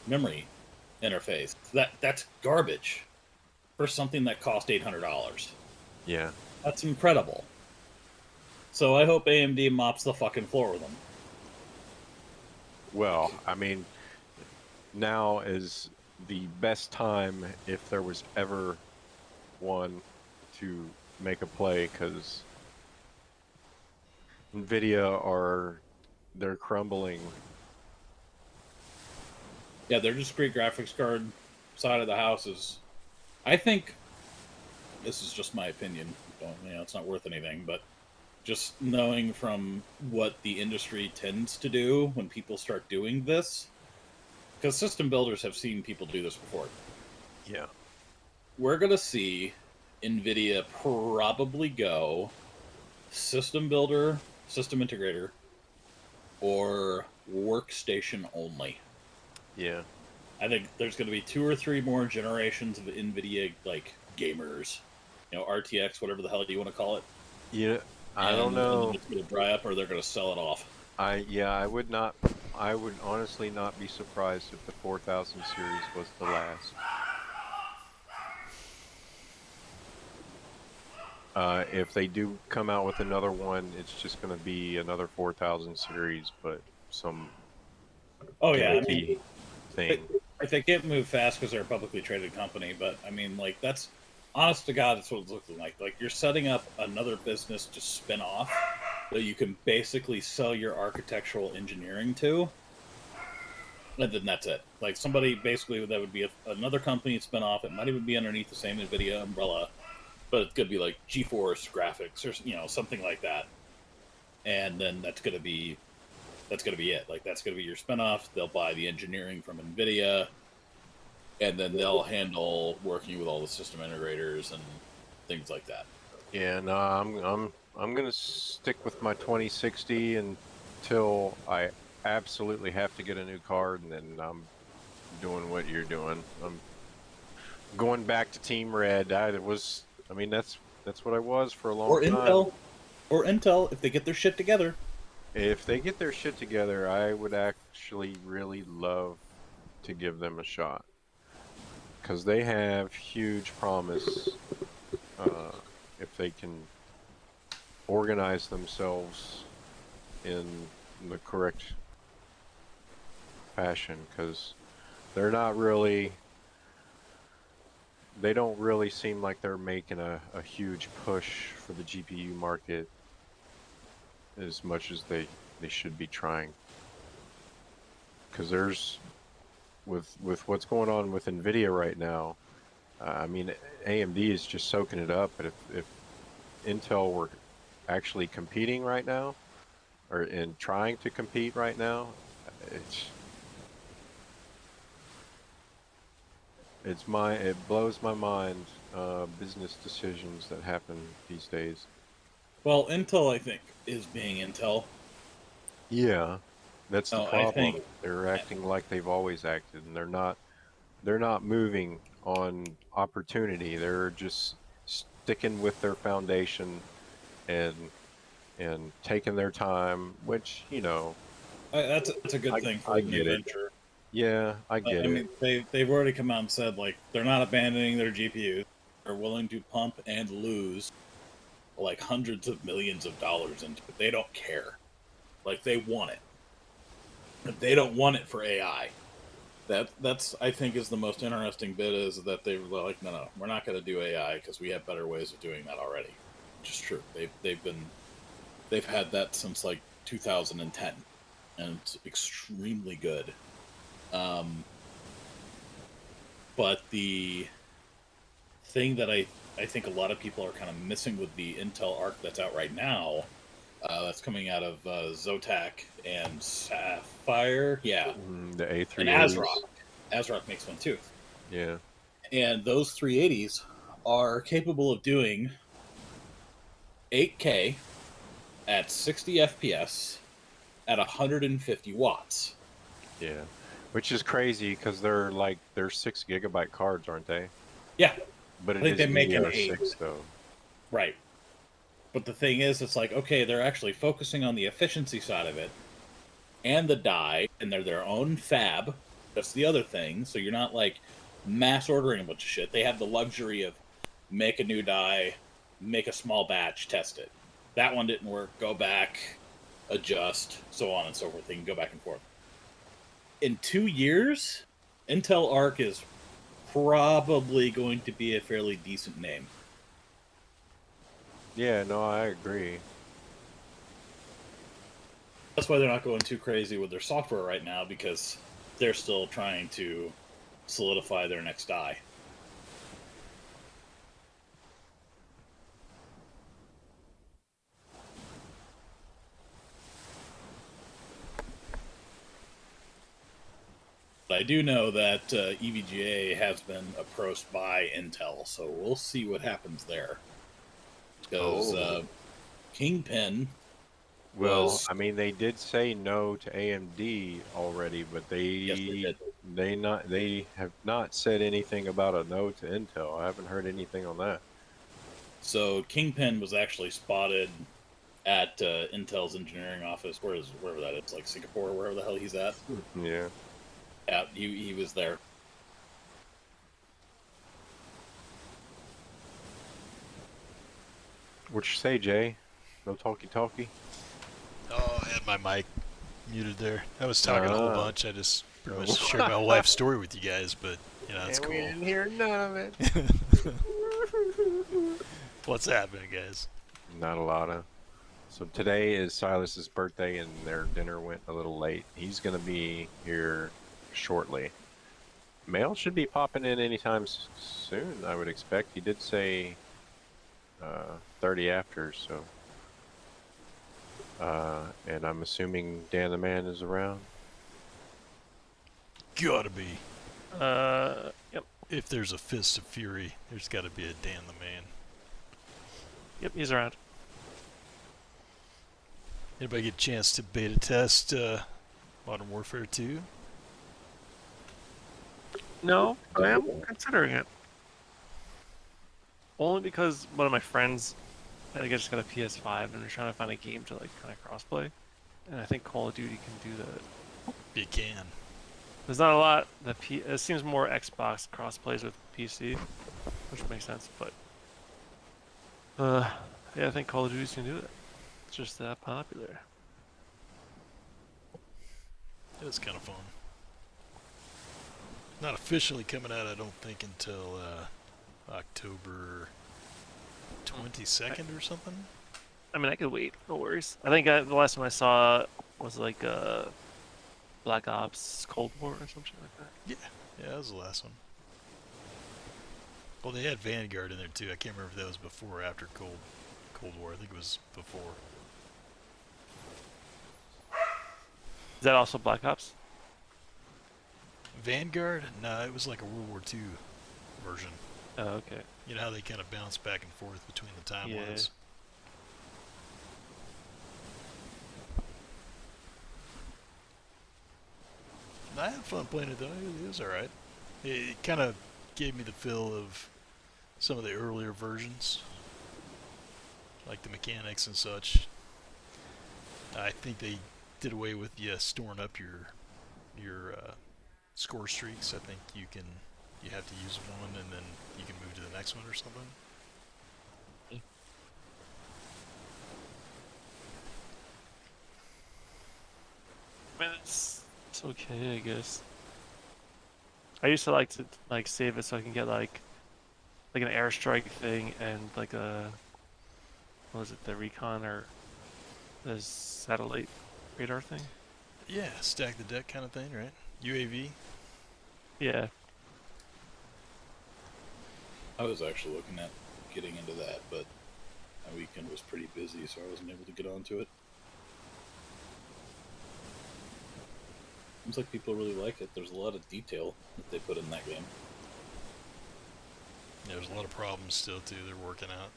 memory interface. That's garbage for something that cost $800. Yeah. That's incredible. So I hope AMD mops the fucking floor with them. Well, I mean, now is the best time if there was ever one to make a play because Nvidia they're crumbling. Yeah, their discrete graphics card side of the house is. I think this is just my opinion. It's not worth anything, but just knowing from what the industry tends to do when people start doing this, because system builders have seen people do this before. Yeah. We're going to see NVIDIA probably go system builder, system integrator, or workstation only. Yeah. I think there's going to be 2 or 3 more generations of NVIDIA like gamers, RTX, whatever the hell you want to call it, Yeah. I don't and then know. it's going to dry up, or they're going to sell it off. I would not. I would honestly not be surprised if the 4000 series was the last. If they do come out with another one, it's just going to be another 4000 series, but some Oh yeah, I gimmicky mean, thing. like they can't move fast because they're a publicly traded company, but I mean, like that's honest to God, that's what it's looking like. Like you're setting up another business to spin off that you can basically sell your architectural engineering to, and then that's it. Like somebody basically that would be another company spin off. It might even be underneath the same NVIDIA umbrella, but it could be like GeForce graphics or something like that. And then that's gonna be it. Like that's gonna be your spinoff. They'll buy the engineering from NVIDIA, and then they'll handle working with all the system integrators and things like that. Yeah, no, I'm gonna stick with my 2060 until I absolutely have to get a new card, and then I'm doing what you're doing. I'm going back to Team Red. I mean, that's what I was for a long Or time. Intel, or Intel, if they get their shit together. If they get their shit together, I would actually really love to give them a shot because they have huge promise uh, if they can organize themselves in the correct fashion because they're not really they don't really seem like they're making a huge push for the GPU market as much as they should be trying because there's with what's going on with Nvidia right now. I mean, AMD is just soaking it up, but if Intel were actually competing right now or in trying to compete right now, it's it blows my mind, business decisions that happen these days. Well, Intel, I think, is being Intel. Yeah, that's the I think, problem. They're acting like they've always acted, and they're not moving on opportunity. They're just sticking with their foundation and taking their time, which, that's a good I thing for I a new get it. venture. Yeah, I get I it. mean, they've already come out and said like they're not abandoning their GPUs. They're willing to pump and lose like hundreds of millions of dollars into it. They don't care. Like they want it. They don't want it for AI. That's I think is the most interesting bit is that they were like, no, we're not going to do AI because we have better ways of doing that already. Which is true. They've had that since like 2010, and it's extremely good. Um, but the thing that I think a lot of people are kind of missing with the Intel Arc that's out right now, that's coming out of Zotac and Sapphire, yeah, The and A380s. ASRock. ASRock makes one too, Yeah. and those 380s are capable of doing 8K at 60 FPS at 150 watts. Yeah. Which is crazy because they're 6 GB cards, aren't they? Yeah, But I it think is they a make an 8. DDR6 though. Right. But the thing is, it's like, okay, they're actually focusing on the efficiency side of it and the die, and they're their own fab. That's the other thing. So you're not like mass ordering a bunch of shit. They have the luxury of make a new die, make a small batch, test it. That one didn't work. Go back, adjust, so on and so forth. They can go back and forth. In 2 years, Intel Arc is probably going to be a fairly decent name. Yeah, no, I agree. That's why they're not going too crazy with their software right now, because they're still trying to solidify their next die. But I do know that EVGA has been approached by Intel, so we'll see what happens there. Because Kingpin Well, was... I mean, they did say no to AMD already, but Yes, they did. they have not said anything about a no to Intel. I haven't heard anything on that. So Kingpin was actually spotted at Intel's engineering office, wherever that is, like Singapore, wherever the hell he's at. Yeah. Yeah, he was there. What you say, Jay? No talkie-talkie? Oh, I had my mic muted there. I was talking a whole bunch. I just pretty much shared my whole life story with you guys, but, you know, that's cool. We didn't hear none of it. What's happening, guys? Not a lot of. So today is Silas's birthday, and their dinner went a little late. He's going to be here shortly. Mail should be popping in anytime soon, I would expect. He did say 30 after, so. And I'm assuming Dan the Man is around. Gotta be. Yep. If there's a Fist of Fury, there's gotta be a Dan the Man. Yep, he's around. Anybody get a chance to beta test Modern Warfare 2? No, but I am considering it. Only because one of my friends, I think I just got a PS5 and they're trying to find a game to like kind of crossplay, and I think Call of Duty can do that. You can. There's not a lot that it seems more Xbox crossplays with PC, which makes sense. But yeah, I think Call of Duty can do it. It's just that popular. It was kind of fun. Not officially coming out, I don't think, until October 22nd or something. I mean, I could wait. No worries. I think the last time I saw was like Black Ops Cold War or something like that. Yeah, that was the last one. Well, they had Vanguard in there too. I can't remember if that was before or after Cold War. I think it was before. Is that also Black Ops? Vanguard? No, it was like a World War II version. Oh, okay. You know how they kind of bounce back and forth between the timelines? Yeah. I had fun playing it though. It was alright. It kind of gave me the feel of some of the earlier versions, like the mechanics and such. I think they did away with storing up your score streaks. I think you have to use one and then you can move to the next one or something. I mean, it's okay, I guess. I used to like to save it so I can get like an airstrike thing and like a, what was it, the recon or the satellite radar thing? Yeah, stack the deck kind of thing, right? UAV. Yeah. I was actually looking at getting into that, but my weekend was pretty busy, so I wasn't able to get onto it. Seems like people really like it. There's a lot of detail that they put in that game. There's a lot of problems still too. They're working out.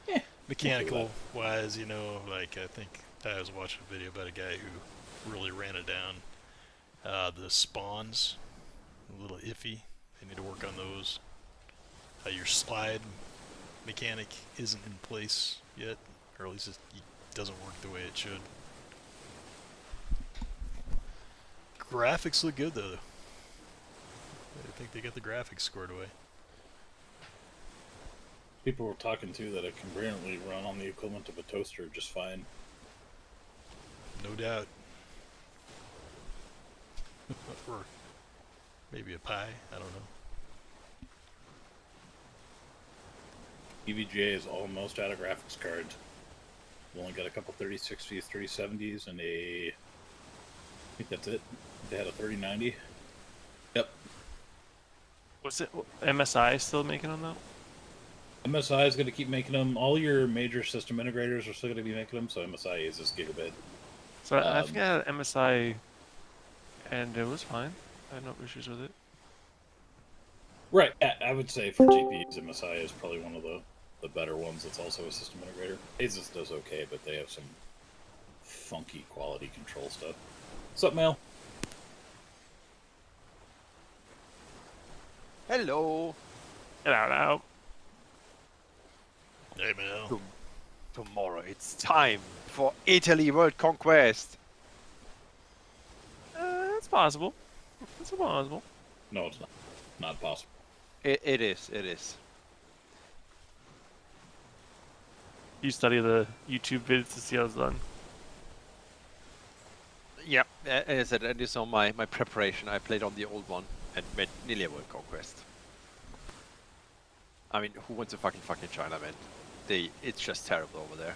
Yeah. Mechanical wise, you know, like I think I was watching a video about a guy who really ran it down. The spawns, a little iffy. They need to work on those. Your slide mechanic isn't in place yet, or at least it doesn't work the way it should. Graphics look good though. I think they got the graphics scored away. People were talking too that it can brilliantly run on the equivalent of a toaster just fine. No doubt. Or maybe a pie. I don't know. EVGA is almost out of graphics cards. We've only got a couple 3060s, 3070s, and I think that's it. They had a 3090. Yep. Was it MSI still making them though? MSI is going to keep making them. All your major system integrators are still going to be making them, so MSI uses gigabit. So I think I had MSI, and it was fine. I had no issues with it. Right. I would say for GPUs, MSI is probably one of the better ones. It's also a system integrator. Asus does okay, but they have some funky quality control stuff. What's up, Mel? Hello. Get out now. Hey man. Tomorrow it's time for Italy World Conquest. It's possible. It's possible. No, it's not. Not possible. It is. You study the YouTube vids to see how it's done. Yep, as I said, that is on my preparation. I played on the old one and made nearly a World Conquest. I mean, who wants to fucking China, man? It's just terrible over there.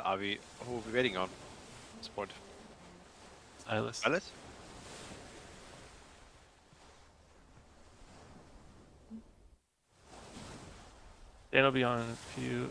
Who are we waiting on? This point. Silas. Alice? Dan will be on in a few.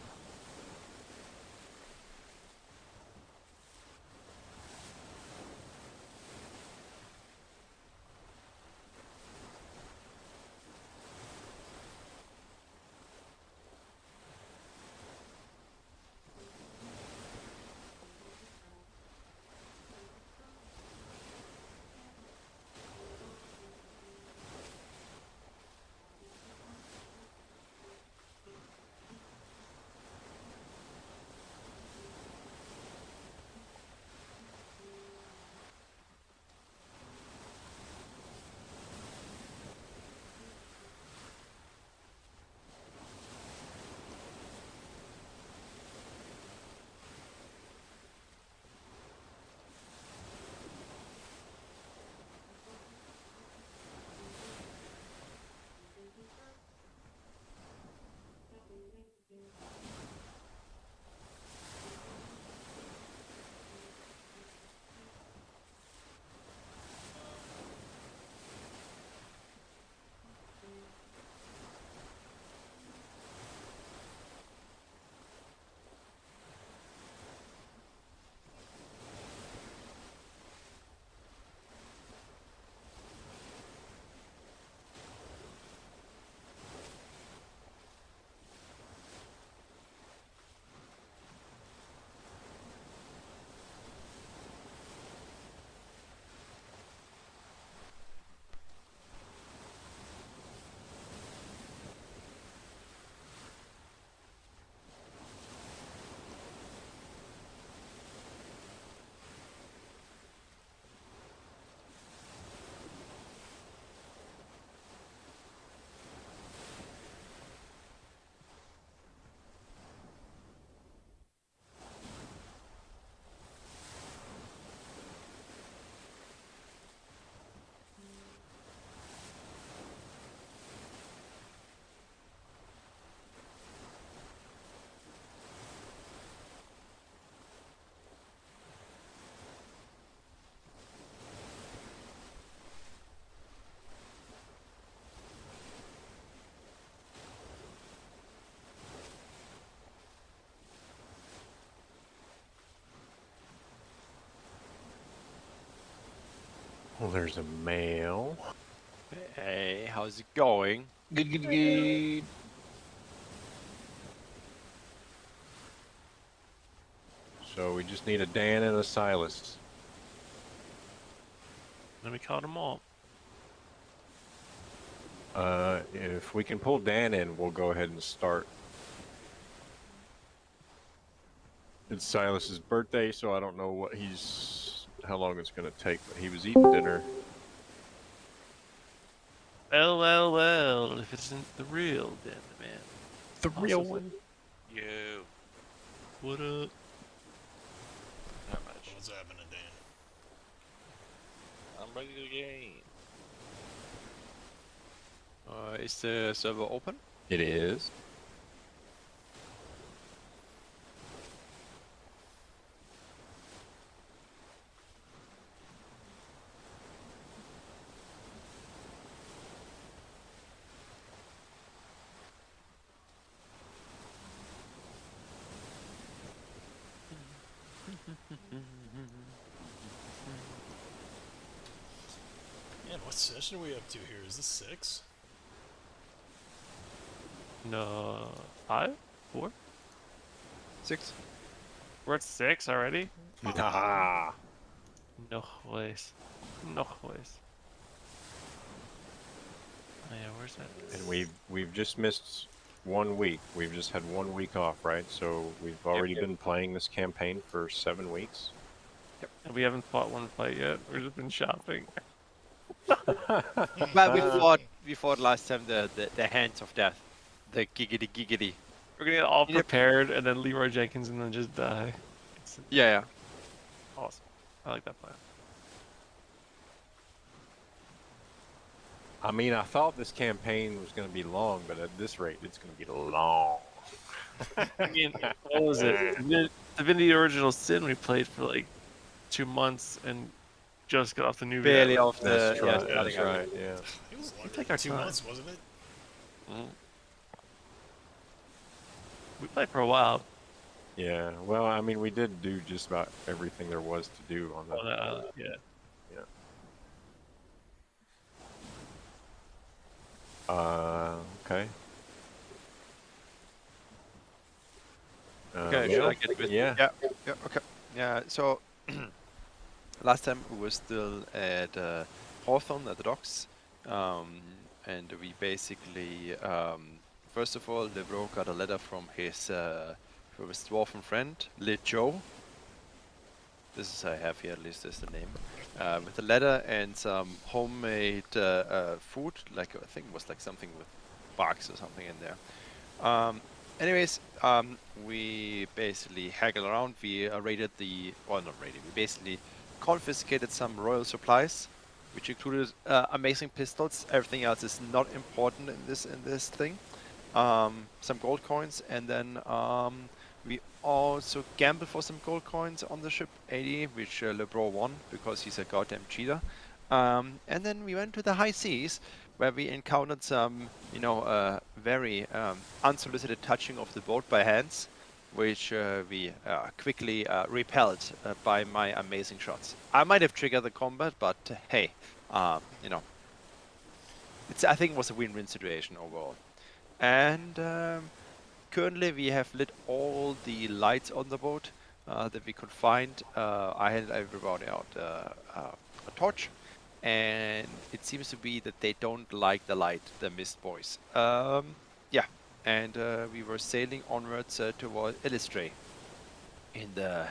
Well, there's a male. Hey, how's it going? Good, good, good. So we just need a Dan and a Silas. Then we caught them all. If we can pull Dan in, we'll go ahead and start. It's Silas's birthday, so I don't know how long it's gonna take, but he was eating dinner. Well, well, well. If it isn't the real Dan the Man. The Also real said- one. Yo. What up? Not much. What's happening, Dan? I'm ready to game. Is the server open? It is. Man, what session are we up to here? Is this 6? No. 5? 4? 6? We're at 6 already? Ah. No ways. No ways. Oh, yeah, where's that? And we've just missed 1 week. We've just had 1 week off, right? So we've already yep. been playing this campaign for 7 weeks. And we haven't fought one fight yet. We've just been shopping. Well, we fought last time the hands of death, the giggity giggity. We're gonna get all Yep. prepared and then Leroy Jenkins and then just die. It's Yeah, awesome. I like that plan. I mean, I thought this campaign was going to be long, but at this rate, it's going to be long. I mean, what was it? Divinity Original Sin we played for like 2 months and just got off the new barely beta. off the. That's yeah, right. starting That's out. right. Yeah. It was longer take than our 2 time. months, wasn't it? We played for a while. Yeah. Well, I mean, we did do just about everything there was to do on that. On that island, yeah. Okay. Okay, should I get with? Yeah. Yeah. Okay. Yeah. So last time we were still at Hawthorne at the docks, and we basically, first of all, Lebro got a letter from his dwarven friend, Lit Joe. This is I have here, at least is the name, with a letter and some homemade food, like I think it was like something with barks or something in there. Anyways, we basically haggled around. We raided well, not raided. We basically confiscated some royal supplies, which included amazing pistols. Everything else is not important in this thing. Some gold coins, and then we also gambled for some gold coins on the ship 80, which Lebro won because he's a goddamn cheater. And then we went to the high seas, where we encountered some, very unsolicited touching of the boat by hands, which we quickly repelled by my amazing shots. I might have triggered the combat, but hey, I think it was a win-win situation overall. And currently we have lit all the lights on the boat that we could find. I handed everybody out a torch. And it seems to be that they don't like the light, the mist boys. Yeah, and we were sailing onwards toward Illustray in the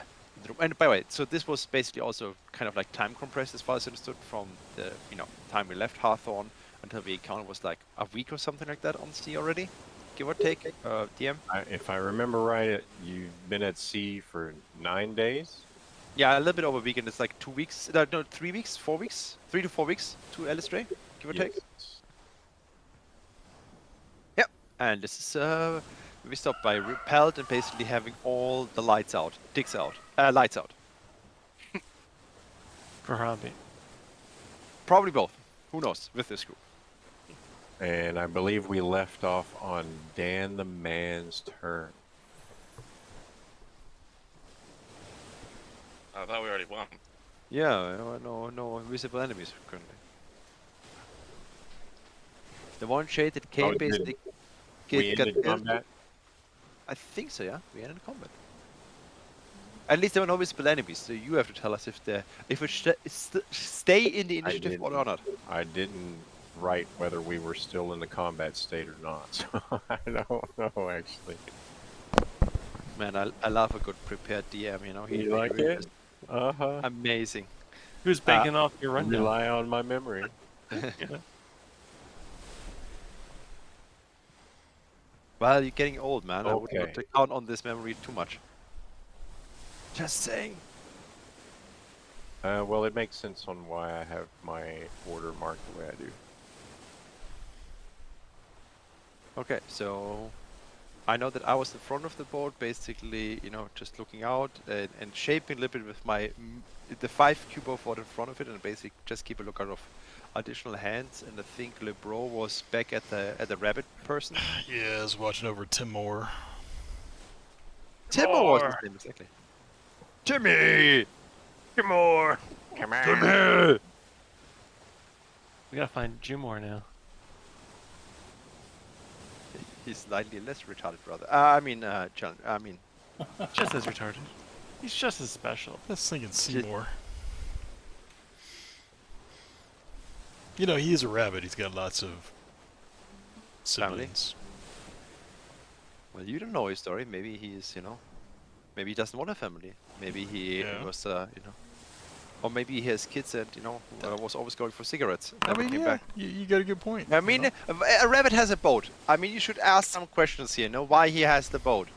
room. And by the way, so this was basically also kind of like time compressed as far as I understood from the time we left Hawthorne until we encountered was like a week or something like that on sea already, give or take. DM. If I remember right, you've been at sea for 9 days. Yeah, a little bit over a week, and it's like 2 weeks. No, 3 weeks, 4 weeks, 3 to 4 weeks to Illustray, give or take. Yep. And this is we stopped by repelled and basically having all the lights out, lights out. For Hobby. Probably both. Who knows with this group. And I believe we left off on Dan the Man's turn. I thought we already won. Yeah, no visible enemies currently. The one shade that came did basically we got ended killed. combat? I think so, yeah. We ended combat. At least there were no visible enemies, so you have to tell us if it stay in the I initiative or didn't. not. I didn't write whether we were still in the combat state or not, so I don't know actually. Man, I love a good prepared DM. You know, he You like really it? is Uh-huh. amazing. Who's banking off your rundown? Rely on my memory. Well, you're getting old, man. I wouldn't Okay. count on this memory too much. Just saying. Well, it makes sense on why I have my order marked the way I do. Okay, so I know that I was in front of the boat, basically, you know, just looking out and shaping a little bit with my the 5 cubo fort in front of it, and basically just keep a lookout of additional hands. And I think LeBro was back at the rabbit person. Yeah, I was watching over Timor. Timo was his name exactly. Timmy! Timor! Come on. Timmy! We gotta find Jimor now. He's slightly less retarded, brother. I mean, Just as retarded. He's just as special. I was thinking Seymour. You know, he is a rabbit. He's got lots of siblings. well, you don't know his story. Maybe he's, you know, maybe he doesn't want a family. Maybe he Yeah. was, you know, or maybe he has kids and, you know, was always going for cigarettes. I Never mean, came yeah, back. you got a good point. I mean, a rabbit has a boat. I mean, you should ask some questions here. Know why he has the boat?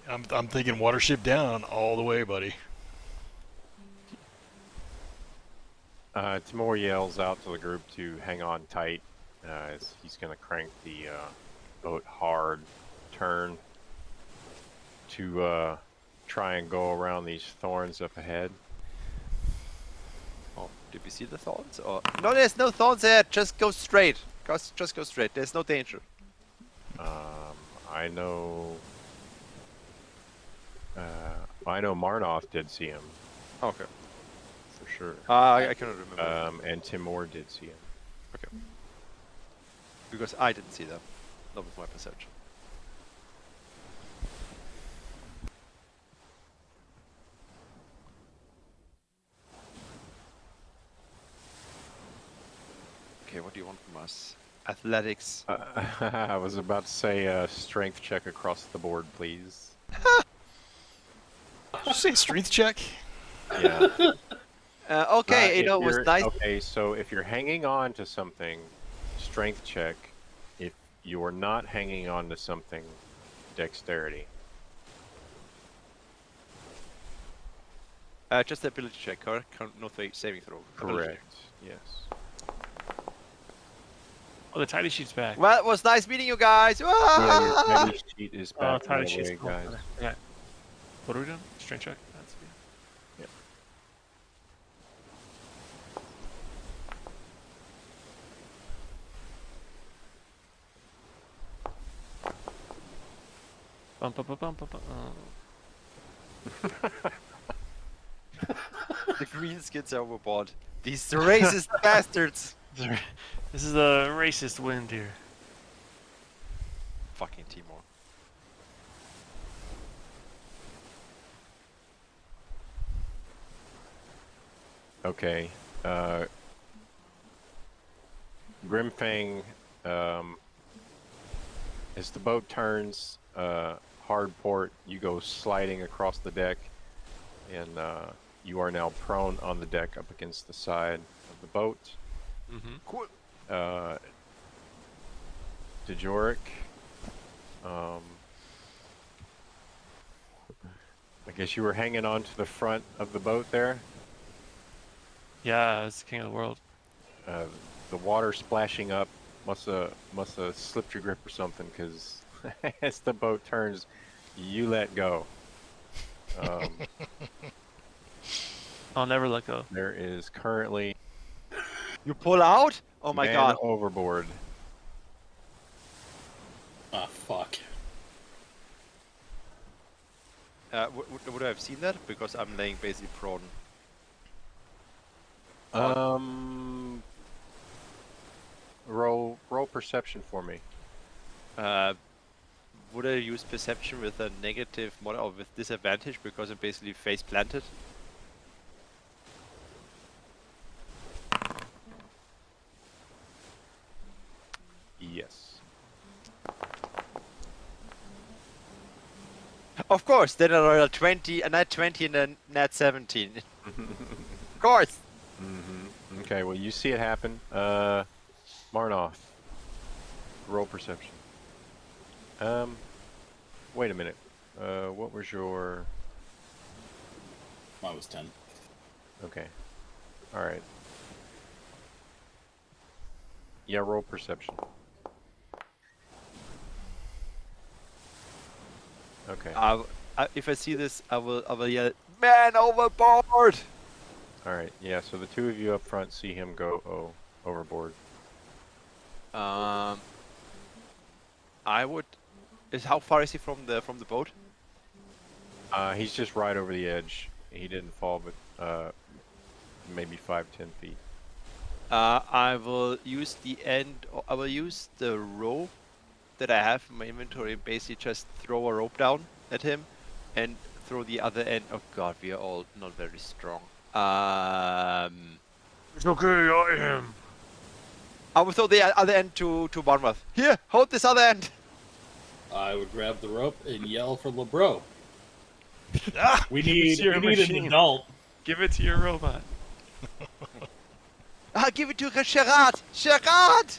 I'm thinking watership down all the way, buddy. Timur yells out to the group to hang on tight as he's going to crank the boat hard turn to try and go around these thorns up ahead. Oh, did we see the thorns? Or no, there's no thorns there. Just go straight. Just go straight. There's no danger. I know Marnoff did see him Okay. for sure. I cannot remember. And Timur did see him. Okay. Because I didn't see them. Not with my perception. Okay, what do you want from us? Athletics. I was about to say strength check across the board, please. Did you say strength check? Yeah. Okay, you know, it was nice. Okay, so if you're hanging on to something, strength check. If you're not hanging on to something, dexterity. Just the ability check, correct? No saving throw. Ability check. Correct. Yes. Oh, the tidy sheet's back. Well, it was nice meeting you guys. Yeah, your Ah! tidy sheet is Oh, back tidy by the sheet's way, cool. guys. Okay. What are we doing? Strength check? That's good. Bum, bum, bum, bum, bum, bum. The green skins are overboard. These racist bastards. This is a racist wind here. Fucking Timor. Okay. Grimfang, as the boat turns hard port, you go sliding across the deck, and you are now prone on the deck up against the side of the boat. Mm-hmm. Cool. Dejoric, I guess you were hanging on to the front of the boat there. Yeah, it's the king of the world. The water splashing up must have slipped your grip or something, because as the boat turns, you let go. I'll never let go. There is currently You pull out? Oh my man god. overboard. Ah, fuck. Would I have seen that? Because I'm laying basically prone. Roll perception for me. Would I use perception with a negative or with disadvantage because I'm basically face planted? Yes. Of course, then I roll a 20, a nat 20 and a nat 17. Of course! Okay, well, you see it happen. Marnoth, roll perception. Wait a minute. What was your... Mine was 10. Okay. Alright. Yeah, roll perception. Okay. If I see this, I will yell, "Man overboard!" Alright, yeah, so the two of you up front see him go overboard. I would. How far is he from the boat? He's just right over the edge. He didn't fall, but maybe 5-10 feet. I will use I will use the rope that I have in my inventory and basically just throw a rope down at him and throw the other end. Oh god, we are all not very strong. It's okay, I am. I will throw the other end to Bournemouth. Here, hold this other end. I would grab the rope and yell for LeBro. Ah! We need your an machine. adult. Give it to your robot. Give it to Sherrod! Sherrod!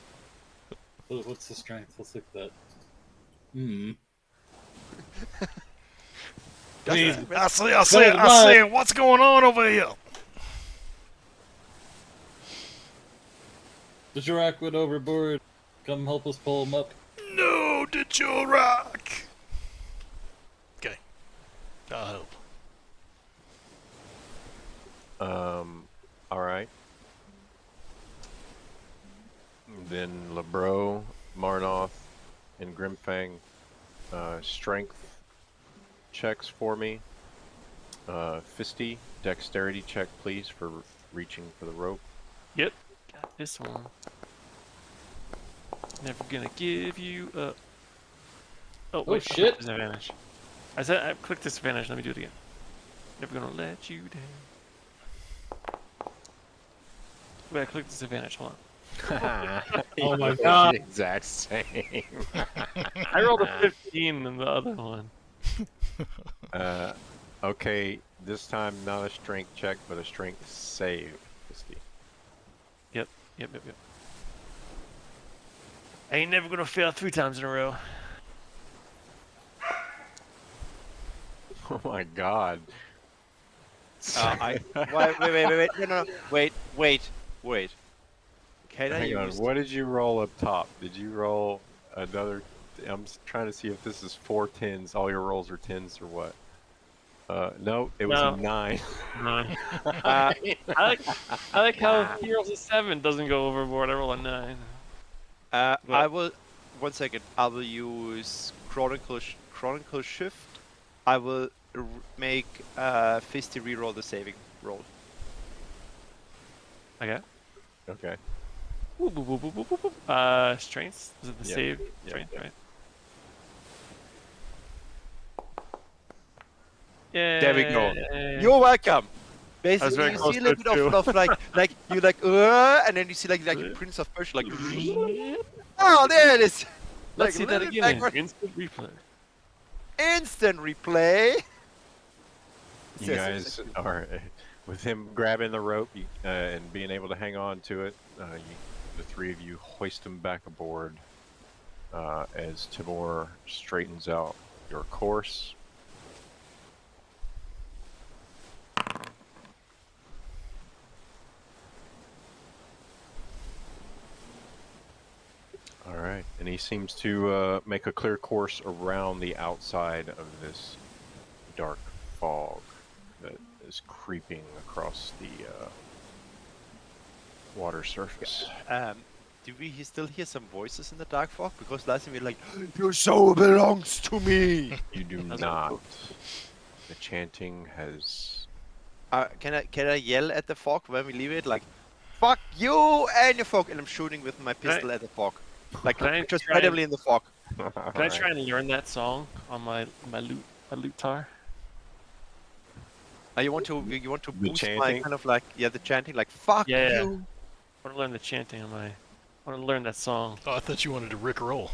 What's the strength? Let's look at that. Hmm. Please. I see. What's going on over here? The Jirac went overboard. Come help us pull him up. No, did you rock? Okay. I'll help. Alright. Then LeBro, Marnoth, and Grimfang, strength checks for me. Fisty, dexterity check, please, for reaching for the rope. Yep. Got this one. Never gonna give you up. Oh, wait, I shit. clicked disadvantage. I said I clicked disadvantage. Let me do it again. Never gonna let you down. Wait, I clicked disadvantage. Hold on. Oh my god. The exact same. I rolled a 15 in the other one. Okay, this time not a strength check, but a strength save, Fisty. Yep. I ain't never gonna fail 3 times in a row. Oh my god. Wait. No. Wait. Can I Hang on, use? what did you roll up top? Did you roll another... I'm trying to see if this is 4 10s. All your rolls are 10s or what? No, it was No. 9. I like how he rolls a 7, doesn't go overboard. I roll a 9. I will. 1 second. I will use Chronicle Shift. I will make Fisty reroll the saving roll. Okay. Okay. Strength? Is it the Yep. save? Yep. Strength, right? Yeah. There we go. You're welcome. Basically, very you close see a to little it bit of like you and then you see like Prince of Persia like. Oh, there it is. Let's see that little again. backward. Instant replay. Instant replay. You Yes, guys are, with him grabbing the rope and being able to hang on to it, the three of you hoist him back aboard as Timur straightens out your course. Alright, and he seems to make a clear course around the outside of this dark fog that is creeping across the water surface. Do we still hear some voices in the dark fog? Because last time we were like, your soul belongs to me. You do That's not. cool. The chanting has... Can I yell at the fog when we leave it? Like, fuck you and your fog, and I'm shooting with my Can I- pistol at the fog, like Can I just try and- randomly in the fog. Can I try and learn that song on my loot tar? You want to The boost my chanting? kind of like the chanting, like fuck Yeah, yeah. you. I want to learn the chanting on my. I want to learn that song. Oh, I thought you wanted to Rick roll.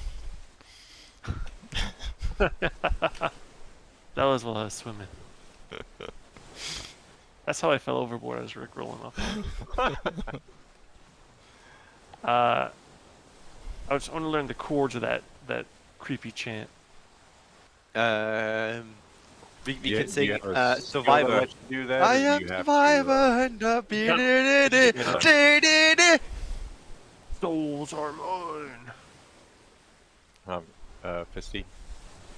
That was while I was swimming. That's how I fell overboard. I was Rick rolling off. I just want to learn the chords of that creepy chant. We Do you can sing have a skill that Survivor. lets you do that, I or do am you have to, survivor and the Souls are mine. Fisty?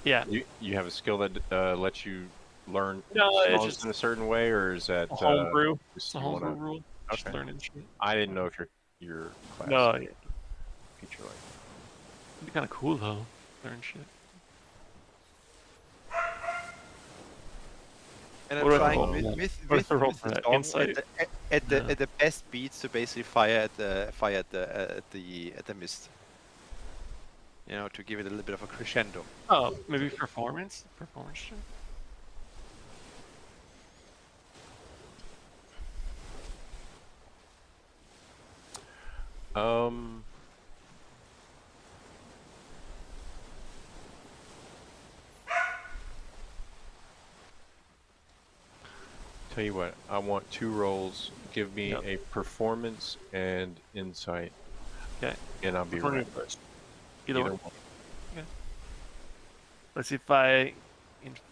Yeah. You have a skill that lets you learn No, it's songs just in a certain way, or is that a homebrew. just It's a you homebrew wanna- rule. Just Okay. learning shit. I didn't know if your class No, yeah. feature like It'd be kind of cool though. Learn shit. And I'm What do I trying roll? with What with, do I with, roll with for the that? song Insight? at No. the best beats to basically fire at the mist. You know, to give it a little bit of a crescendo. Oh, maybe performance? Performance shit? Tell you what, I want 2 rolls. Give me Yep. a performance and insight, Okay. and I'll be Which one ready. first? Either one. one. Let's see if I insight.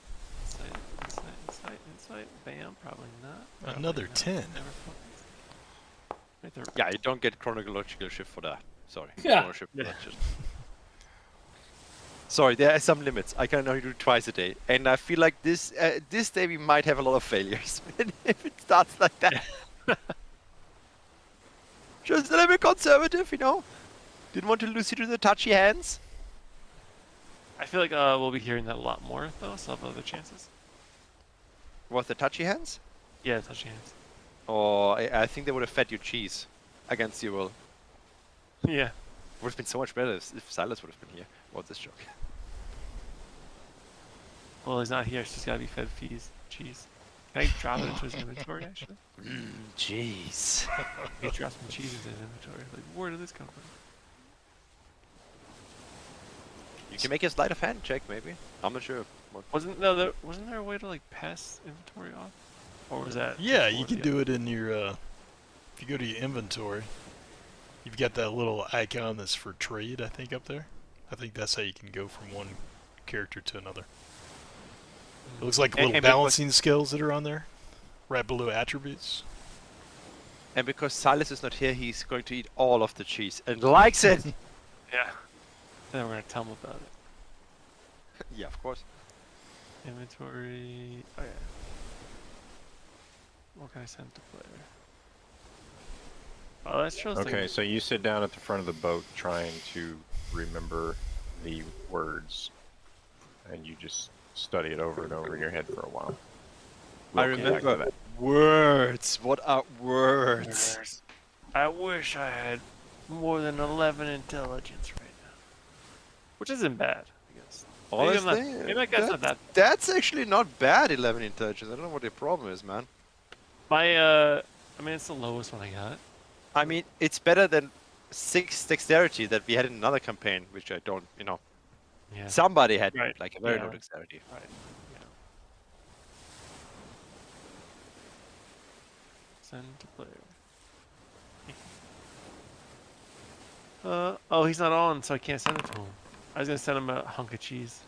Bam, probably not. Probably Another not. 10. Never right there. Yeah, you don't get chronological shift for that. Sorry. Yeah. Chrono shift for Yeah. that shit. Sorry, there are some limits. I can only do twice a day, and I feel like this day we might have a lot of failures if it starts like that. Just a little bit conservative, you know. Didn't want to lose you to the touchy hands. I feel like we'll be hearing that a lot more though, so I'll have other chances. What, the touchy hands? Yeah, touch hands. Or I think they would have fed you cheese against your will. Yeah. Would have been so much better if Silas would have been here. What this joke? Well, he's not here. It's just gotta be fed cheese. Can I drop it into his inventory actually? Cheese. He dropped some cheese into his inventory. Like, where did this come from? You can make a sleight of hand check, maybe. I'm not sure. Wasn't there a way to like pass inventory off? Or was that? Yeah, you before can the do it in your, if you go to your inventory, you've got that little icon that's for trade, I think, up there. I think that's how you can go from one character to another. It looks like And- little and because- balancing skills that are on there, right below attributes. And because Silas is not here, he's going to eat all of the cheese and likes it. Yeah. Then we're gonna tell him about it. Yeah, of course. Inventory. Oh yeah. What can I send to player? Oh, that shows. Okay, Like, so you sit down at the front of the boat trying to remember the words, and you just study it over and over in your head for a while. I We'll come back to remember that. words. What are words? I wish I had more than 11 intelligence right now. Which isn't bad, I guess. Honestly, maybe that guy's not that. that's actually not bad. 11 intelligence. I don't know what the problem is, man. I mean, it's the lowest one I got. I mean, it's better than 6 dexterity that we had in another campaign, which I don't, you know. Yeah. Somebody had Right, like a very yeah. low dexterity. Right. Send to player. Oh, he's not on, so I can't send it to him. I was gonna send him a hunk of cheese.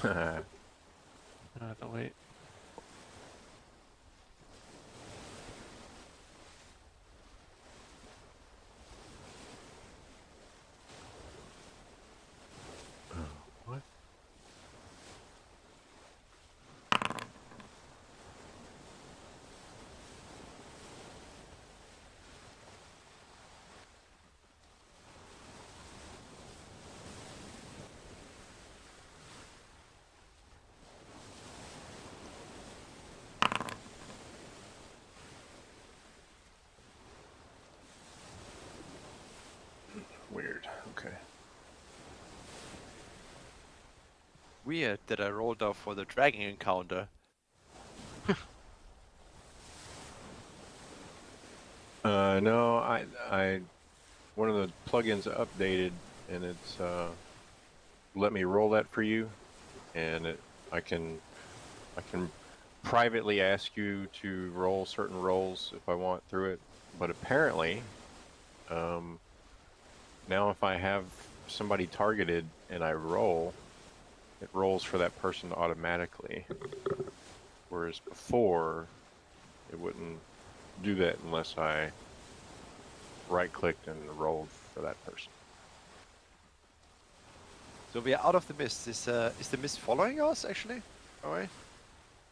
I have to wait. What? Weird that I rolled off for the dragon encounter. No, I one of the plugins updated, and it's let me roll that for you, and I can privately ask you to roll certain rolls if I want through it. But apparently, now if I have somebody targeted and I roll, it rolls for that person automatically. Whereas before, it wouldn't do that unless I right-clicked and rolled for that person. So we are out of the mist. Is the mist following us actually? Alright.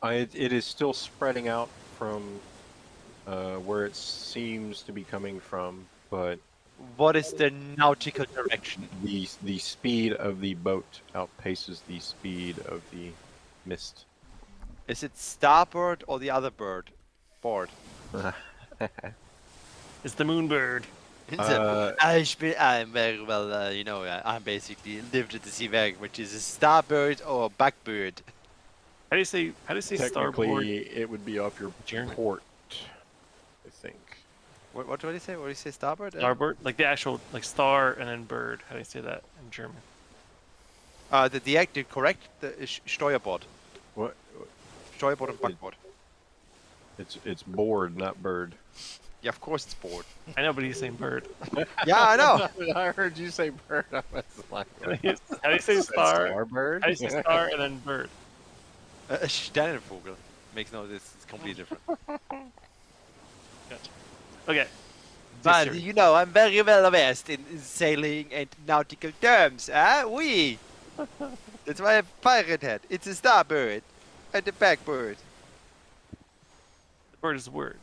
It is still spreading out from where it seems to be coming from, but What is the nautical direction? the speed of the boat outpaces the speed of the mist. Is it starboard or the other bird? Board. It's the moonbird. I'm very well, I'm basically lived at the sea wag, which is a starboard or backbird. How do you say starboard? Technically, it would be off your German. port, I think. What do you say? What do you say? Starboard? Starboard, like the actual like star and then bird. How do you say that in German? The correct is Steuerbord. What? Steuerbord and backboard. It's board, not bird. Yeah, of course it's board. I know, but he's saying bird. Yeah, I know. I heard you say bird. I was like, How do you say star? Starbird? How do you say star and then bird? Sternenvogel. Makes no, this is completely different. Gotcha. Okay. But I'm very well versed in sailing and nautical terms, Oui. That's why I have pirate hat. It's a starbird and a backbird. The bird is the word.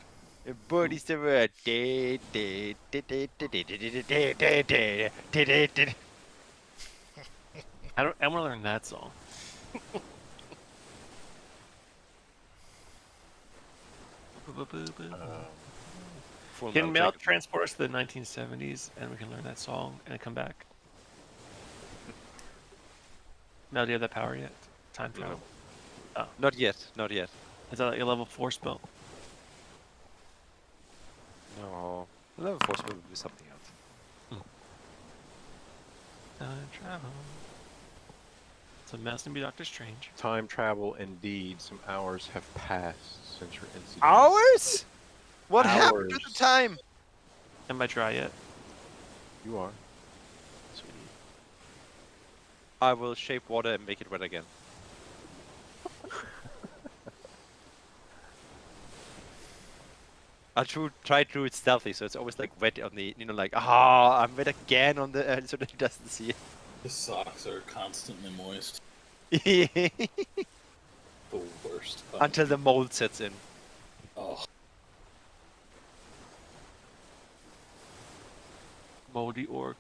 A bird is the word. I want to learn that song. Can Mel transport us to the 1970s and we can learn that song and come back? Mel, do you have that power yet? Time travel? Oh. Not yet, not yet. Is that like a level 4 spell? No. Level 4 will do something else. Time travel. So Mel's gonna be Doctor Strange. Time travel, indeed. Some hours have passed since your incident. Hours? What happened to the time? Am I dry yet? You are. Sweetie. I will shape water and make it wet again. I try to do it stealthy, so it's always like wet on the, like, I'm wet again on the, so that he doesn't see it. The socks are constantly moist. The worst. Until the mold sets in. Oh, Moldy orc.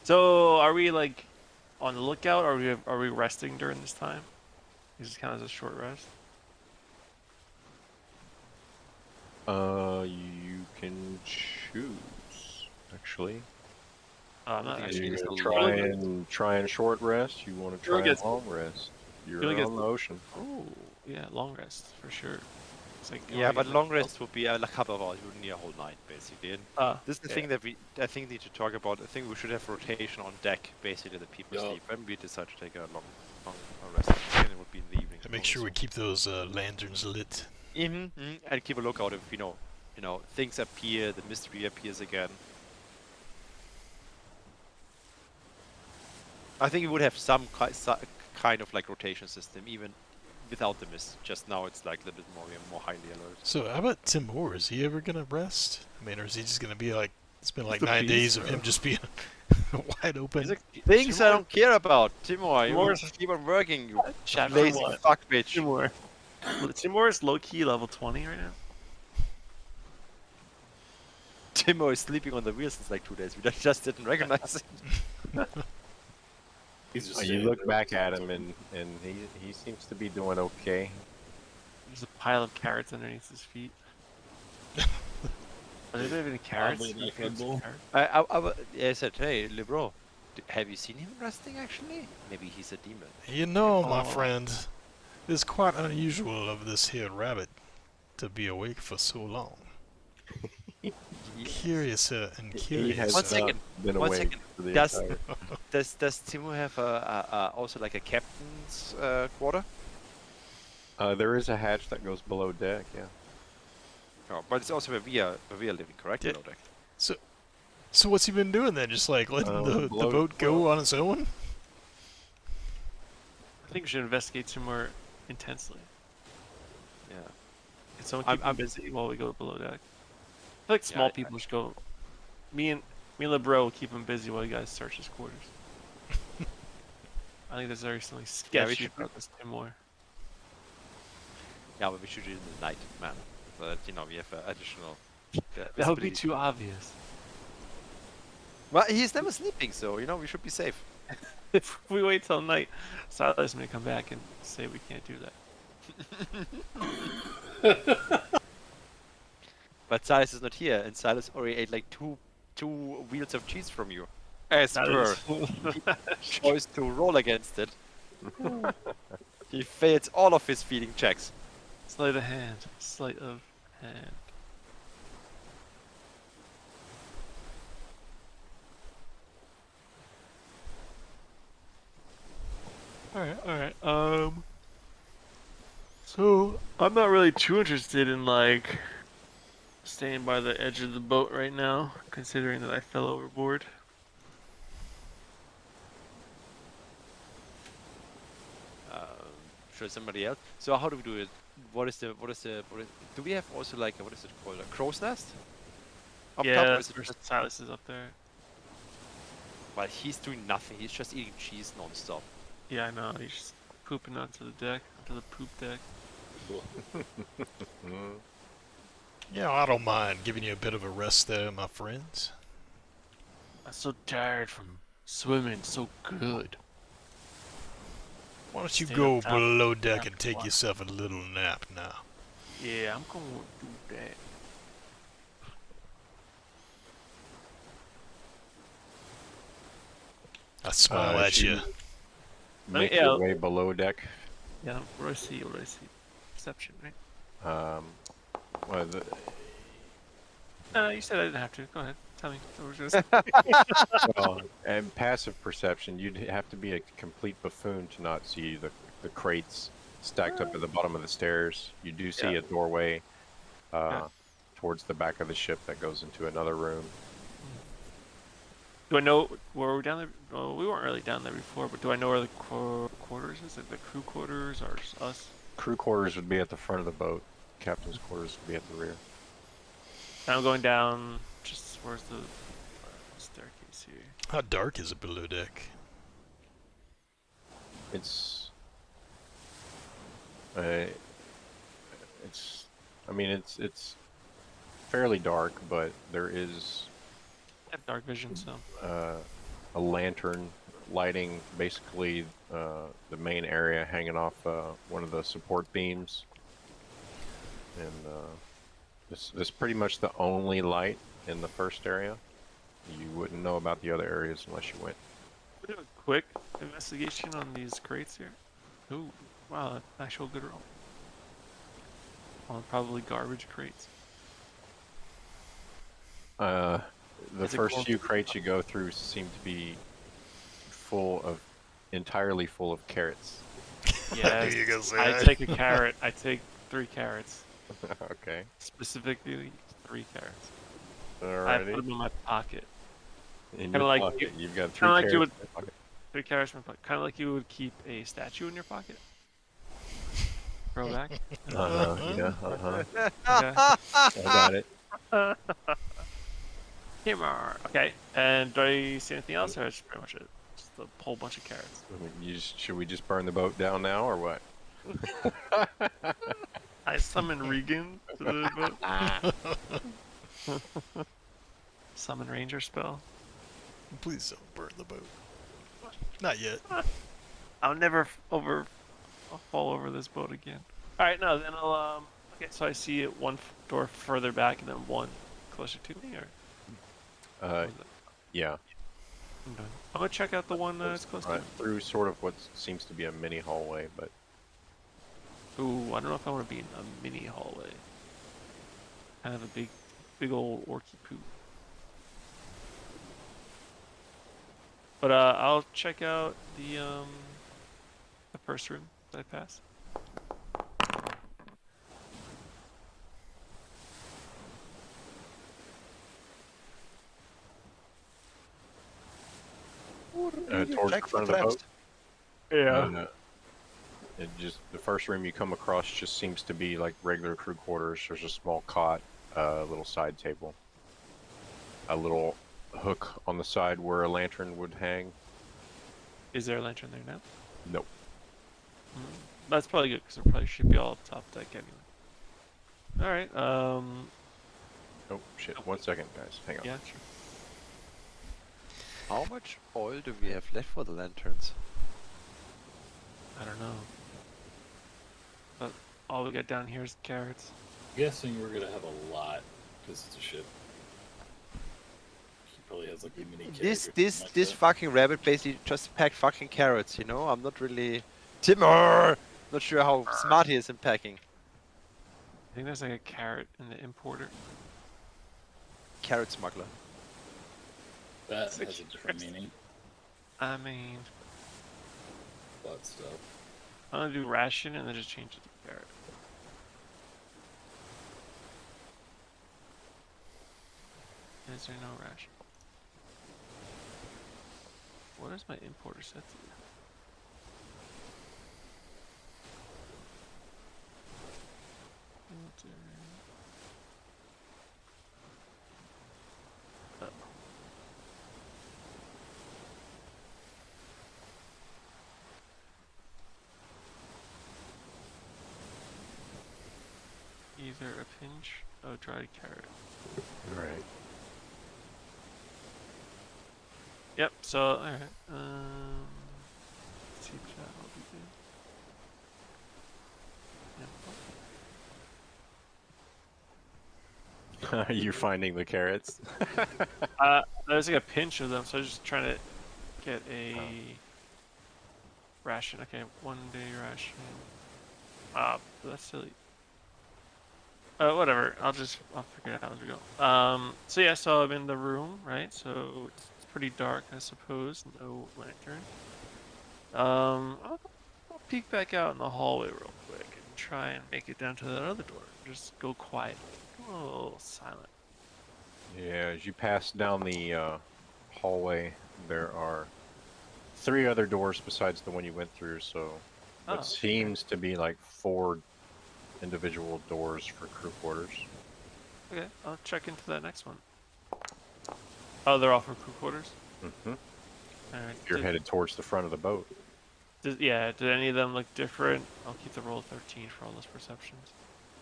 So, are we like on the lookout, or are we resting during this time? Is this kind of a short rest? You can choose, actually. I'm not actually. You try and short rest. You want to try and long rest. You're on the ocean. Oh, yeah, long rest for sure. It's like Yeah, but long rest would be a couple of hours. You wouldn't need a whole night, basically. And this is the yeah. thing that I think need to talk about. I think we should have rotation on deck, basically, that people sleep. When we decide to take a long rest, then it would be in the evening. To make sure we keep those lanterns lit. And keep a lookout if things appear, the mist reappears again. I think we would have some kind of like rotation system, even without the mist. Just now it's like a little bit more highly alert. So how about Timur? Is he ever gonna rest? I mean, or is he just gonna be like, it's been like 9 days of him just being wide open? Things I don't care about, Timur. You Timur's- just keep on working, you Chapter lazy one. fuck bitch. Timur. Timur is low key level 20 right now. Timur is sleeping on the wheel since like 2 days. We just didn't recognize it. he's just You look back at him, and he seems to be doing okay. There's a pile of carrots underneath his feet. Are there even carrots? Oddly Can you like feed Red some Bull. carrots? I said, hey, Libro, have you seen him resting actually? Maybe he's a demon. You know, my Oh. friend, it's quite unusual of this here rabbit to be awake for so long. Curious and He curious. has One not second, been one awake second. for the Does entire. does Timo have also like a captain's quarter? There is a hatch that goes below deck. Yeah. Oh, but it's also where we are living, correct? Yeah. Below deck. So what's he been doing then? Just like letting the below- boat go on its own? I think we should investigate some more intensely. Yeah. Can someone I'm- keep him I'm- busy while we go below deck? I feel like small I- people should go. Me and LeBro will keep him busy while you guys search his quarters. I think there's already something Yeah, we sketchy should- about this Timor. Yeah, but we should do it in the night, man. So that we have additional. That would be visibility. too obvious. Well, he's never sleeping, so we should be safe. If we wait till night, Silas may come back and say we can't do that. But Silas is not here, and Silas already ate like two wheels of cheese from you. As per choice to roll against it. He fails all of his feeding checks. Sleight of hand. Sleight of hand. Alright. So I'm not really too interested in like staying by the edge of the boat right now, considering that I fell overboard. Should somebody else? So how do we do it? Do we have also like what is it called? A crow's nest? Up top, Yeah, or is it just, Silas is up there. well, he's doing nothing. He's just eating cheese non-stop. Yeah, I know. He's just pooping onto the deck, onto the poop deck. Yeah, I don't mind giving you a bit of a rest there, my friends. I'm so tired from swimming so good. Why don't you Stay go up top, below deck top and take one. yourself a little nap now? Yeah, I'm gonna do that. I smile at she- you. Make yeah. your way below deck. Yeah, what do I see? What do I see? Perception, right? Well, You said I didn't have to. Go ahead. Tell me. What was yours? well, and passive perception, you'd have to be a complete buffoon to not see the crates stacked up at the bottom of the stairs. You do see Yeah. a doorway Yeah. towards the back of the ship that goes into another room. Do I know were we down there? Well, we weren't really down there before, but do I know where the quarters is? Like the crew quarters or just us? Crew quarters would be at the front of the boat. Captain's quarters would be at the rear. And I'm going down. Just where's the staircase here? How dark is it below deck? It's I mean, it's fairly dark, but there is I have dark vision, so. a lantern lighting basically the main area, hanging off one of the support beams, and this is pretty much the only light in the first area. You wouldn't know about the other areas unless you went. We'll do a quick investigation on these crates here. Ooh, wow, actual good roll. On probably garbage crates. The Is it first close few to the crates you go through seem to be entirely full of carrots. Yeah, You gonna say I that? take a carrot. I take 3 carrots. Okay. Specifically, 3 carrots. I put Alrighty. them in my pocket. In kinda your like pocket, you- you've got 3 kinda like carrots you in your pocket. 3 carrots in my pocket. Kind of like you would keep a statue in your pocket. Throwback. Yeah. Okay. I got it. Humor. Okay. And do I see anything else, or is pretty much it? Just a whole bunch of carrots. Should we just burn the boat down now, or what? I summon Regan to the boat. Summon Ranger spell. Please don't burn the boat. Not yet. I'll never I'll fall over this boat again. All right, no, then I'll okay. So I see it one door further back, and then one closer to me, or? Uh, was it- yeah. I'm done. I'm gonna check out the one that's close to me. Through sort of what seems to be a mini hallway, but Ooh, I don't know if I want to be in a mini hallway. Kind of a big old orky poop. But I'll check out the first room that I passed. towards Check the for front of the boat. traps. No. It just the first room you come across just seems to be like regular crew quarters. There's a small cot, a little side table, a little hook on the side where a lantern would hang. Is there a lantern there now? Nope. That's probably good because it probably should be all up top deck anyway. All right. Oh shit! 1 second, guys. Hang on. Yeah, sure. How much oil do we have left for the lanterns? I don't know. But all we got down here is carrots. Guessing we're gonna have a lot because it's a ship. He probably has like a mini keg or This something this like this that. fucking rabbit basically just packed fucking carrots. You know, I'm not really Timur. Not sure how smart he is in packing. I think there's like a carrot in the importer. Carrot smuggler. That That's has a different interesting. meaning. I mean, But stuff. I'm gonna do ration and then just change it to carrot. Is there no ration? What is my importer set to? Filter. Oh. Either a pinch of dried carrot. Right. Yep, so, alright. See chat, I'll be good. You're finding the carrots. There's like a pinch of them, so I'm just trying to get a ration. Okay, 1 day ration. That's silly. Whatever. I'll figure it out as we go. So yeah, so I'm in the room, right? So it's pretty dark, I suppose. No lantern. I'll peek back out in the hallway real quick and try and make it down to that other door. Just go quiet. Go a little silent. Yeah, as you pass down the hallway, there are 3 other doors besides the one you went through, so Oh, what seems to be like 4 individual doors for crew quarters. Okay, I'll check into that next one. Oh, they're all for crew quarters? Mm-hmm. Alright. You're headed towards the front of the boat. Yeah, did any of them look different? I'll keep the roll of 13 for all those perceptions.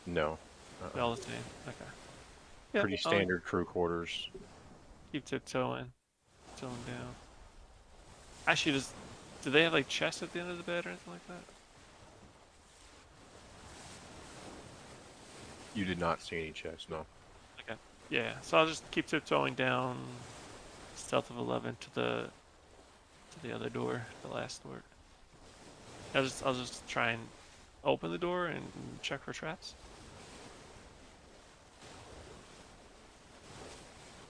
No. They're all the same. Okay. Yeah, Pretty I'll standard crew quarters. keep tiptoeing. Down. Actually, do they have like chests at the end of the bed or anything like that? You did not see any chests, no. Okay. Yeah, so I'll just keep tiptoeing down. Stealth of 11 to the other door, the last door. I'll just try and open the door and check for traps.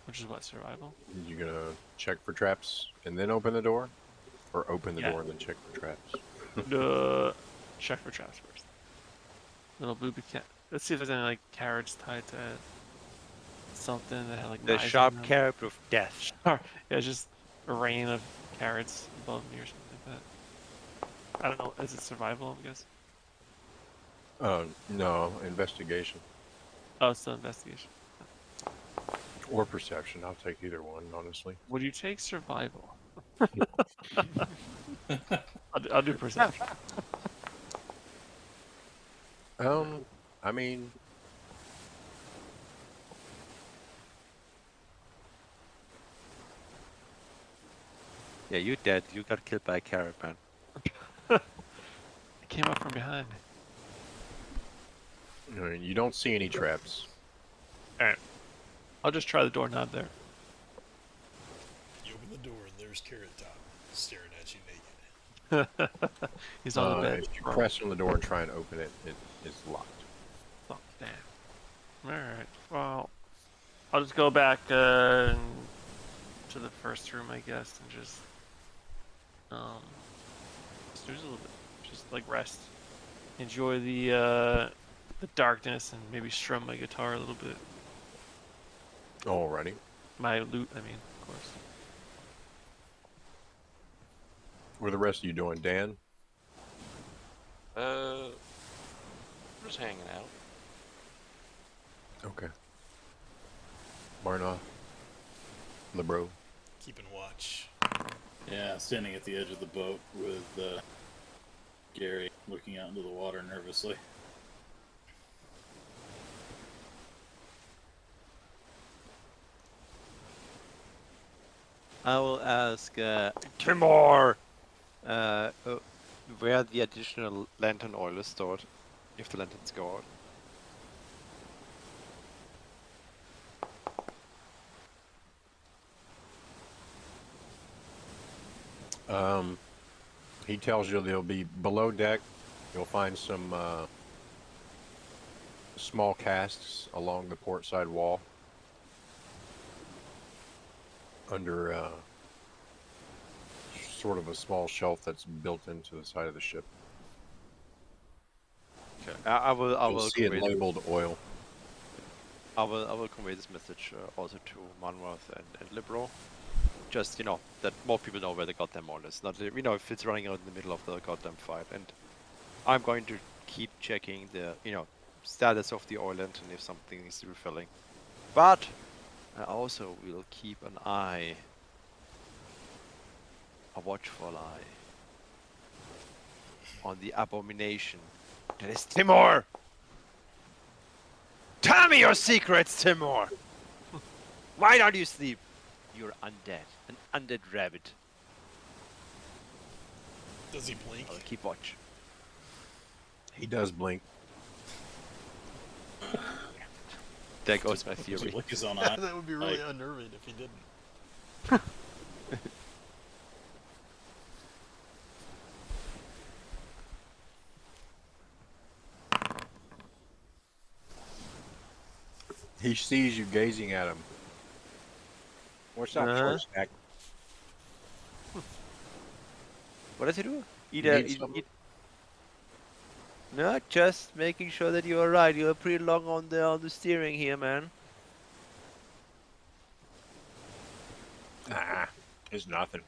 Which is what, survival? You gonna check for traps and then open the door? Or open the Yeah. door and then check for traps? Check for traps first. Little booby cat. Let's see if there's any like carrots tied to something that had like The knives in sharp them. carrot of death. Yeah, just a rain of carrots above me or something like that. I don't know. Is it survival? I guess. No, investigation. Oh, it's still investigation. Or perception. I'll take either one, honestly. Would you take survival? I'll do perception. I mean... Yeah, you dead. You got killed by a carrot, man. It came up from behind. You don't see any traps. Alright. I'll just try the doorknob there. You open the door and there's Carrot Top staring at you naked. He's on the bed. If you press on the door and try and open it, it is locked. Oh, damn. Alright, well, I'll just go back to the first room, I guess, and just snooze a little bit. Just like rest. Enjoy the darkness and maybe strum my guitar a little bit. Alrighty. My lute, I mean, of course. What are the rest of you doing, Dan? Just hanging out. Okay. Barnoff. LeBro. Keeping watch. Yeah, standing at the edge of the boat with Gary looking out into the water nervously. I will ask Timor where the additional lantern oil is stored, if the lanterns go out. He tells you they'll be below deck. You'll find some small casks along the port side wall under sort of a small shelf that's built into the side of the ship. Okay. I You'll will see it convey labeled oil. I will convey this message also to Monworth and Libro. Just, you know, that more people know where the goddamn oil is. Not, you know, if it's running out in the middle of the goddamn fight. And I'm going to keep checking the, you know, status of the oil lantern if something is refilling. But I also will keep an eye, a watchful eye, on the abomination that is Timor! Tell me your secrets, Timor! Why don't you sleep? You're undead. An undead rabbit. Does he blink? I'll keep watch. He does blink. There goes my Does he theory. lick his own eye? That would be really Like- unnerving if he didn't. He sees you gazing at him. What's up, short stack? What does he do? Eat You a... need Eat, something? eat... No, just making sure that you are right. You are pretty long on the steering here, man. Nah, it's nothing.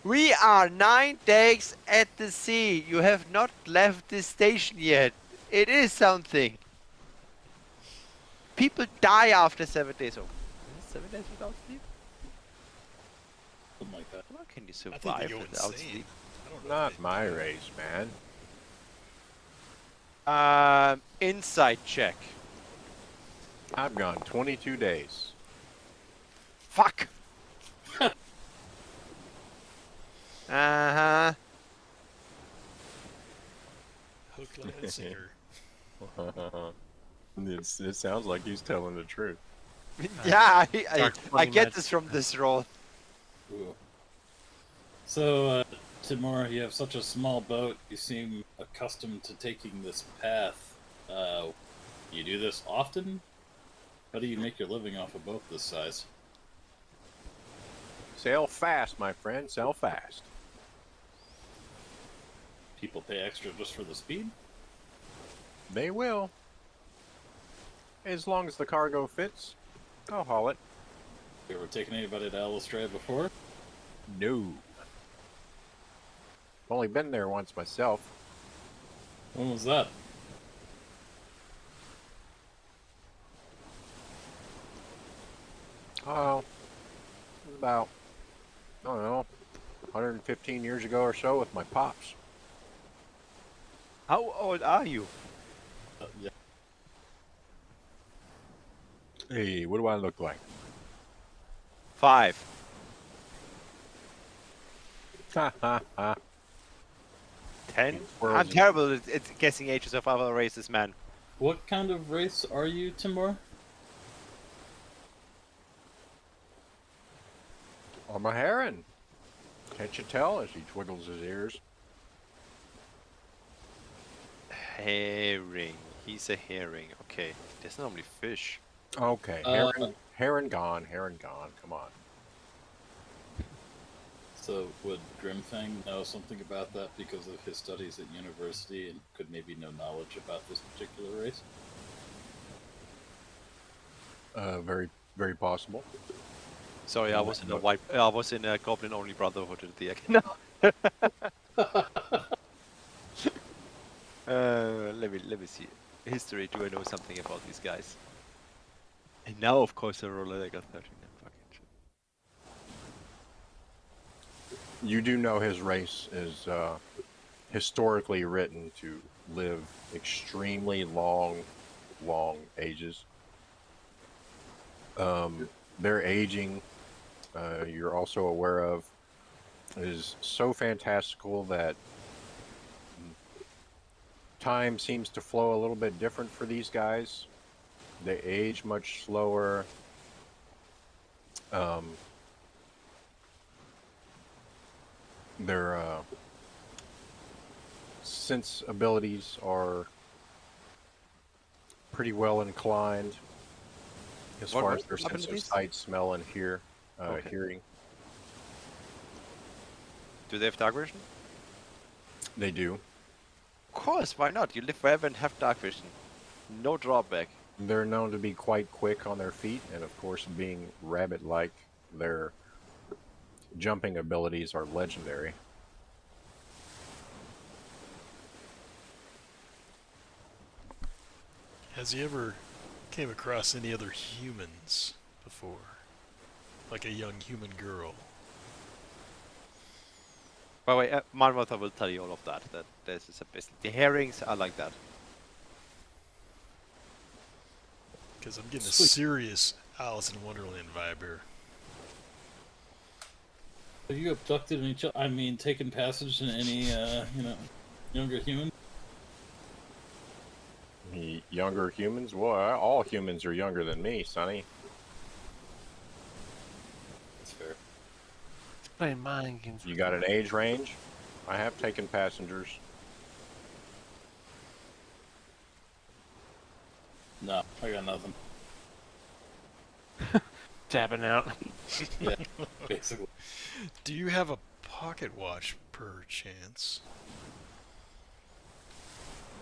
We are 9 days at the sea. You have not left this station yet. It is something. People die after 7 days. Oh, 7 days without sleep? Something like that. How can you I think survive they go without insane. sleep? I don't know if Not they- my race, man. Insight check. I've gone 22 days. Fuck. Uh-huh. Hook, line, and sinker. It sounds like he's telling the truth. Yeah, I Dark I money get magic. this from this roll. Ooh. So, Timur, you have such a small boat. You seem accustomed to taking this path. You do this often? How do you make your living off a boat this size? Sail fast, my friend. Sail fast. People pay extra just for the speed? They will. As long as the cargo fits, I'll haul it. You ever taken anybody to Alistria before? No. Only been there once myself. When was that? Oh, it was about, I don't know, 115 years ago or so with my pops. How old are you? Yeah. Hey, what do I look like? 5. Ha ha ha. 10? Squirrels I'm and- terrible at guessing ages of other races, man. What kind of race are you, Timur? I'm a heron. Can't you tell? As he twiggles his ears. Herring. He's a herring. Okay. There's normally fish. Okay, heron gone, heron gone. Come on. So would Grimfang know something about that because of his studies at university and could maybe know knowledge about this particular race? Very, very possible. Sorry, I No, was in no. a I was in a goblin-only brotherhood at the end. No. Let me see. History. Do I know something about these guys? And now, of course, I roll like a 13. Fucking shit. You do know his race is historically written to live extremely long ages. Their aging, you're also aware of, is so fantastical that time seems to flow a little bit different for these guys. They age much slower. Their sense abilities are pretty well inclined as What- far what as their sense of abilities? sight, smell, and Okay. hearing. Do they have dark vision? They do. Of course, why not? You live forever and have dark vision. No drawback. They're known to be quite quick on their feet, and of course, being rabbit-like, their jumping abilities are legendary. Has he ever came across any other humans before? Like a young human girl? By the way, Marmotha will tell you all of that. That this is a business. The herrings are like that. Because I'm getting a Sweet. serious Alice in Wonderland vibe here. Have you abducted any? I mean, taken passage in any, younger human? Younger humans? Well, all humans are younger than me, Sonny. That's fair. It's playing mind games. You got an age range? I have taken passengers. No, I got nothing. Tapping out. Yeah, basically. Do you have a pocket watch, per chance?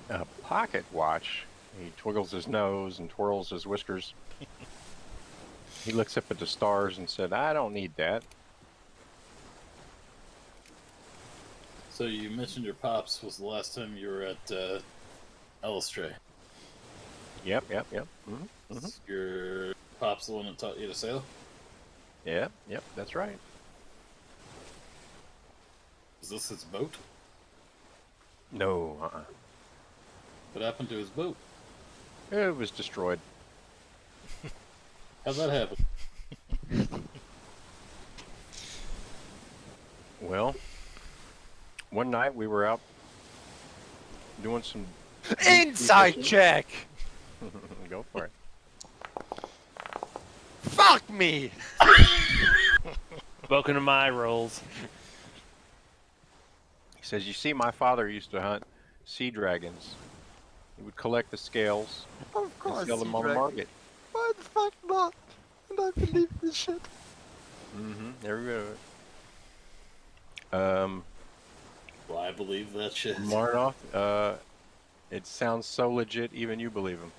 A pocket watch? He twiggles his nose and twirls his whiskers. He looks up at the stars and said, I don't need that. So you mentioned your pops was the last time you were at Elistray. Yep. Mm-hmm. Is your pops the one that taught you to sail? Yep, that's right. Is this his boat? No, What happened to his boat? It was destroyed. How'd that happen? Well, one night we were out doing some Inside fishing. check! Go for it. Fuck me! Welcome to my rolls. He says, you see, my father used to hunt sea dragons. He would collect the scales Of and course, sell them on the Dragon. market. Why the fuck not? And I believe this shit. Every bit of it. Well, I believe that shit. Marnoth, it sounds so legit, even you believe him.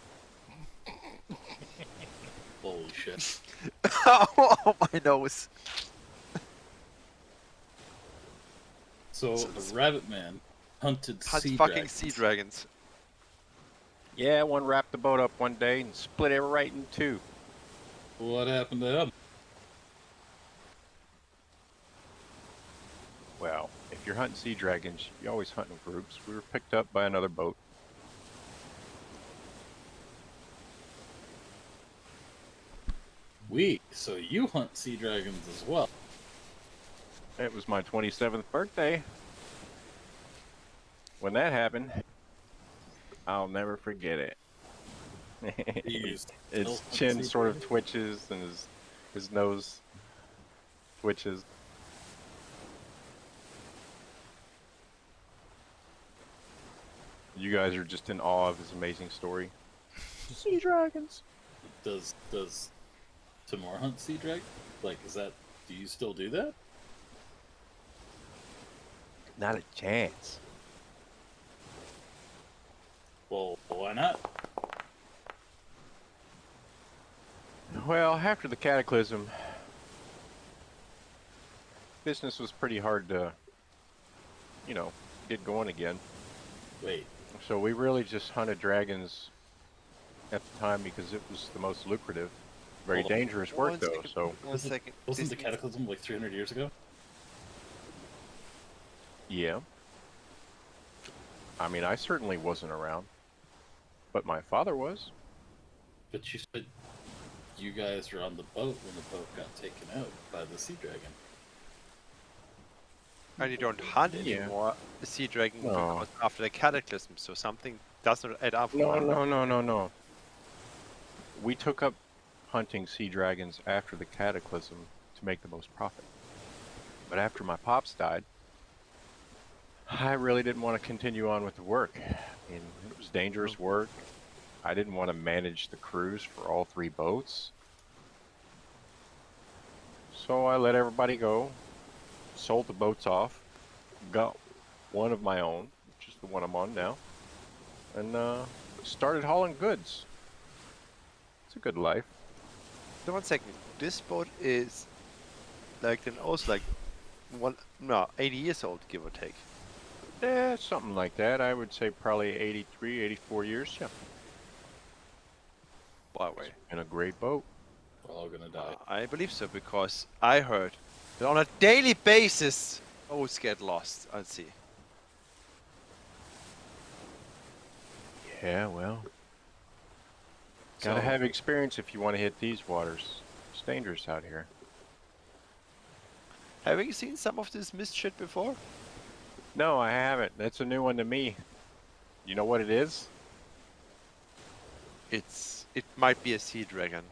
Holy shit. Oh, my nose. So the rabbit man hunted Hunt sea fucking dragons. sea dragons. Yeah, one wrapped the boat up one day and split it right in two. What happened to him? Well, if you're hunting sea dragons, you always hunt in groups. We were picked up by another boat. So you hunt sea dragons as well. It was my 27th birthday. When that happened, I'll never forget it. You used His stealth chin sea sort of dragons? twitches and his nose switches. You guys are just in awe of his amazing story. Sea dragons. Does Tamor hunt sea dragon? Like, is that? Do you still do that? Not a chance. Well, why not? Well, after the cataclysm, business was pretty hard to, get going again. Wait, So we really just hunted dragons at the time because it was the most lucrative. Very Hold on. dangerous work, One though. second. So One second. wasn't the This- cataclysm like 300 years ago? yeah. I mean, I certainly wasn't around, but my father was. But you said you guys were on the boat when the boat got taken out by the sea dragon. And you don't hunt Yeah. anymore the sea dragon No. because after the cataclysm, so something doesn't add up. No. We took up hunting sea dragons after the cataclysm to make the most profit. But after my pops died, I really didn't want to continue on with the work. I mean, it was dangerous work. I didn't want to manage the crews for all 3 boats. So I let everybody go, sold the boats off, got one of my own, which is the one I'm on now, and started hauling goods. It's a good life. So 1 second. This boat is like then also like 80 years old, give or take. Yeah, something like that. I would say probably 83, 84 years. Yeah. By the way, And a great boat. We're all gonna die. I believe so because I heard that on a daily basis boats get lost at sea. Yeah, well. Gotta So- have experience if you want to hit these waters. It's dangerous out here. Have you seen some of this mist shit before? No, I haven't. That's a new one to me. You know what it is? It might be a sea dragon.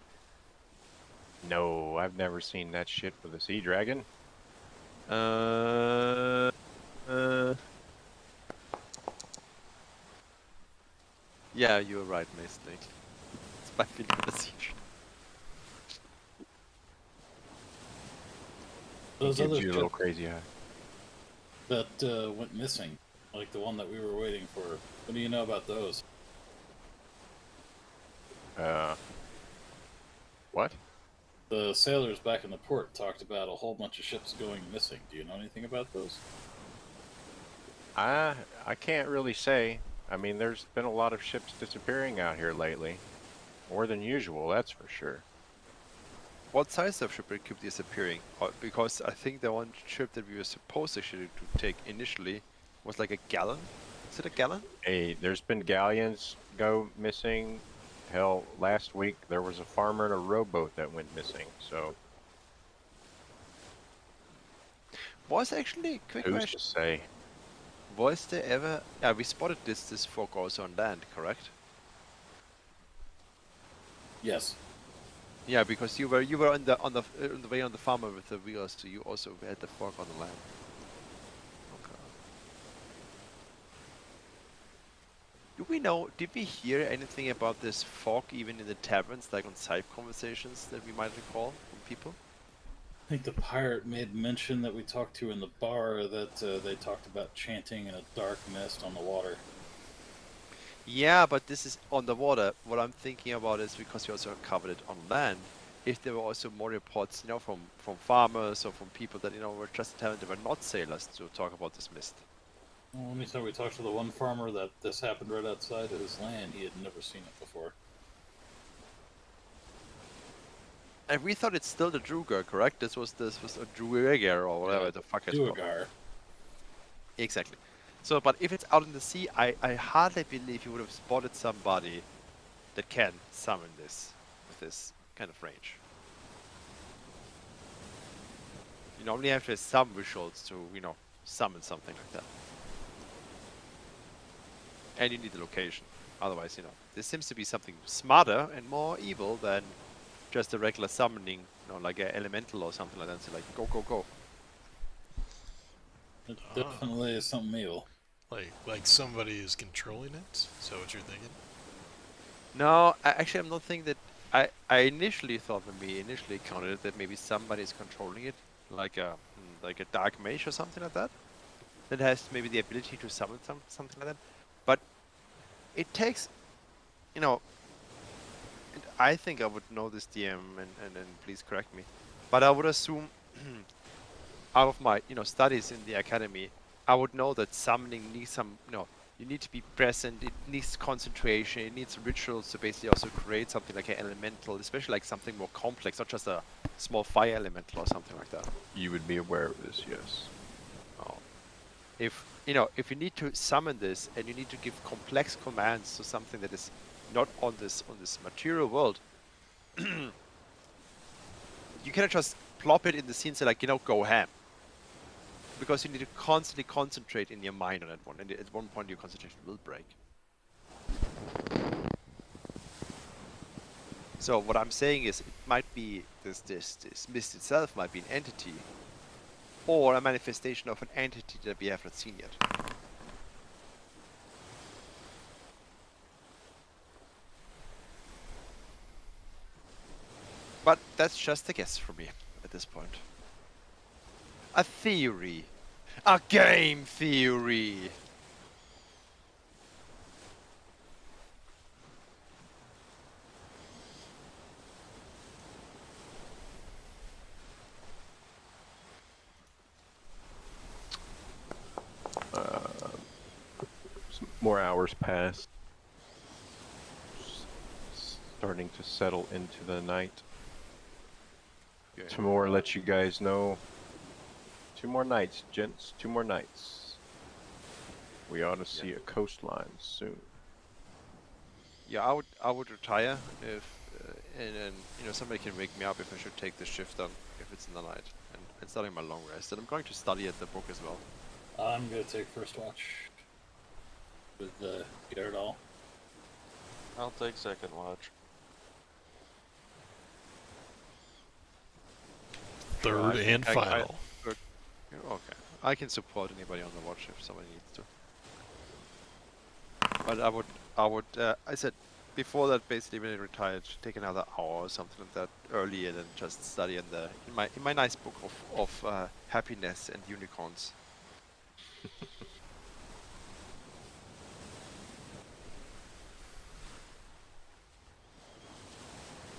No, I've never seen that shit with a sea dragon. Yeah, you're right, Mason. It's my feeling of the sea dragon. It Those gives other you a little ships crazy eye. that went missing, like the one that we were waiting for. What do you know about those? What? The sailors back in the port talked about a whole bunch of ships going missing. Do you know anything about those? I can't really say. I mean, there's been a lot of ships disappearing out here lately. More than usual, that's for sure. What size of ship keep disappearing? Because I think the one ship that we were supposed actually to take initially was like a gallon. Is it a gallon? Hey, there's been galleons go missing. Hell, last week there was a farmer in a rowboat that went missing. So Was actually quick who's question. to say? Was there ever? Yeah, we spotted this fog also on land, correct? Yes. Yeah, because you were on the way on the farmer with the wheels, so you also had the fog on the land. Okay. Do we know? Did we hear anything about this fog even in the taverns, like on side conversations that we might recall from people? I think the pirate made mention that we talked to in the bar that they talked about chanting in a dark mist on the water. Yeah, but this is on the water. What I'm thinking about is because we also covered it on land. If there were also more reports, from farmers or from people that were just telling they were not sailors to talk about this mist. Well, let me tell you, we talked to the one farmer that this happened right outside of his land. He had never seen it before. And we thought it's still the Druger, correct? This was a Druger or whatever the fuck it's called. Duergar. Exactly. So, but if it's out in the sea, I hardly believe you would have spotted somebody that can summon this with this kind of range. You normally have to have some visuals to, summon something like that. And you need the location. Otherwise, this seems to be something smarter and more evil than just a regular summoning like an elemental or something like that. So like, go, go, go. It definitely is something evil. Like somebody is controlling it. Is that what you're thinking? No, actually, I'm not thinking that. I initially thought when we initially counted it that maybe somebody is controlling it, like a dark mage or something like that. That has maybe the ability to summon something like that. But it takes, you know, and I think I would know this DM, and please correct me, but I would assume out of my studies in the academy, I would know that summoning needs some you need to be present. It needs concentration. It needs rituals to basically also create something like an elemental, especially like something more complex, not just a small fire elemental or something like that. You would be aware of this, yes. Oh. If you need to summon this and you need to give complex commands to something that is not on this material world, you cannot just plop it in the scene and say like go ham. Because you need to constantly concentrate in your mind on that one, and at one point your concentration will break. So what I'm saying is, it might be this mist itself might be an entity, or a manifestation of an entity that we have not seen yet. But that's just a guess for me at this point. A theory. A game theory. Some more hours pass. Starting to settle into the night. Okay. To more let you guys know. 2 more nights, gents. 2 more nights. We ought to see a coastline soon. Yeah, I would retire if, and then somebody can wake me up if I should take the shift on if it's in the night, and starting my long rest. And I'm going to study at the book as well. I'm gonna take first watch with Gyarados. I'll take second watch. Third and final. Okay, I can support anybody on the watch if somebody needs to. But I said before that, basically when I retired, take another hour or something like that early, and then just study in my nice book of happiness and unicorns.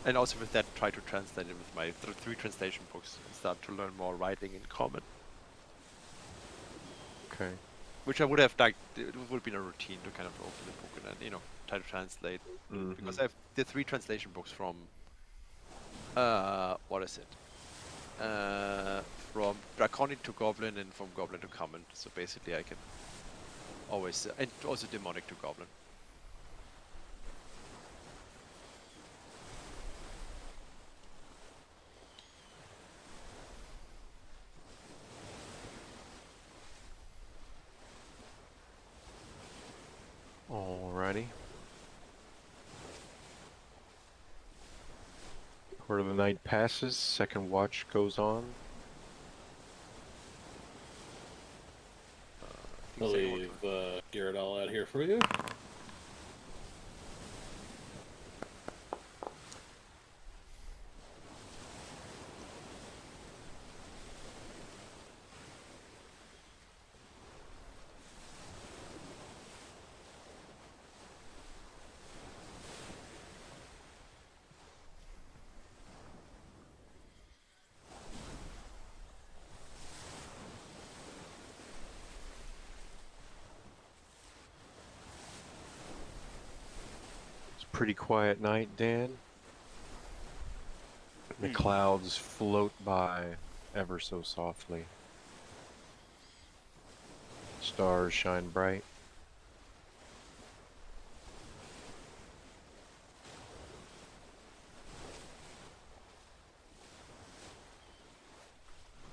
And also with that, try to translate it with my 3 translation books and start to learn more writing in common. Okay. Which I would have liked. It would have been a routine to kind of open the book and then try to translate. Because I have the 3 translation books from what is it? From Draconic to Goblin and from Goblin to Common. So basically I can always and also Demonic to Goblin. Alrighty. Quarter of the night passes, second watch goes on. I'll leave Gyarados out here for you. Pretty quiet night, Dan. The clouds float by ever so softly. Stars shine bright.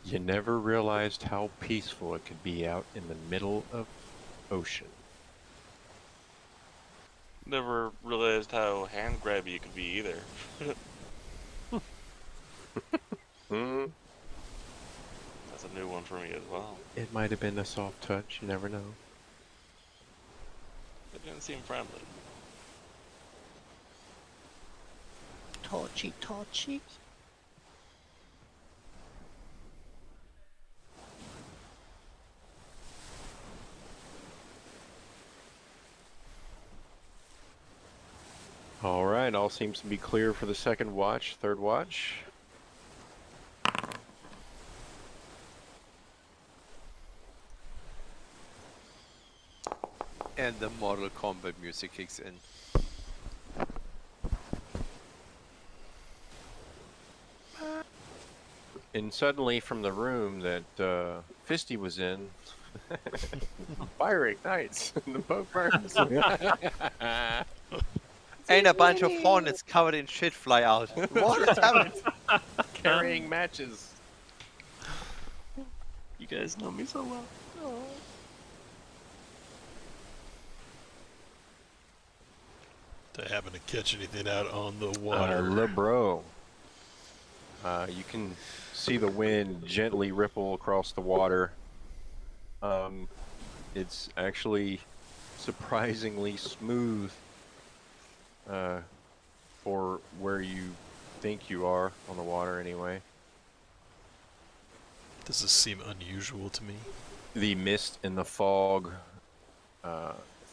You never realized how peaceful it could be out in the middle of ocean. Never realized how hand grabby it could be either. Mm, That's a new one for me as well. it might have been a soft touch. You never know. It didn't seem friendly. Touchy, touchy. All right, all seems to be clear for the second watch, third watch. And the Mortal Kombat music kicks in. And suddenly, from the room that Fisty was in, fire ignites and the boat burns. And a bunch of hornets covered in shit fly out. What is happening? Carrying matches. You guys know me so well. Do I happen to catch anything out on the water? LeBro. You can see the wind gently ripple across the water. It's actually surprisingly smooth for where you think you are on the water anyway. Does this seem unusual to me? The mist and the fog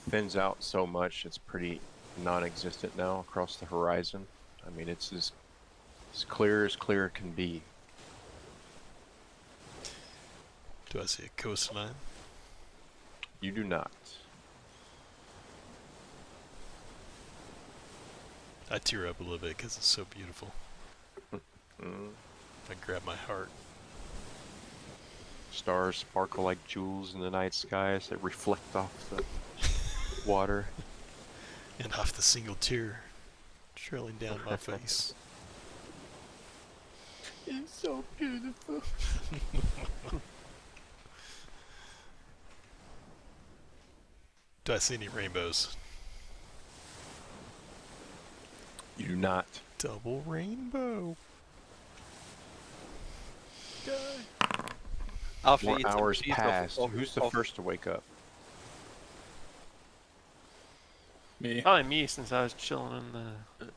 thins out so much it's pretty non-existent now across the horizon. I mean, it's as clear can be. Do I see a coastline? You do not. I tear up a little bit because it's so beautiful. Mm. I grab my heart. Stars sparkle like jewels in the night sky as they reflect off the water. And off the single tear trailing down my face. It's so beautiful. Do I see any rainbows? You do not. Double rainbow. After More eating a hours piece pass. of- Who's the of- first to wake up? Me. Probably me, since I was chilling in the.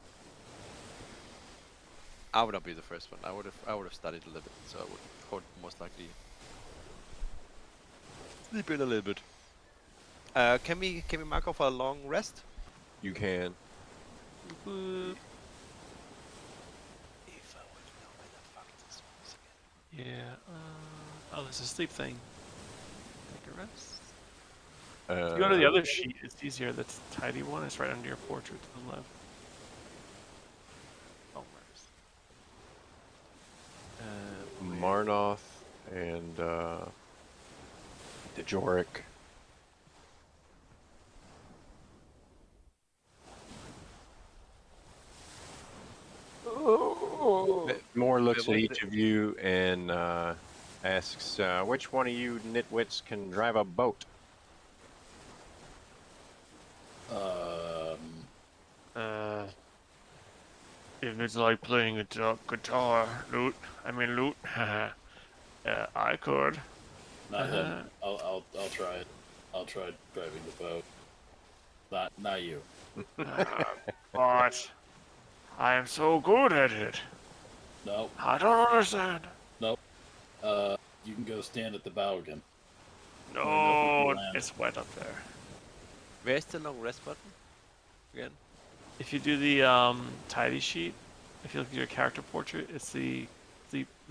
I would not be the first one. I would have studied a little bit, so I would most likely sleep in a little bit. Can we mark off a long rest? You can. Boop. If I would know where the fuck this was again. Yeah. Oh, there's a sleep thing. Take a rest. Uh, If you go to the other sheet, it's easier. That's the tidy one. It's right under your portrait to the left. Oh, where's? Marnoth and Dejoric. Moore looks at each of you and asks, which one of you nitwits can drive a boat? If it's like playing a guitar, lute. I could. Not him. I'll try it. I'll try driving the boat. Not you. But I am so good at it. No. I don't understand. Nope. You can go stand at the bow again. No, it's wet up there. Where's the long rest button? Again? If you do the tidy sheet, if you look at your character portrait, it's the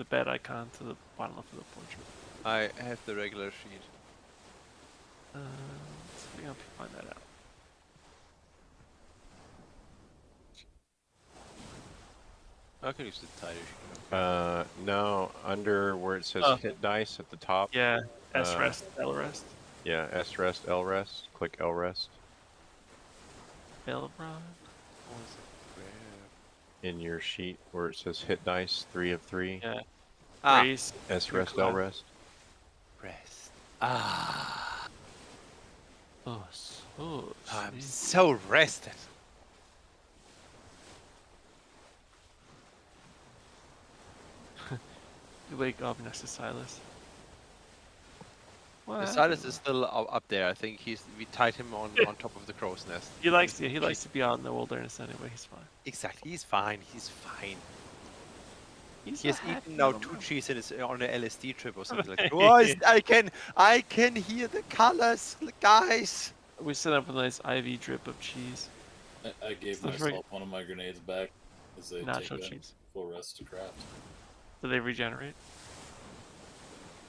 bed icon to the bottom left of the portrait. I have the regular sheet. Let's see if we can find that out. I can use the tidy sheet. No, under where it says Oh. hit dice at the top. Yeah, S rest, L rest, Yeah, S rest, L rest. Click L rest Elrond. in your sheet where it says hit dice 3 of 3. Yeah, Ah, raise. S Your rest, L class. rest. rest. Ah, Oh, so I'm sweet. so rested. You wake up next to Silas. What The Silas happened? is still up there. I think we tied him on top of the crow's nest. He likes to be out in the wilderness anyway. He's fine. Exactly. He's fine. He's fine. He's He a has happy eaten now little 2 man. cheese and is on an LSD trip or something like that. Guys, I can hear the colors, guys. We set up a nice IV drip of cheese. I gave So myself one of my grenades back as they Nacho take a cheese. full rest to craft. Do they regenerate?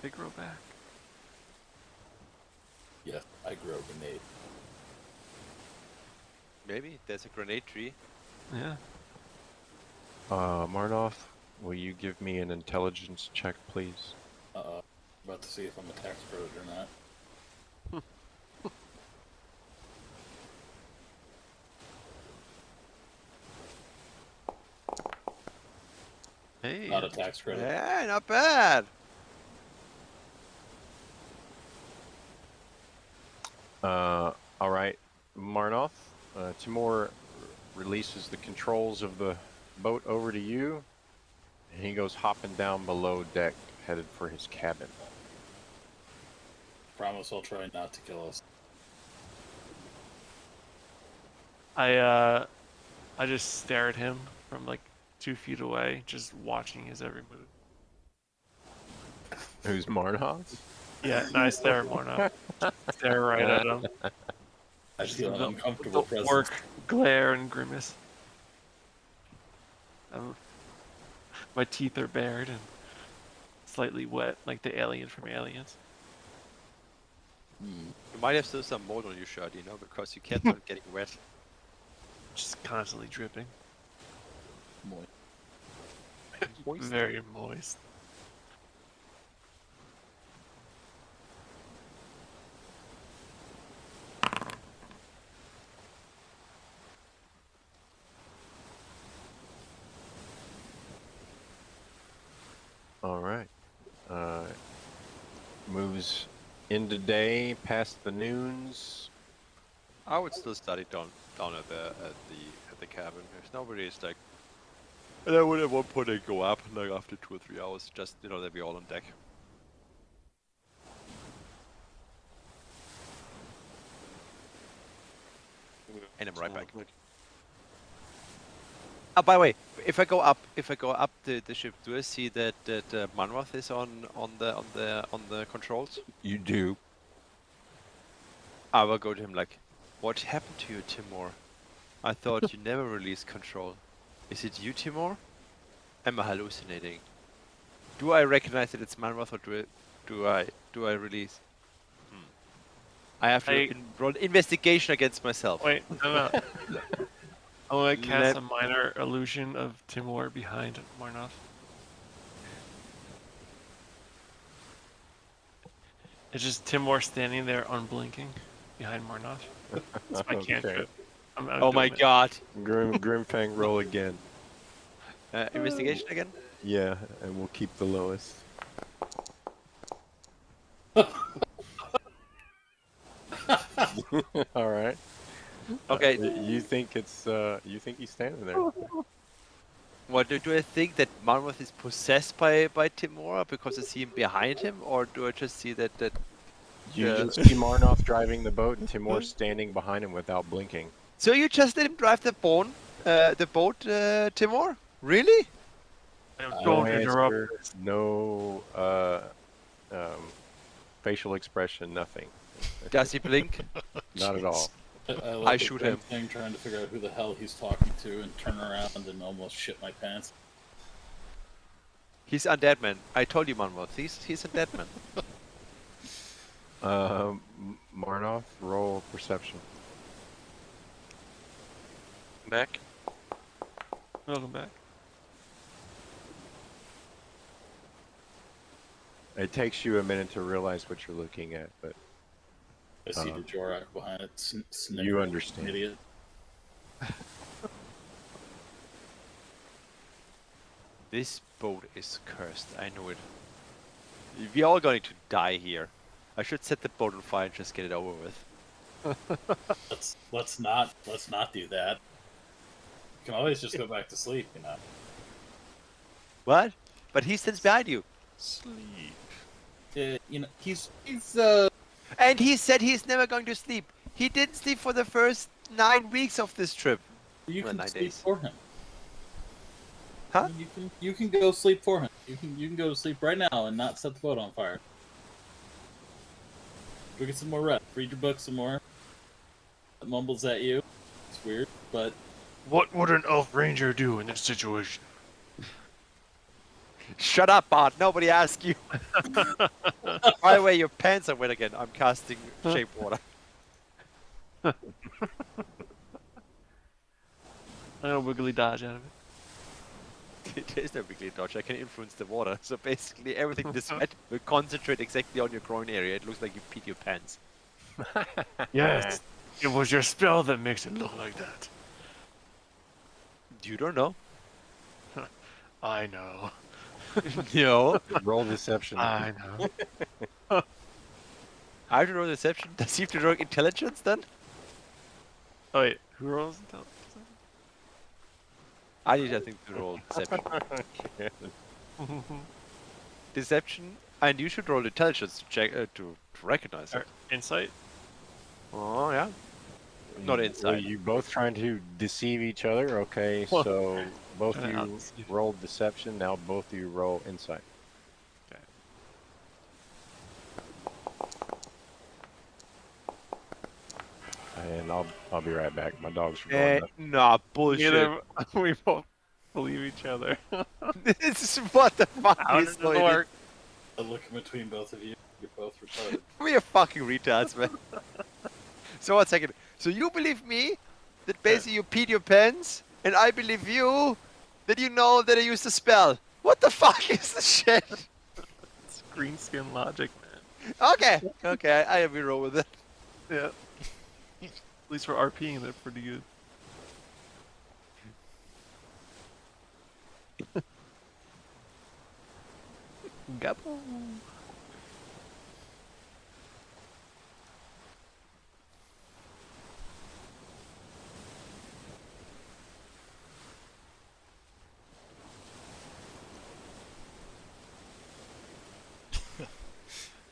They grow back. Yes, I grow a grenade. Maybe there's a grenade tree. Yeah. Marnoff, will you give me an intelligence check, please? About to see if I'm a tax credit or not. Hey. Not a tax credit. Yeah, not bad. All right, Marnoff. Timur releases the controls of the boat over to you, and he goes hopping down below deck, headed for his cabin. Promise I'll try not to kill us. I just stare at him from like 2 feet away, just watching his every move. Who's Marnoff? Yeah, no, I stare at Morna. Stare right at him. I feel an The- uncomfortable the presence. Orc glare and grimace. My teeth are bared and slightly wet, like the alien from Aliens. You might have still some mold on your shirt, because you kept on getting wet. Just constantly dripping. Moist. Very moist. All right. Moves into day, past the noons. I would still study down at the cabin. If nobody is like, and I would at one point I'd go up like after 2 or 3 hours, just that we all on deck. And I'm right back. By the way, if I go up the ship, do I see that Manwath is on the controls? You do. I will go to him like, what happened to you, Timur? I thought you never released control. Is it you, Timur? Am I hallucinating? Do I recognize that it's Manwath, or do I release? I have to roll investigation against myself. Wait, no. I want to cast Let- a minor illusion of Timur behind Marnoff. It's just Timur standing there unblinking behind Marnoff. That's my cantrip. I'm Oh my doing it. god! Grimfang, roll again. Investigation again? Yeah, and we'll keep the lowest. All right. Okay. You think it's you think he's standing there? What do I think that Manwath is possessed by Timur because I see him behind him, or do I just see that You Yeah. just see Marnoff driving the boat and Timur standing behind him without blinking. So you just let him drive the boat, Timur? Really? Don't No interrupt. answer, no facial expression, nothing. Does he blink? Not at all. I I like shoot the him. thing trying to figure out who the hell he's talking to and turn around and almost shit my pants. He's undead man. I told you, Manwath. He's a dead man. Marnoff, roll perception. Back. Welcome back. It takes you a minute to realize what you're looking at, but I see the Jorak behind it. Snickering, you understand. Idiot. This boat is cursed. I know it. We're all going to die here. I should set the boat on fire and just get it over with. Let's not do that. You can always just go back to sleep, What? But he stands behind you. Sleep. You know, he's And he said he's never going to sleep. He didn't sleep for the first 9 weeks of this trip. you Well, can 9 sleep days. for him. Huh? You can go sleep for him. You can go to sleep right now and not set the boat on fire. Go get some more rest. Read your book some more. It mumbles at you. It's weird, but What would an elf ranger do in this situation? Shut up, Bart. Nobody asked you. By the way, your pants are wet again. I'm casting shape water. I'm gonna wiggly dodge out of it. There's no wiggly dodge. I can influence the water. So basically, everything this wet will concentrate exactly on your groin area. It looks like you peed your pants. Yes, it was your spell that makes it look like that. You don't know. I know. No. Roll deception. I know. I have to roll deception. Does he have to roll intelligence then? Oh wait, who rolls intelligence? I need, I think, to roll deception. Deception, and you should roll intelligence to check to recognize Or it. insight? Oh yeah. Not Were inside. you both trying to deceive each other? Okay, Well, so both of trying to you out-deceive. rolled deception. Now both of you roll insight. Okay. And I'll be right back. My dogs are going nuts. Nah, bullshit. Neither we both believe each other. This is what the fuck How is does this going work? I look in between both of you. You're both retarded. We are fucking retards, man. So 1 second. So you believe me that basically you peed your pants, and I believe you that you know that I used a spell. What the fuck is this shit? It's green skin logic, man. Okay, okay, I will roll with it. Yeah. At least for RPing, they're pretty good. Gabble.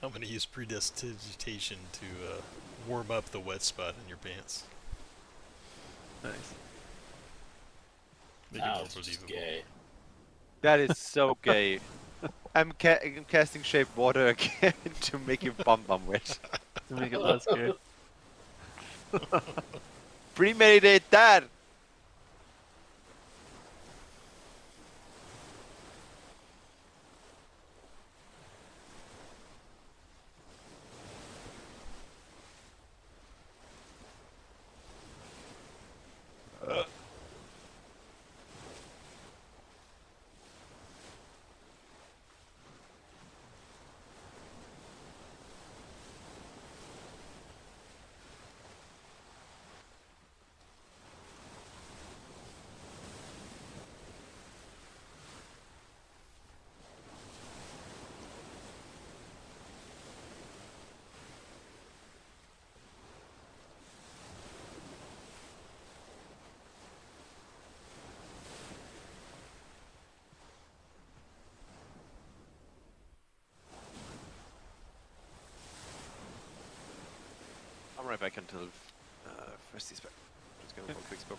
I'm gonna use prestidigitation to warm up the wet spot in your pants. Nice. Make it Oh, more it's just believable. gay. That is so gay. I'm casting shape water again to make your bum wet. To make it less gay. Premeditate that! I'm right back until first he's back. Just going for a quick smoke.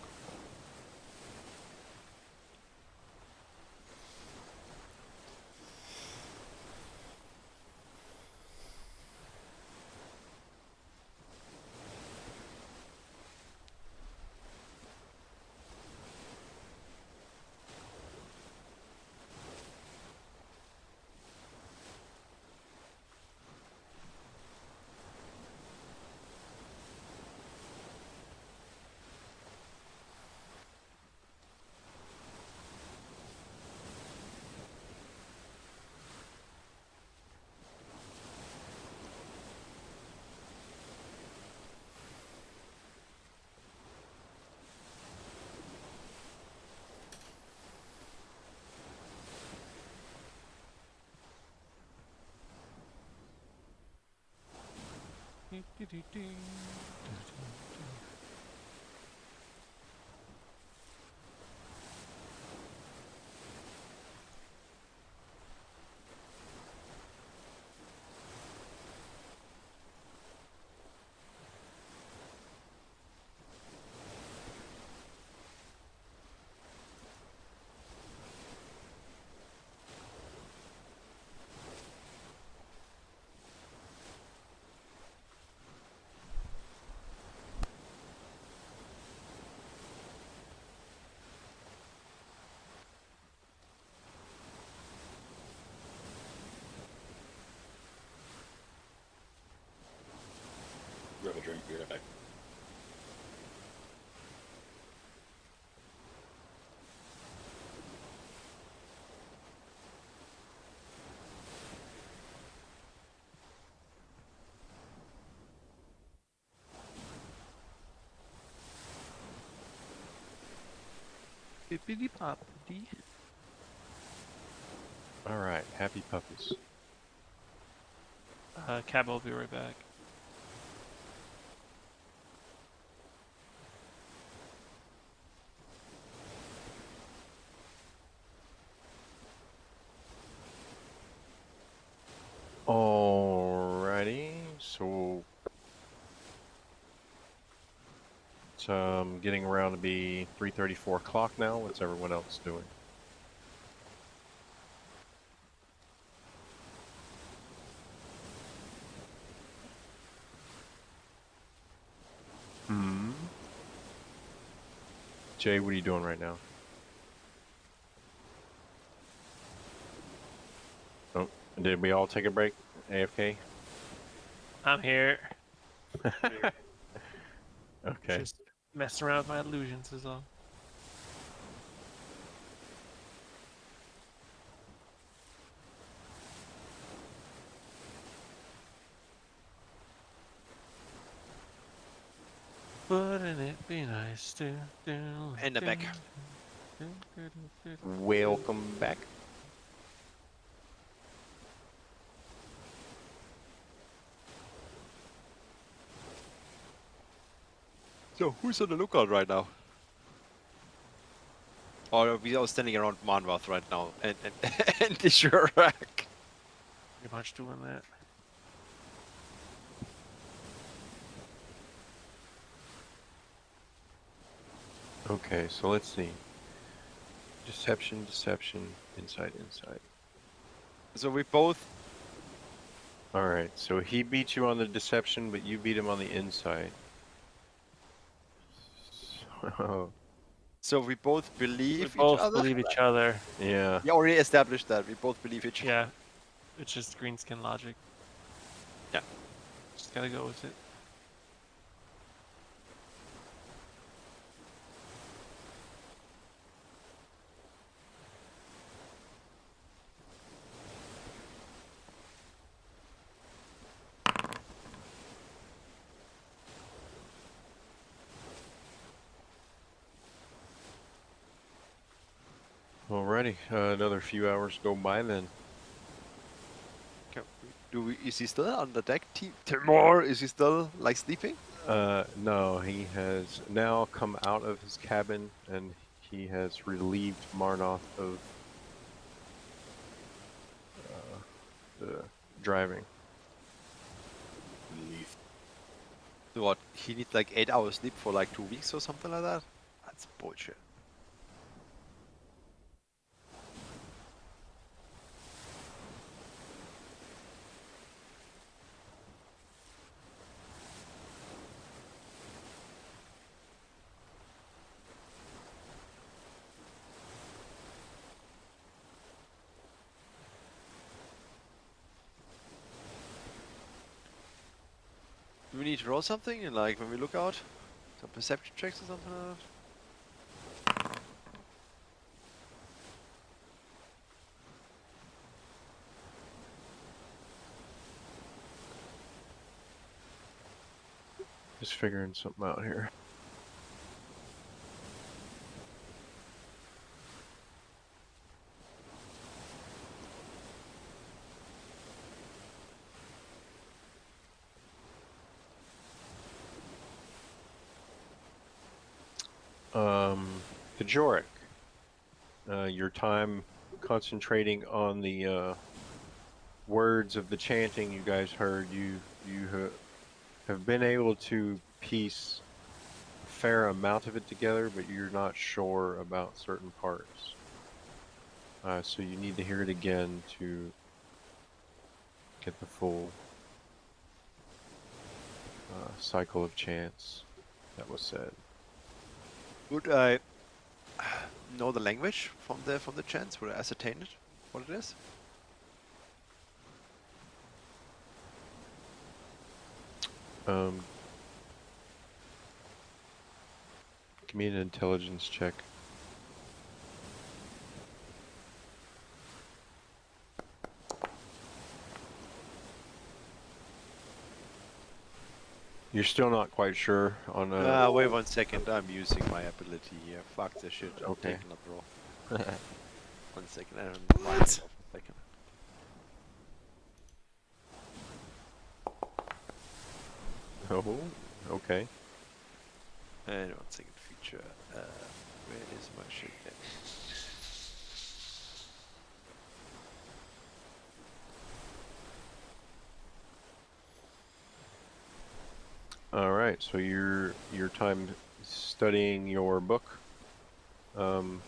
Grab a drink. Be right back. Bippity poppity. All right, happy puppies. Cab will be right back. Alrighty, so it's getting around to be 3:30, 4 o'clock now. What's everyone else doing? Hmm. Jay, what are you doing right now? Oh, did we all take a break? AFK? I'm here. Okay. Just messing around with my illusions is all. Wouldn't it be nice to do? And I'm back. Welcome back. So who's on the lookout right now? Or are we all standing around Monmouth right now and and the Shurak? Pretty much doing that. Okay, so let's see. Deception, deception, insight, insight. So we both. Alright, so he beat you on the deception, but you beat him on the insight. So, So we both believe We each both other. believe each other. yeah. We already established that we both believe each other. Yeah. It's just greenskin logic. Yeah. Just gotta go with it. Alrighty, another few hours go by then. Is he still on the deck? Timor, is he still like sleeping? No, he has now come out of his cabin and he has relieved Marnoth of the driving. Relief. So what? He needs like 8 hours sleep for like 2 weeks or something like that? That's bullshit. Do we need to roll something? And like when we look out? Some perception checks or something like that? Just figuring something out here. Pejoric, your time concentrating on the words of the chanting you guys heard, you have been able to piece a fair amount of it together, but you're not sure about certain parts. So you need to hear it again to get the full cycle of chants that was said. Would I know the language from the chants? Would I ascertain it? What it is? Give me an intelligence check. You're still not quite sure on Wait 1 second. I'm using my ability here. Fuck this shit. I'm Okay. taking a roll. 1 second. I don't What? mind myself a second. Oh, okay. And 1 second. Feature. Where is my shit? There. All right. So your time studying your book, and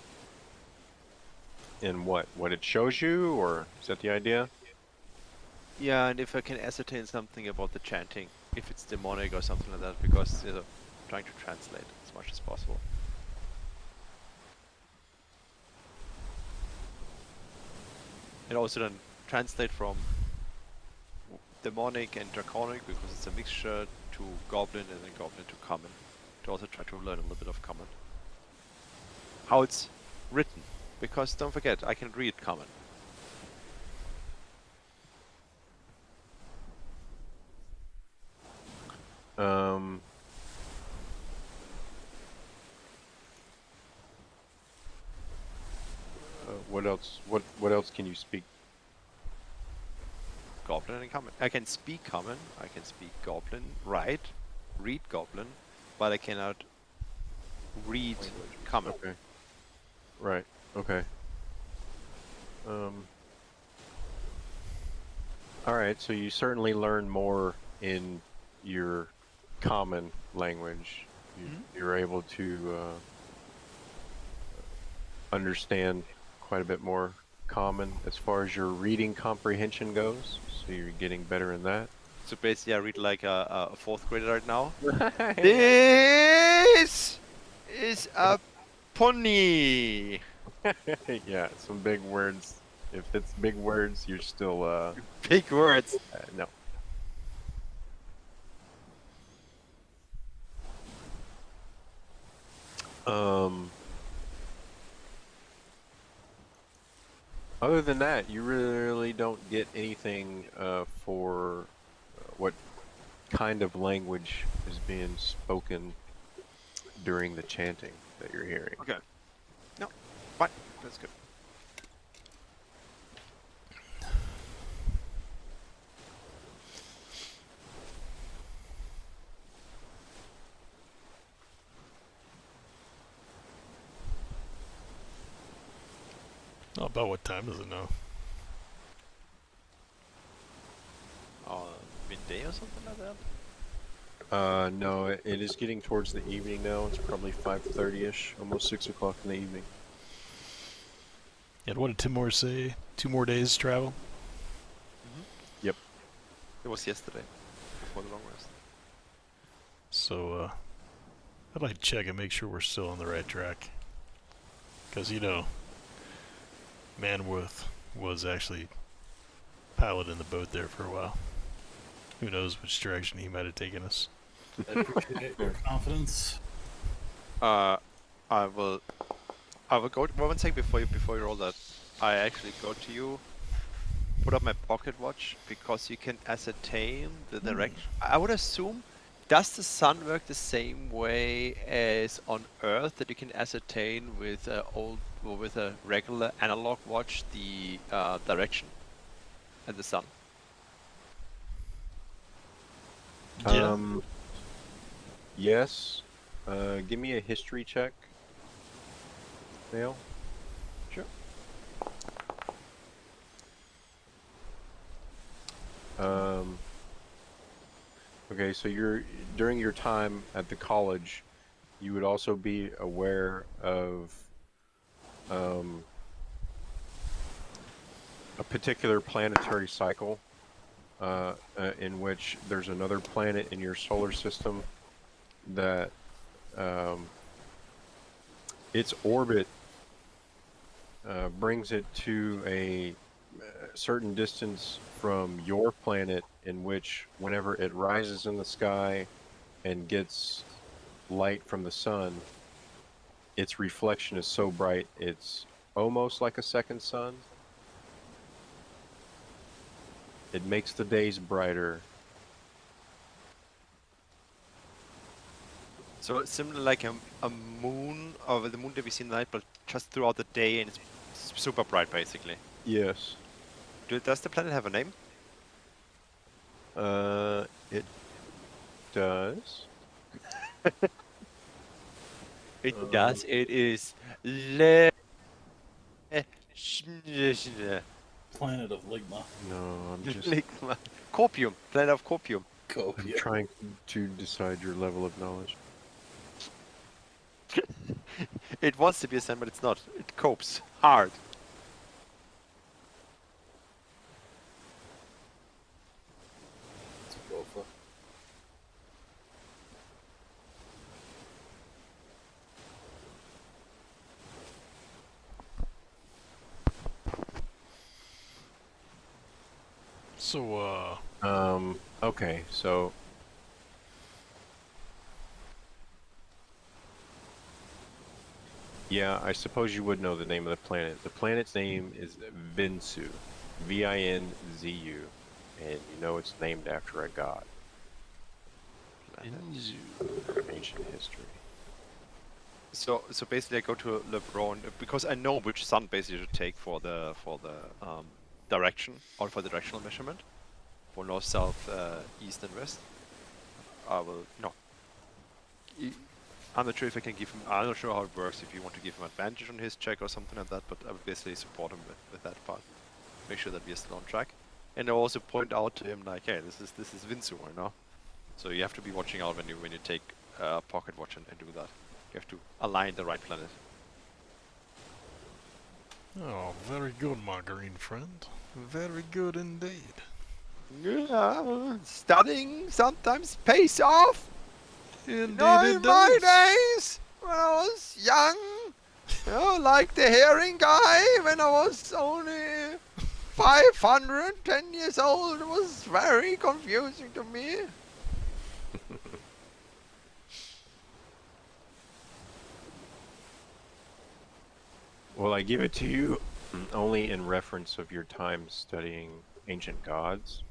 what it shows you, or is that the idea? Yeah, and if I can ascertain something about the chanting, if it's demonic or something like that, because trying to translate as much as possible. And also then translate from demonic and draconic, because it's a mixture, to goblin, and then goblin to common. To also try to learn a little bit of common. How it's written, because don't forget, I can read common. Um, what else? What else can you speak? Goblin and common. I can speak common, I can speak goblin, read goblin, but I cannot read common. Okay. Right. Okay. All right. So you certainly learn more in your common language. You're able to understand quite a bit more common as far as your reading comprehension goes. So you're getting better in that. So basically I read like a 4th grader right now. This is a pony! Yeah, some big words. If it's big words, you're still Big words! no. Other than that, you really don't get anything for what kind of language is being spoken during the chanting that you're hearing. Okay. No, fine. That's good. Oh, about what time does it know? Midday or something like that? No, it is getting towards the evening now. It's probably 5:30ish, almost 6 o'clock in the evening. And what did Timor say? 2 more days travel? Yep. It was yesterday, before the long rest. So, I'd like to check and make sure we're still on the right track. Because, Manworth was actually piloting the boat there for a while. Who knows which direction he might have taken us. I appreciate your confidence. I will go. 1 second before you roll that. I actually go to you, put up my pocket watch, because you can ascertain the direction. I would assume, does the sun work the same way as on Earth, that you can ascertain with with a regular analog watch the direction and the sun? Yeah. Yes. Give me a history check, Dale. Sure. Okay, so during your time at the college, you would also be aware of a particular planetary cycle in which there's another planet in your solar system that its orbit brings it to a certain distance from your planet, in which whenever it rises in the sky and gets light from the sun, its reflection is so bright it's almost like a second sun. It makes the days brighter. So it's similar like a moon, or the moon that we see in the night, but just throughout the day, and it's super bright, basically. Yes. Does the planet have a name? It does. It does. It is Le. Planet of Ligma. No, I'm just Corpium. Planet of Corpium. I'm Copia. trying to decide your level of knowledge. It wants to be a sun, but it's not. It copes hard. It's a gopher. So, Okay, so yeah, I suppose you would know the name of the planet. The planet's name is Vinzu, Vinzu, and you know it's named after a god Inzu. from ancient history. So basically, I go to LeBron because I know which sun basically to take for the direction, or for the directional measurement, for north, south, east, and west. I will I'm not sure if I can give him. I'm not sure how it works. If you want to give him advantage on his check or something like that, but I would basically support him with that part. Make sure that we are still on track, and I also point out to him like, hey, this is Vinsu, you know. So you have to be watching out when you take pocket watch and do that. You have to align the right planet. oh, very good, my green friend. Very good indeed. Yeah, studying sometimes pays off. Indeed No, it in my does. days, when I was young, like the herring guy, when I was only 510 years old, it was very confusing to me. Well, I give it to you only in reference of your time studying ancient gods,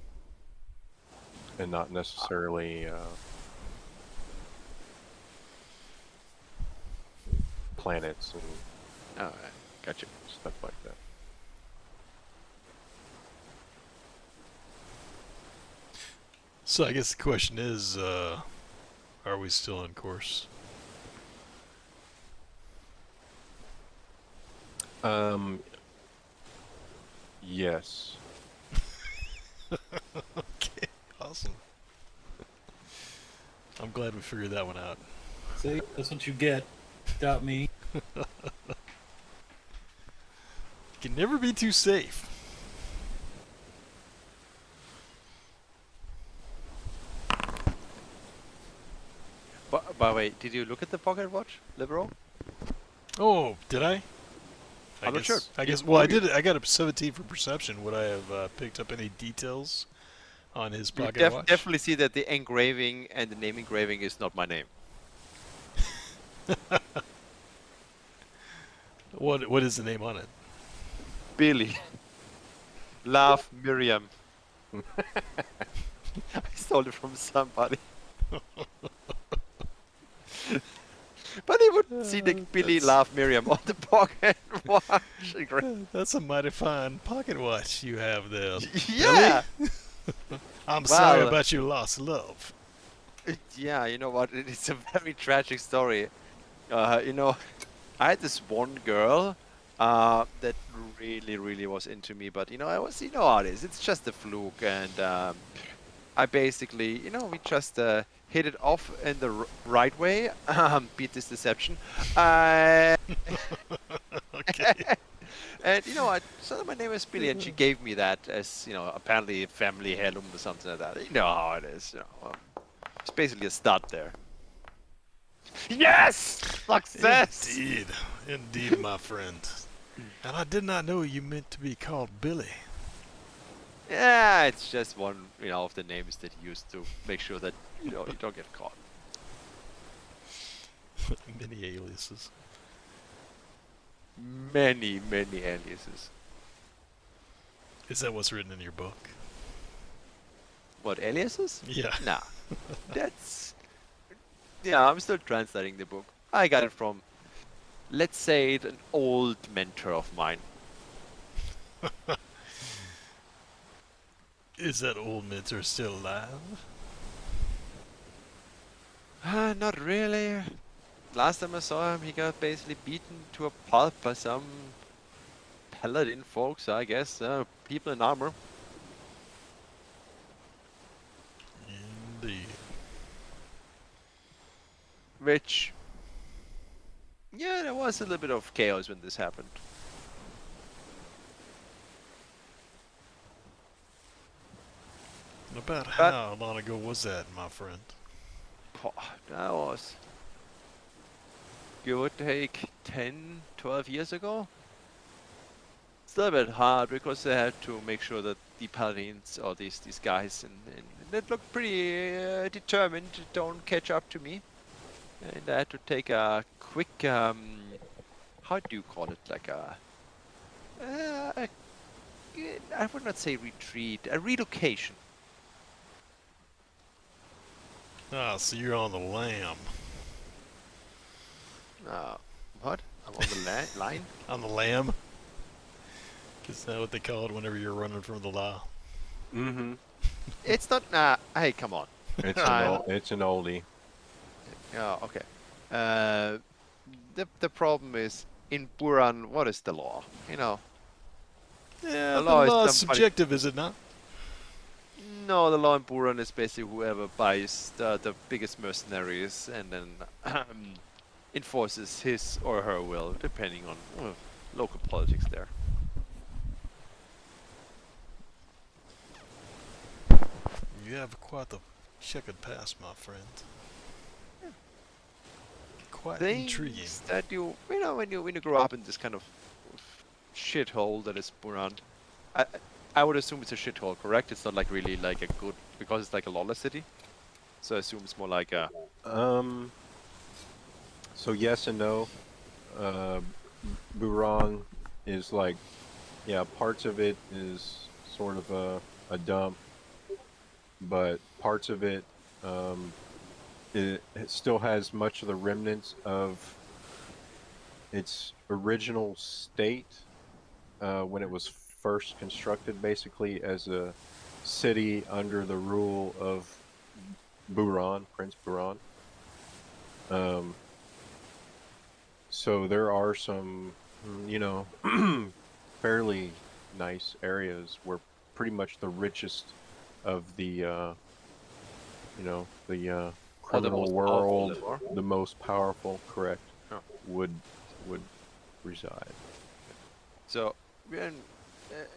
and not necessarily planets and Alright, gotcha. stuff like that. So I guess the question is, are we still on course? Yes. Okay, awesome. I'm glad we figured that one out. See, that's what you get. Doubt me. You can never be too safe. But by the way, did you look at the pocket watch, Libero? Oh, did I? I'm not sure. I guess. You- Well, I you- did. I got a 17 for perception. Would I have picked up any details on his You pocket watch? definitely see that the engraving and the name engraving is not my name. What is the name on it? Billy. Love Miriam. I stole it from somebody. But he would see the Billy Love Miriam on the pocket watch. That's a mighty fine pocket watch you have there. Yeah. I'm sorry Well, about your lost love. Yeah, you know what? It's a very tragic story. You know, I had this one girl that really was into me, but you know, you know how it is. It's just a fluke, and I basically, you know, we just hit it off in the right way. Beat this deception. Okay. And you know, I so my name is Billy, and she gave me that as, you know, apparently a family heirloom or something like that. You know how it is. You know, it's basically a stud there. Yes, success. Indeed, my friend. And I did not know you meant to be called Billy. Yeah, it's just one, you know, of the names that you used to make sure that, you know, you don't get caught. Many aliases. many aliases. Is that what's written in your book? What, aliases? Yeah. Nah, that's... Yeah, I'm still translating the book. I got it from, let's say, an old mentor of mine. Is that old mentor still alive? Not really. Last time I saw him, he got basically beaten to a pulp by some paladin folks, I guess. People in armor. Indeed. Which... Yeah, there was a little bit of chaos when this happened. About But- how long ago was that, my friend? That was... give or take 10, 12 years ago? Still a bit hard because they had to make sure that the paladins or these guys and that look pretty determined don't catch up to me. And I had to take a quick how do you call it, like I would not say retreat, a relocation. Ah, so you're on the lam. What? I'm on the line? On the lam? Is that what they call it whenever you're running from the law? Mm-hmm. It's not, hey, come on. It's it's an oldie. Yeah, okay. The problem is, in Buran, what is the law? You know, Yeah, The the law is law is somebody- subjective, is it not? no, the law in Buran is basically whoever buys the biggest mercenaries and then enforces his or her will, depending on local politics there. You have quite the checkered past, my friend. Quite intriguing. Things that you know when you grow up in this kind of shithole that is Buran. I would assume it's a shithole, correct? It's not like really like a good, because it's like a lawless city. So I assume it's more like a... So yes and no. Buran is like, yeah, parts of it is sort of a dump, but parts of it, it still has much of the remnants of its original state when it was first constructed, basically as a city under the rule of Buran, Prince Buran. So there are some, fairly nice areas where pretty much the richest of the, criminal most powerful world, live, or? the most powerful, correct, Oh. would reside. So,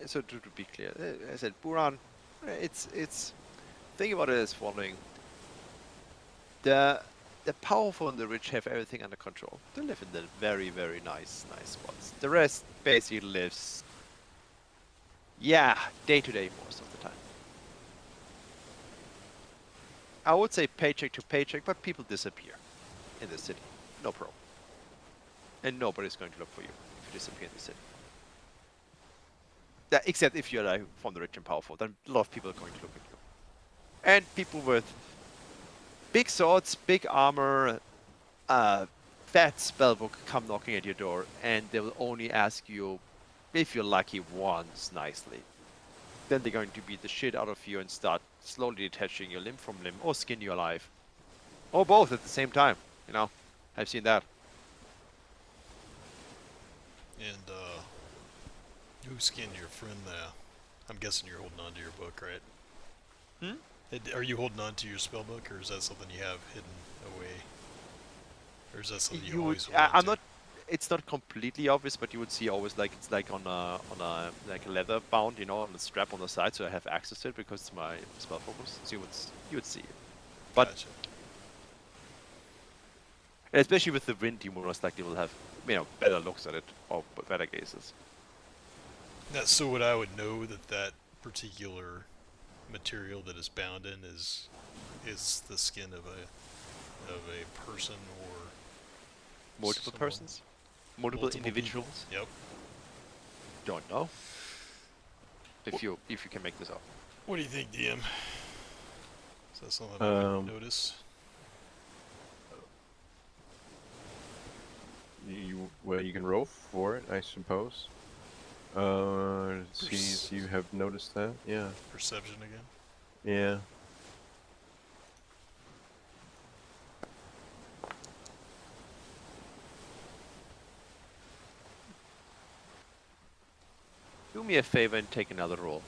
so to be clear, I said Buran. It's think about it as following: the powerful and the rich have everything under control. They live in the very nice spots. The rest basically lives, day to day most of the time. I would say paycheck to paycheck, but people disappear in the city, no problem. And nobody's going to look for you if you disappear in the city. Except if you're like from the rich and powerful, then a lot of people are going to look at you. And people with big swords, big armor, fat spellbook come knocking at your door, and they will only ask you, if you're lucky, once nicely. Then they're going to beat the shit out of you and start slowly detaching your limb from limb, or skin you alive. Or both at the same time, I've seen that. And, who skinned your friend there? I'm guessing you're holding on to your book, right? Are you holding on to your spell book, or is that something you have hidden away? Or is that something you always hold on I'm to? not. It's not completely obvious, but you would see always like it's like on a like a leather bound, on the strap on the side, so I have access to it because it's my spell focus. So you would see it. But Gotcha. especially with the wind, you most likely will have better looks at it or better gazes. So would I would know that particular material that is bound in is the skin of a person or Multiple someone? persons. Multiple people. individuals? Yep. Don't know. If you can make this up. What do you think, DM? Is that something I would notice? You can roll for it, I suppose. Let's see if you have noticed that. Yeah. Perception again. Yeah. Do me a favor and take another roll.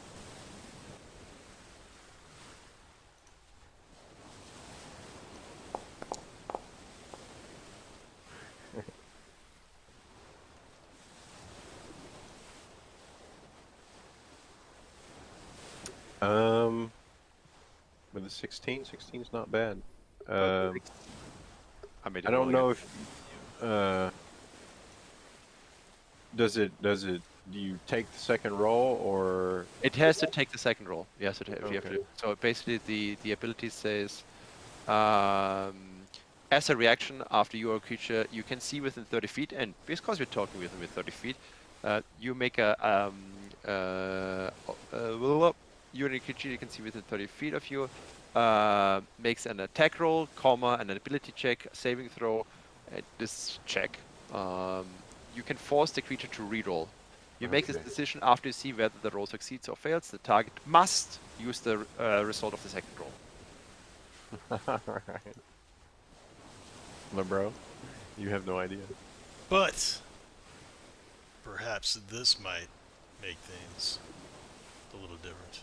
With a 16, 16's not bad. I made it I don't roll know again. if does it do you take the second roll or It has to take the second roll. Yes, it you have Okay. to. So basically, the ability says, as a reaction after you or a creature you can see within 30 feet, and because we're talking within 30 feet, you make a you and a creature you can see within 30 feet of you makes an attack roll, comma, an ability check, a saving throw. This check, you can force the creature to reroll. You make this Okay. decision after you see whether the roll succeeds or fails. The target must use the result of the second roll. Alright. Bro, you have no idea. But perhaps this might make things a little different.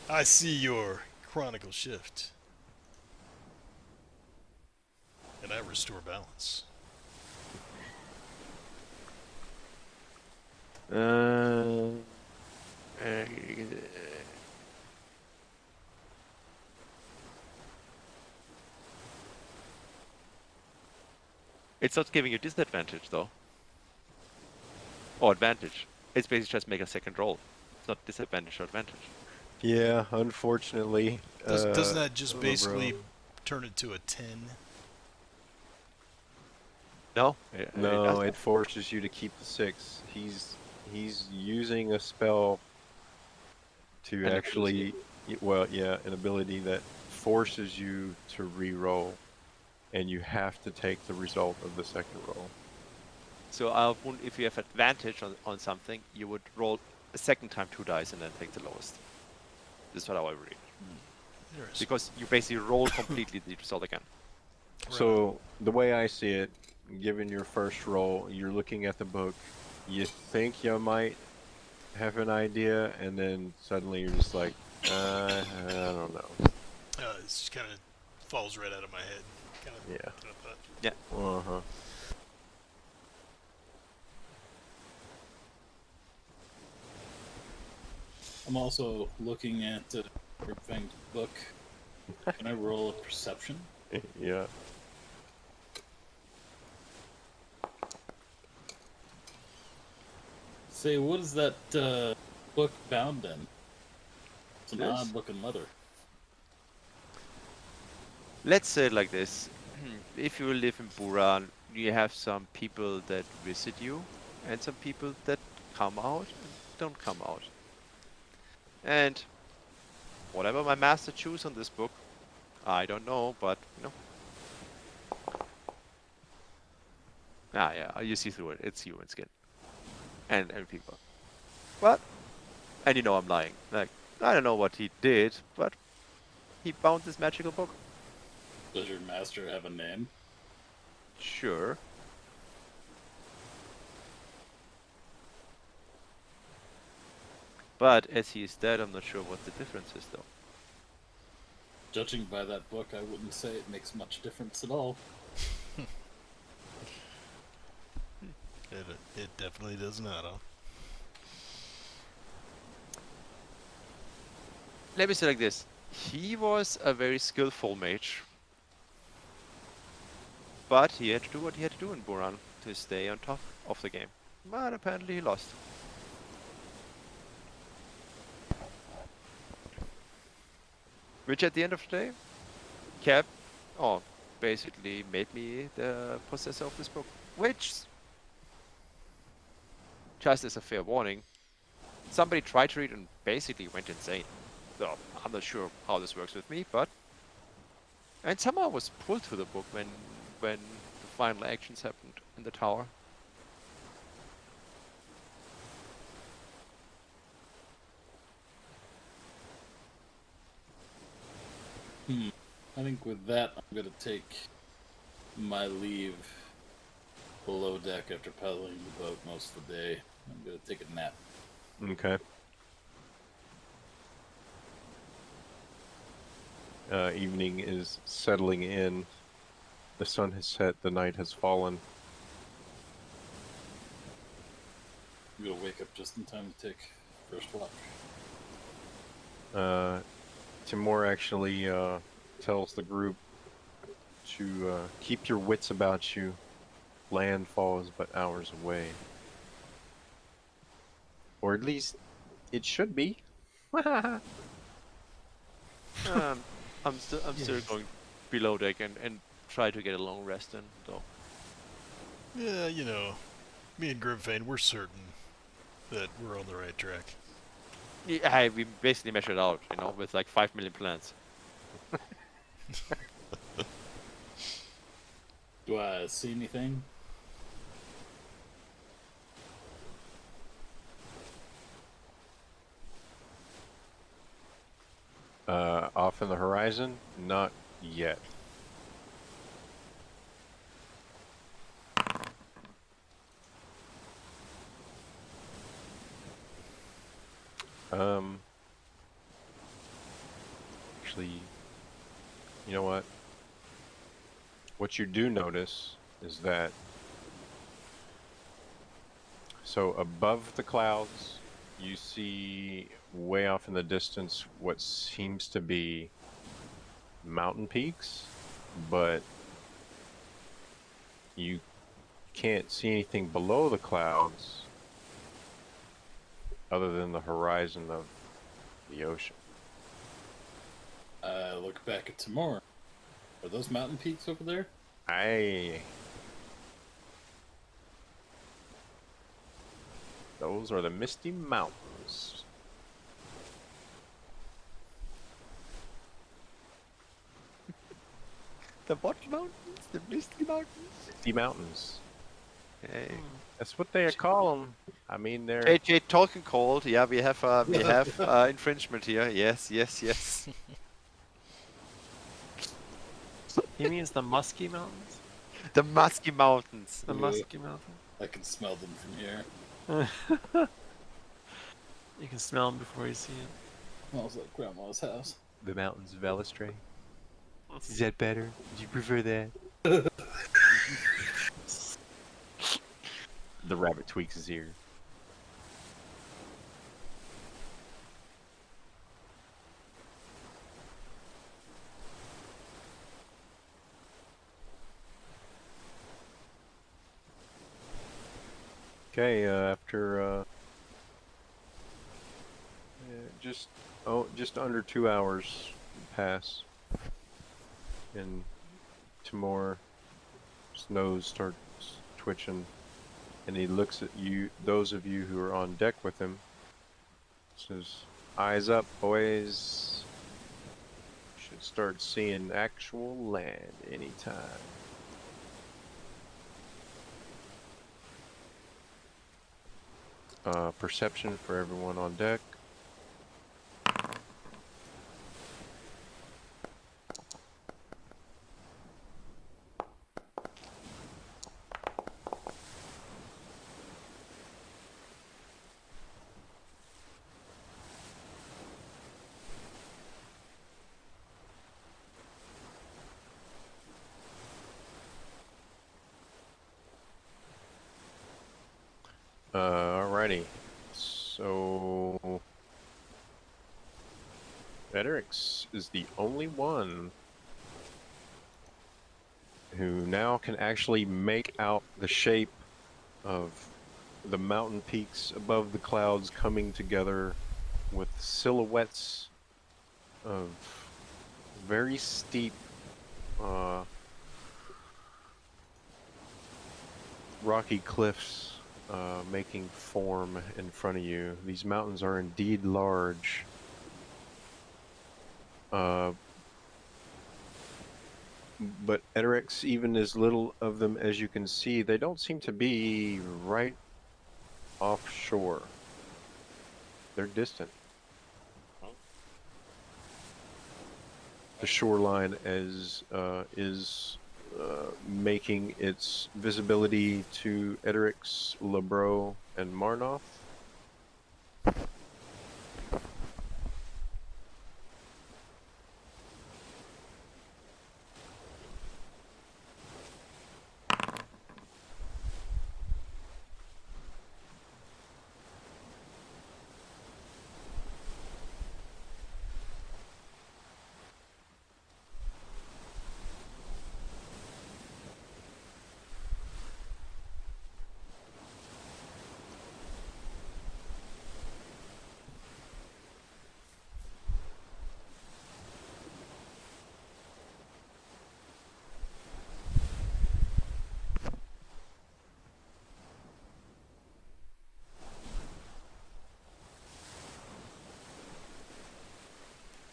I see your chronicle shift. And I restore balance. It's not giving you disadvantage though. Or advantage. It's basically just make a second roll. It's not disadvantage or advantage. Yeah, unfortunately. Doesn't that just bro. basically turn it to a 10? No. No, doesn't. it forces you to keep the 6. He's using a spell to An actually, well, yeah, an ability that forces you to re-roll, and you have to take the result of the second roll. So if you have advantage on something, you would roll a second time 2 dice and then take the lowest. This is what I would read. Interesting. Because you basically roll completely the result again. So the way I see it, given your first roll, you're looking at the book, you think you might have an idea, and then suddenly you're just like, I don't know. It just kind of falls right out of my head. Kind of, Yeah. kind of thought. Yeah. Uh-huh. I'm also looking at the Rabbitfolk book. Can I roll a perception? Yeah. Say, what is that book bound in? It's an This? odd-looking leather. Let's say it like this. If you live in Buran, you have some people that visit you and some people that come out and don't come out. And whatever my master choose on this book, I don't know, but you know. Yeah, you see through it. It's human skin. And people. But, and you know I'm lying. Like, I don't know what he did, but he bound this magical book. Does your master have a name? Sure. But as he is dead, I'm not sure what the difference is, though. Judging by that book, I wouldn't say it makes much difference at all. It definitely does not, huh? Let me say like this. He was a very skillful mage. But he had to do what he had to do in Buran to stay on top of the game. But apparently he lost. Which at the end of the day, basically made me the possessor of this book. which, just as a fair warning, somebody tried to read and basically went insane. So I'm not sure how this works with me, but and somehow I was pulled to the book when the final actions happened in the tower. I think with that, I'm going to take my leave below deck after paddling the boat most of the day. I'm going to take a nap. Okay. Evening is settling in. The sun has set. The night has fallen. I'm going to wake up just in time to take first watch. Timur actually tells the group to keep your wits about you. Landfall is but hours away. Or at least it should be. I'm still going below deck and try to get a long rest in, though. Yeah, you know, me and Grimfane, we're certain that we're on the right track. Yeah, we basically measured out, with like 5 million plants. Do I see anything? Off in the horizon? Not yet. Actually, you know what? What you do notice is that so above the clouds, you see way off in the distance what seems to be mountain peaks, but you can't see anything below the clouds other than the horizon of the ocean. I look back at Timur. Are those mountain peaks over there? Those are the Misty Mountains. The what mountains? The Misty Mountains? Misty Mountains. Hey. That's what they call them. I mean, they're... JJ talking cold. Yeah, we have infringement here. Yes, yes, yes. He means the Musky Mountains? The Musky Mountains. The Yeah. Musky Mountains? I can smell them from here. You can smell them before you see them. Smells like Grandma's house. The Mountains of Elistray. Is that better? Do you prefer that? The rabbit tweaks his ear. Okay, after just under 2 hours pass, and Timur's nose starts twitching, and he looks at you, those of you who are on deck with him, says, "Eyes up, boys. Should start seeing actual land anytime." Perception for everyone on deck. Alrighty. So Edrix is the only one who now can actually make out the shape of the mountain peaks above the clouds coming together with silhouettes of very steep rocky cliffs making form in front of you. These mountains are indeed large. But Eterex, even as little of them as you can see, they don't seem to be right offshore. They're distant. The shoreline is making its visibility to Eterex, Lebro, and Marnoth.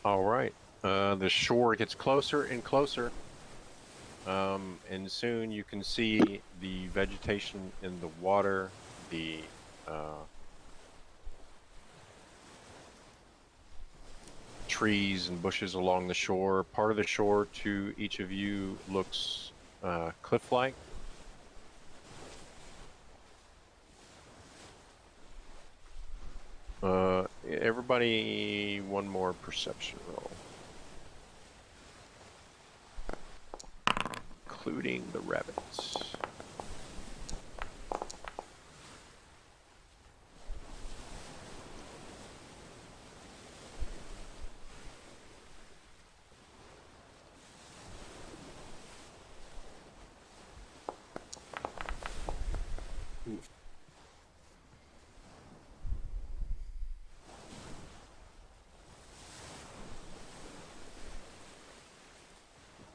All right. The shore gets closer and closer. And soon you can see the vegetation in the water, the trees and bushes along the shore. Part of the shore to each of you looks cliff-like. Everybody, one more perception roll. Including the rabbits.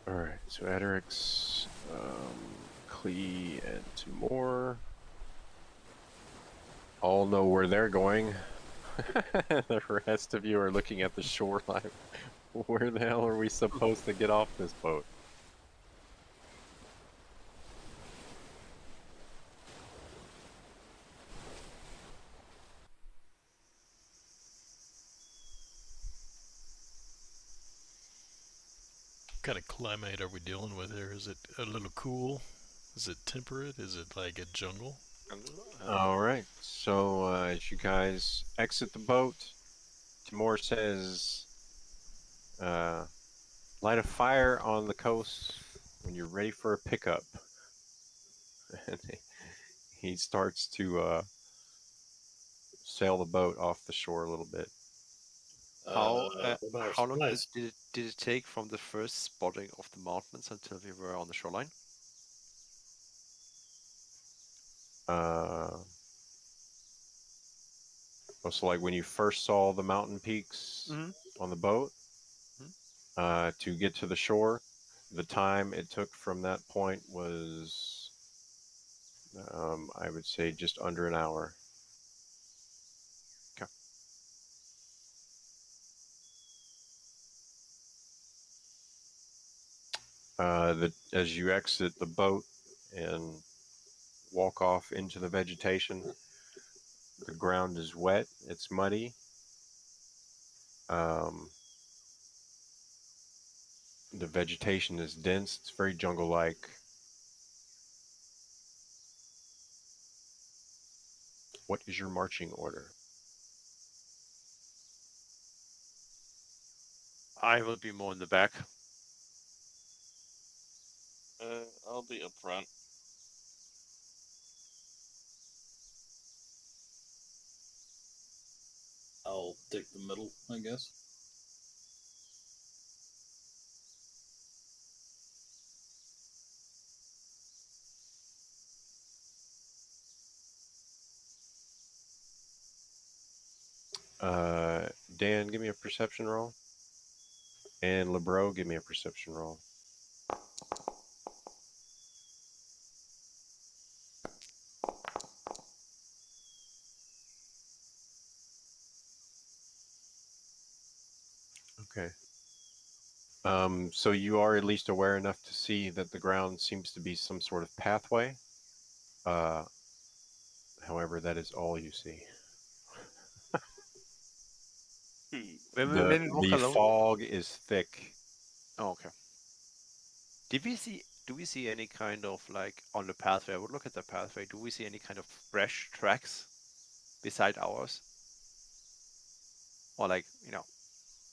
Alright, so Aderix, Klee, and two more. All know where they're going. The rest of you are looking at the shoreline. Where the hell are we supposed to get off this boat? What kind of climate are we dealing with here? Is it a little cool? Is it temperate? Is it like a jungle? Alright, so as you guys exit the boat, Timur says, light a fire on the coast when you're ready for a pickup. And he starts to sail the boat off the shore a little bit. How what about our how long supplies? did it take from the first spotting of the mountains until we were on the shoreline? So like when you first saw the mountain peaks on the boat, to get to the shore, the time it took from that point was, I would say, just under an hour. Okay. As you exit the boat and walk off into the vegetation, the ground is wet, it's muddy. The vegetation is dense, it's very jungle-like. What is your marching order? I will be more in the back. I'll be up front. I'll take the middle, I guess. Dan, give me a perception roll. And Lebro, give me a perception roll. So you are at least aware enough to see that the ground seems to be some sort of pathway. However, that is all you see. When The we walk the along. fog is thick. Oh, okay. Do we see any kind of like on the pathway? I would look at the pathway. Do we see any kind of fresh tracks beside ours? Or like,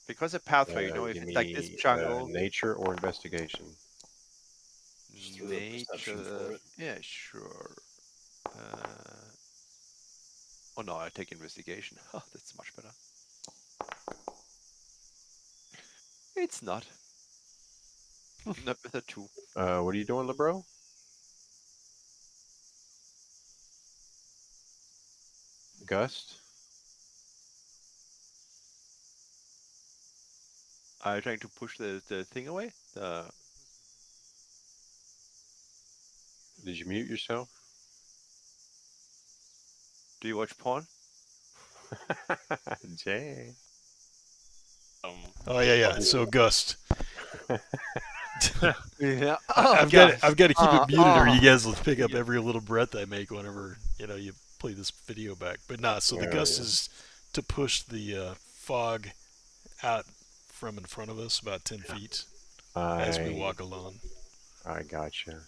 because a pathway, if Give it's like this me jungle, nature or investigation. Just throw a perception nature, for it. yeah, sure. Oh no, I take investigation. Oh, that's much better. It's not. Not with a 2. What are you doing, LeBro? Gust? Are you trying to push the thing away? Did you mute yourself? Do you watch porn? Jay. Oh yeah. So Gust, Yeah. I've got to keep it muted, or you oh. guys will pick up Yeah. every little breath I make whenever you play this video back. But nah, so the Oh, Gust yeah. is to push the fog out from in front of us about 10 feet as we walk along. I gotcha.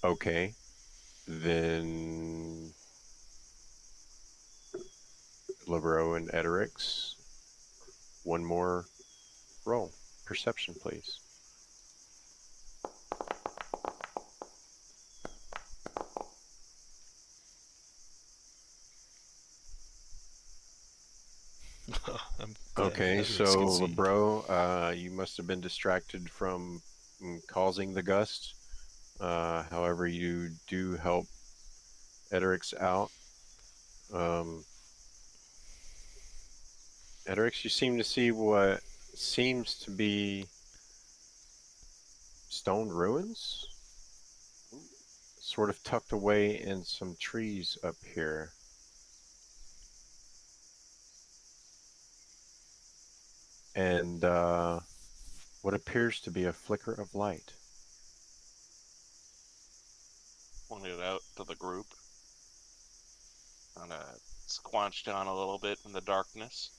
Okay. Then Libero and Eterix. One more roll. Perception, please. I'm glad Okay, Hendrix so can see. Libero, you must have been distracted from causing the gust. However, you do help Eterix out. Eterix, you seem to see what seems to be stone ruins, sort of tucked away in some trees up here. And what appears to be a flicker of light. Point it out to the group. Kind of squanch down a little bit in the darkness.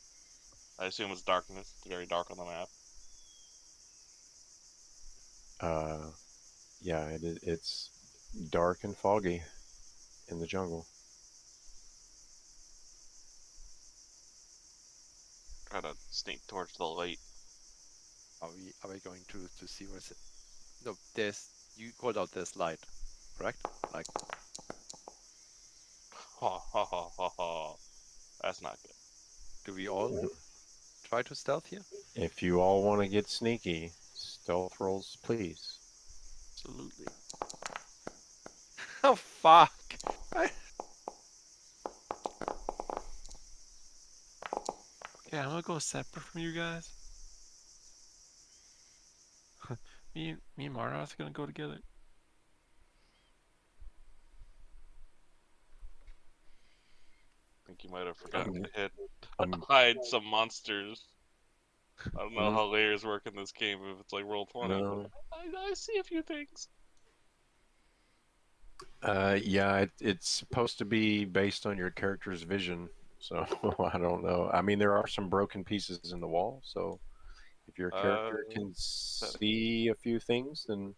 I assume it's darkness. It's very dark on the map. Yeah, it's dark and foggy in the jungle. Try to sneak towards the light. Are we going to see what's it? No, you called out there's light, correct? Like, Ha ha ha ha ha. That's not good. do we all try to stealth here? If you all want to get sneaky, stealth rolls, please. Absolutely. Oh fuck! Okay, I'm gonna go separate from you guys. me and Marnos are gonna go together. I think you might have forgotten to hit I'm hide some monsters. I don't know Mm. how layers work in this game if it's like roll 20, No. but I see a few things. Yeah, it's supposed to be based on your character's vision, so I don't know. I mean, there are some broken pieces in the wall, so if your character can see a few things, then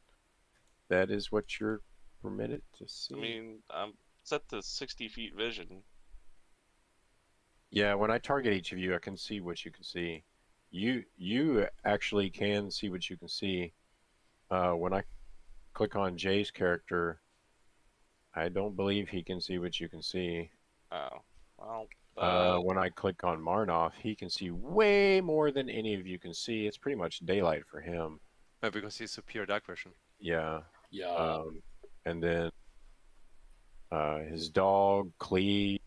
that is what you're permitted to see. I mean, I'm set to 60 feet vision. Yeah, when I target each of you, I can see what you can see. You actually can see what you can see. When I click on Jay's character, I don't believe he can see what you can see. Oh, well, When I click on Marnoff, he can see way more than any of you can see. It's pretty much daylight for him. Because he's superior dark vision. Yeah. Yeah. And then his dog, Clee,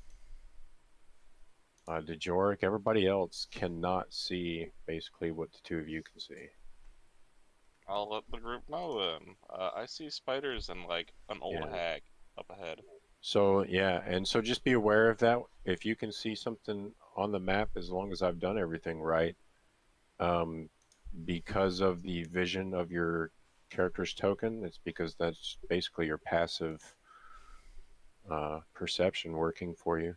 Dejoric, everybody else cannot see basically what the two of you can see. I'll let the group know then. I see spiders and like an old Yeah. hag up ahead. So yeah, and so just be aware of that. If you can see something on the map, as long as I've done everything right, um, because of the vision of your character's token, it's because that's basically your passive perception working for you.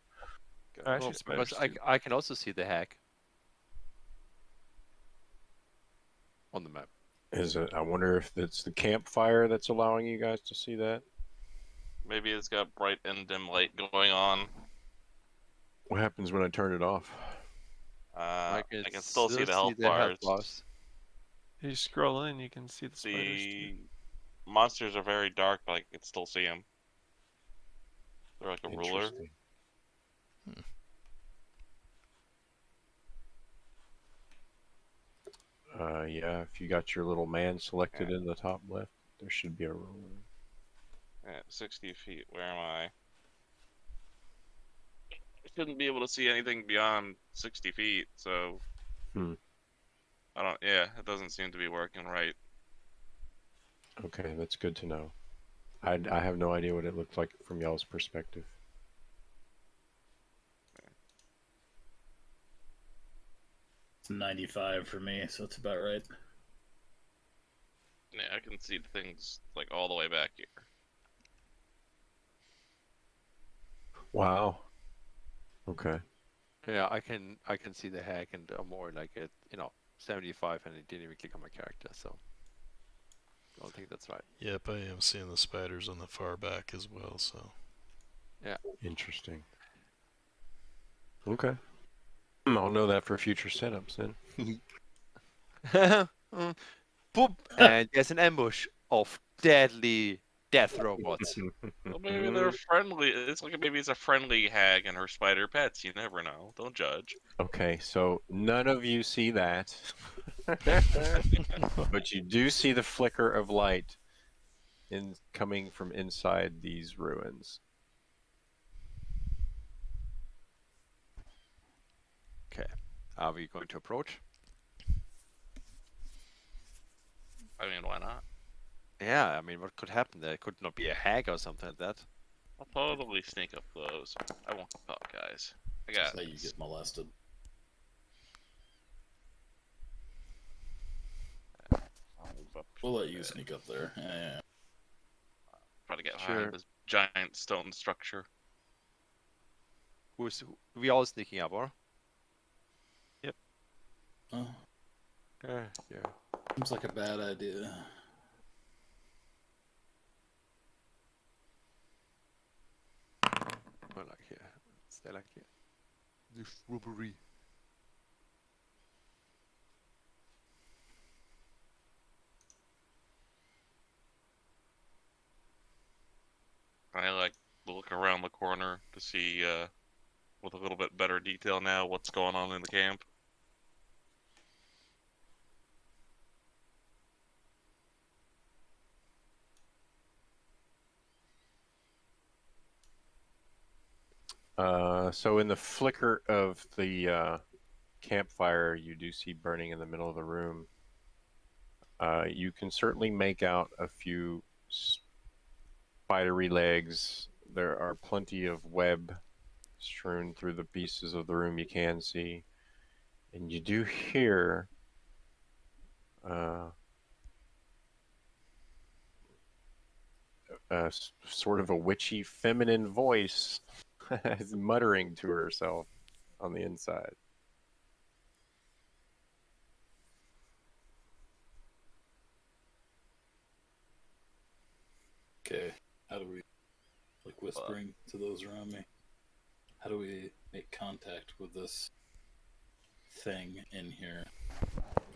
Actually, Oh, spiders because too. I can also see the hack on the map. Is it? I wonder if it's the campfire that's allowing you guys to see that. Maybe it's got bright and dim light going on. What happens when I turn it off? I can can still see the health the health bars. bars. If you scroll in, you can see the spiders too. The monsters are very dark, but I can still see them. They're like a ruler. Interesting. Yeah, if you got your little man selected in the top left, there should be a ruler. At 60 feet, where am I? I shouldn't be able to see anything beyond 60 feet, so... I don't... Yeah, it doesn't seem to be working right. Okay, that's good to know. I have no idea what it looks like from y'all's perspective. It's 95 for me, so it's about right. Yeah, I can see things, like, all the way back here. Wow. Okay. Yeah, I can see the hack and more like at 75, and it didn't even click on my character, so I don't think that's right. Yep, I am seeing the spiders on the far back as well, so. Yeah. Interesting. Okay. I'll know that for future setups then. Boop! And there's an ambush of deadly death robots. Well, maybe they're friendly. It's like maybe it's a friendly hag and her spider pets. You never know. Don't judge. Okay, so none of you see that. But you do see the flicker of light coming from inside these ruins. Okay. Are we going to approach? I mean, why not? Yeah, I mean, what could happen? There could not be a hack or something like that. I'll totally sneak up close. I won't talk, guys. I got That's how you this. get molested. I'll move up. We'll let you sneak up there. Yeah. Try to get Sure. behind this giant stone structure. We all sneaking up, or? Oh, Yeah. seems like a bad idea. Well, like here. Stay like here. The shrubbery. I like look around the corner to see with a little bit better detail now what's going on in the camp. So in the flicker of the campfire you do see burning in the middle of the room, you can certainly make out a few spidery legs. There are plenty of web strewn through the pieces of the room you can see. And you do hear sort of a witchy feminine voice muttering to herself on the inside. Okay, how do we, like, whispering to those around me? How do we make contact with this thing in here?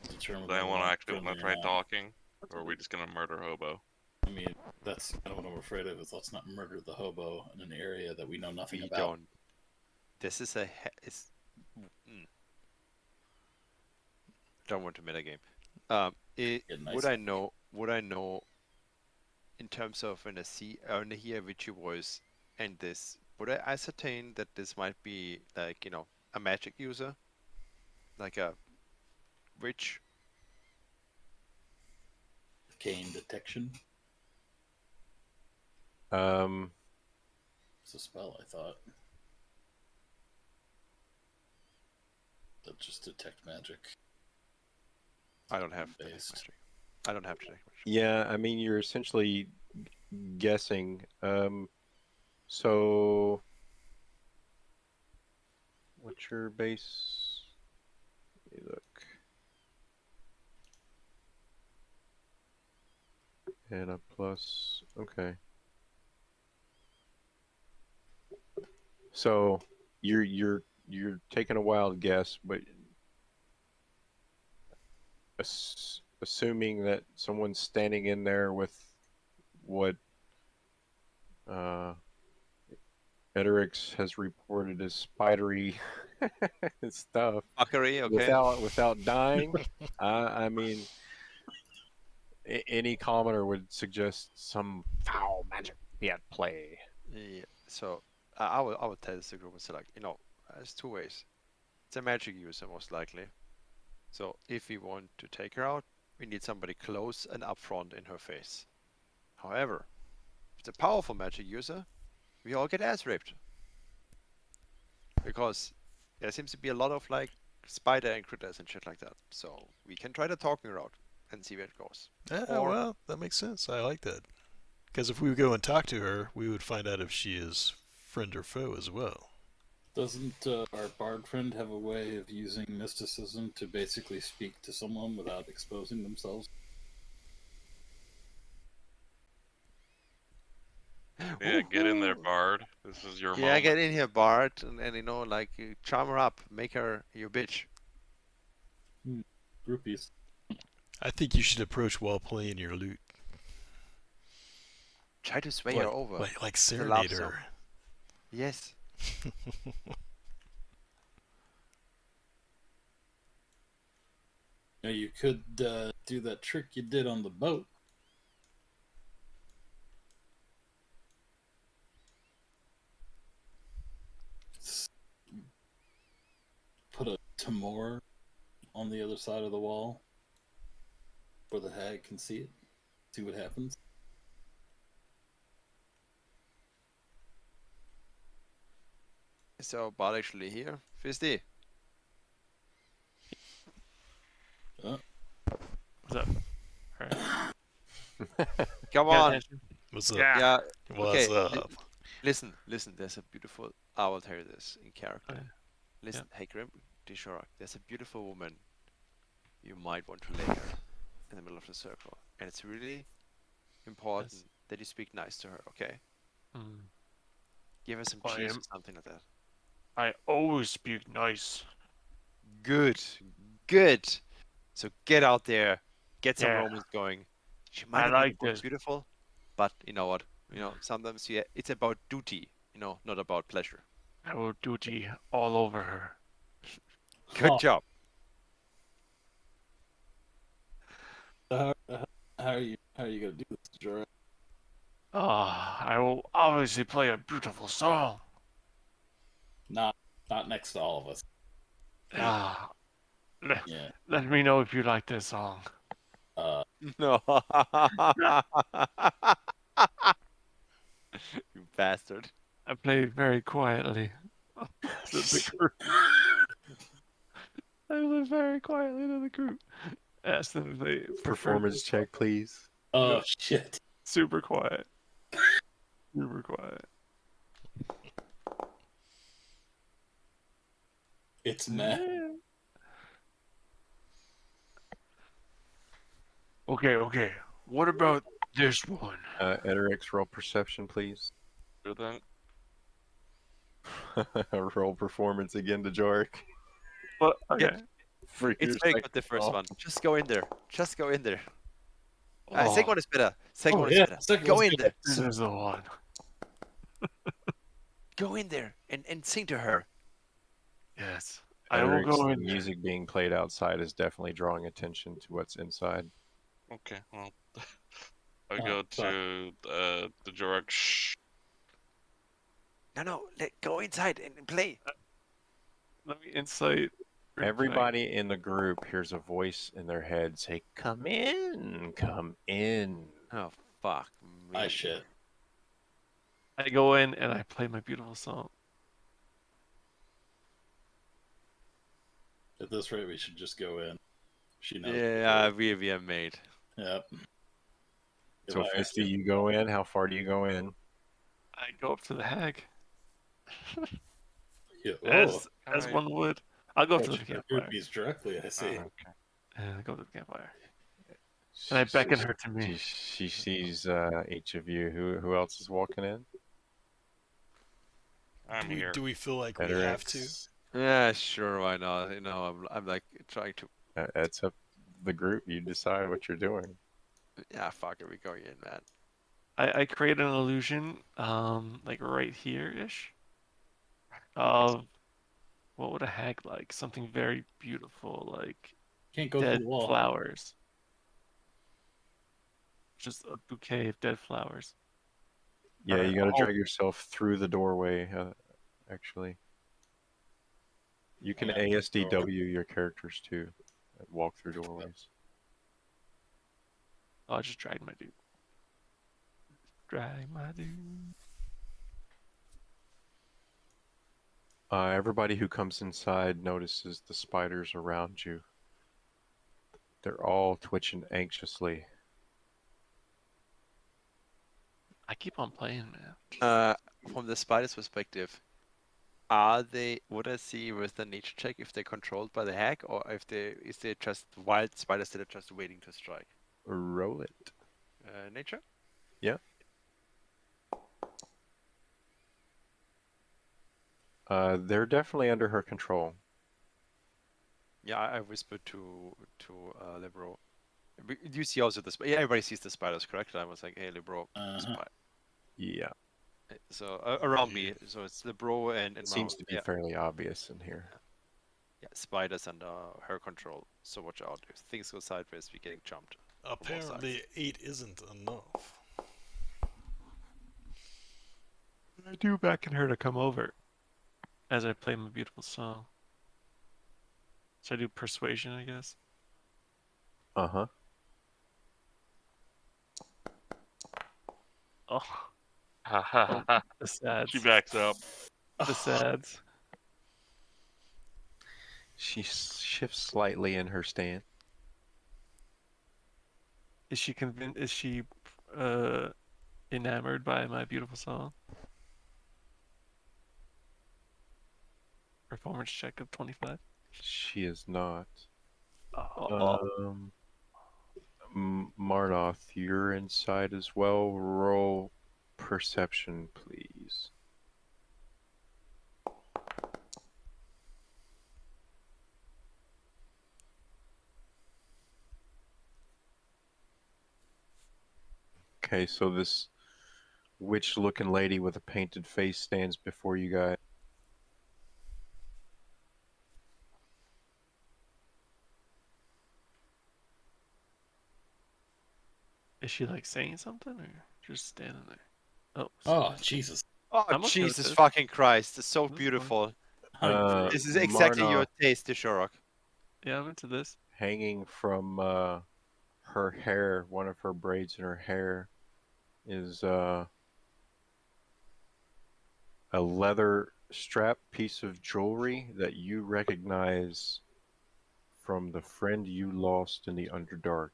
Determine Do I whether want to I'm actually want friendly to or try not. talking, or are we just gonna murder Hobo? I mean, that's kind of what I'm afraid of. Is let's not murder the hobo in an area that we know nothing We about. don't. This is don't want to metagame. Get nice. Would I know in terms of when I hear witchy voice and this, would I ascertain that this might be like, a magic user? Like a witch? Arcane detection. It's a spell, I thought. That just detect magic. I don't have detect Based. magic. I don't have detect magic. Yeah, I mean, you're essentially guessing. So, what's your base? Let me look. And a plus. Okay. So you're taking a wild guess, but assuming that someone's standing in there with what uh, Eterix has reported as spidery stuff Fuckery, okay. without dying, I mean, any commoner would suggest some foul magic be at play. Yeah. So I would tell the group and say, like, there's two ways. It's a magic user most likely. So if we want to take her out, we need somebody close and upfront in her face. However, if it's a powerful magic user, we all get ass raped. Because there seems to be a lot of like spider and critters and shit like that. So we can try the talking route and see where it goes. Yeah, Or well, that makes sense. I like that. Because if we go and talk to her, we would find out if she is friend or foe as well. Doesn't our bard friend have a way of using mysticism to basically speak to someone without exposing themselves? Yeah, get in there, Bard. This is your yeah, moment. get in here, Bart, and like charm her up, make her your bitch. Groupies. I think you should approach while playing your lute. Try to sway her over. Like The love serenade song. her. Yes. Now you could do that trick you did on the boat. Put a Timor on the other side of the wall where the hag can see it. See what happens. So Bart actually here. Fisty. What's up? Alright. Come Pay on. attention. What's up? Yeah. Yeah. What's Okay. up? Listen. There's a beautiful. I will tell you this in character. Okay. Listen, hey Grim, Dishorak, there's a beautiful woman. You might want to lay her in the middle of the circle, and it's really important Yes. that you speak nice to her. Okay? Mm. Give her some I cheese am- or something like that. I always speak nice. Good. So get out there, get some Yeah. romance going. She might I not be like the most this. beautiful, but you know what? Sometimes it's about duty. Not about pleasure. I will duty all over her. Good job. How are you gonna do this, Jorah? I will obviously play a beautiful song. Not next to all of us. Ah, Yeah. let me know if you like this song. No. You bastard. I play very quietly. To the group. I play very quietly to the group. Ask them if they prefer Performance this check, please. Oh Yeah. shit. Super quiet. Super quiet. It's meh. Okay. What about this one? Eterix, roll perception, please. Do that. Roll performance again to Jorik. But okay. For It's your very second good, the first roll. one. Just go in there. Oh, Second one is better. Second Oh, one is yeah, better. second Go one's in good. there. this is the one. Go in there and sing to her. Yes. I will Eterix, go the in there. music being played outside is definitely drawing attention to what's inside. Okay, well, I Oh, go fuck. to the Jorek. Shh. No. Go inside and play. Let me insight. or can I- Everybody in the group hears a voice in their head say, "Come in, come in." Oh, fuck me. I shit. I go in and I play my beautiful song. At this rate, we should just go in. She knows. Yeah, we are made. Yep. So, If I- Fisty, you go in. How far do you go in? I go up to the hag, yeah, as Alright. one would. I'll go up to the touch the campfire. groupies directly. I see. Okay. And I go to the campfire. And I beckon her to me. She sees each of you. Who else is walking in? I'm here. Do we feel like we Better have to? Yeah, sure, why not? I'm like trying to. It's up the group. You decide what you're doing. Yeah, fuck it, we going in, man. I create an illusion, like right here-ish, of what would a hag like? Something very beautiful, like Can't go through dead the wall. flowers. Just a bouquet of dead flowers. Yeah, Alright, you got to I'll- drag yourself through the doorway. Actually, you can Yeah, ASDW your characters too, and walk through doorways. I'll just drag my dude. Drag my dude. Everybody who comes inside notices the spiders around you. They're all twitching anxiously. I keep on playing, man. From the spider's perspective, would I see with the nature check if they're controlled by the hack, or if is they just wild spiders that are just waiting to strike? Roll it. Nature? They're definitely under her control. Yeah, I whispered to Libro. You see also the yeah, everybody sees the spiders, correct? I was like, hey, Libro, Uh-huh. Yeah, So around me, so it's Libro and it seems Mao. to be Yeah, fairly obvious in here. yeah, spiders under her control. So watch out. If things go sideways, we're getting jumped. Apparently, 8 isn't enough. I do beckon her to come over as I play my beautiful song. So I do persuasion, I guess. Uh-huh. Oh, Ha ha ha ha. the sads. She backs up. The sads. She shifts slightly in her stance. Is she convinced? Is she enamored by my beautiful song? Performance check of 25. She is not. Oh, Marnoth, you're inside as well. Roll perception, please. Okay, so this witch-looking lady with a painted face stands before you guys. is she like saying something or just standing there? Oh, Oh, Jesus. Oh, I'm okay with Jesus this. fucking Christ. It's so This is fine. beautiful. How This is exactly your Marnoth, taste, Shorok. Yeah, I'm into this. hanging from her hair, one of her braids in her hair, is a leather strap piece of jewelry that you recognize from the friend you lost in the Underdark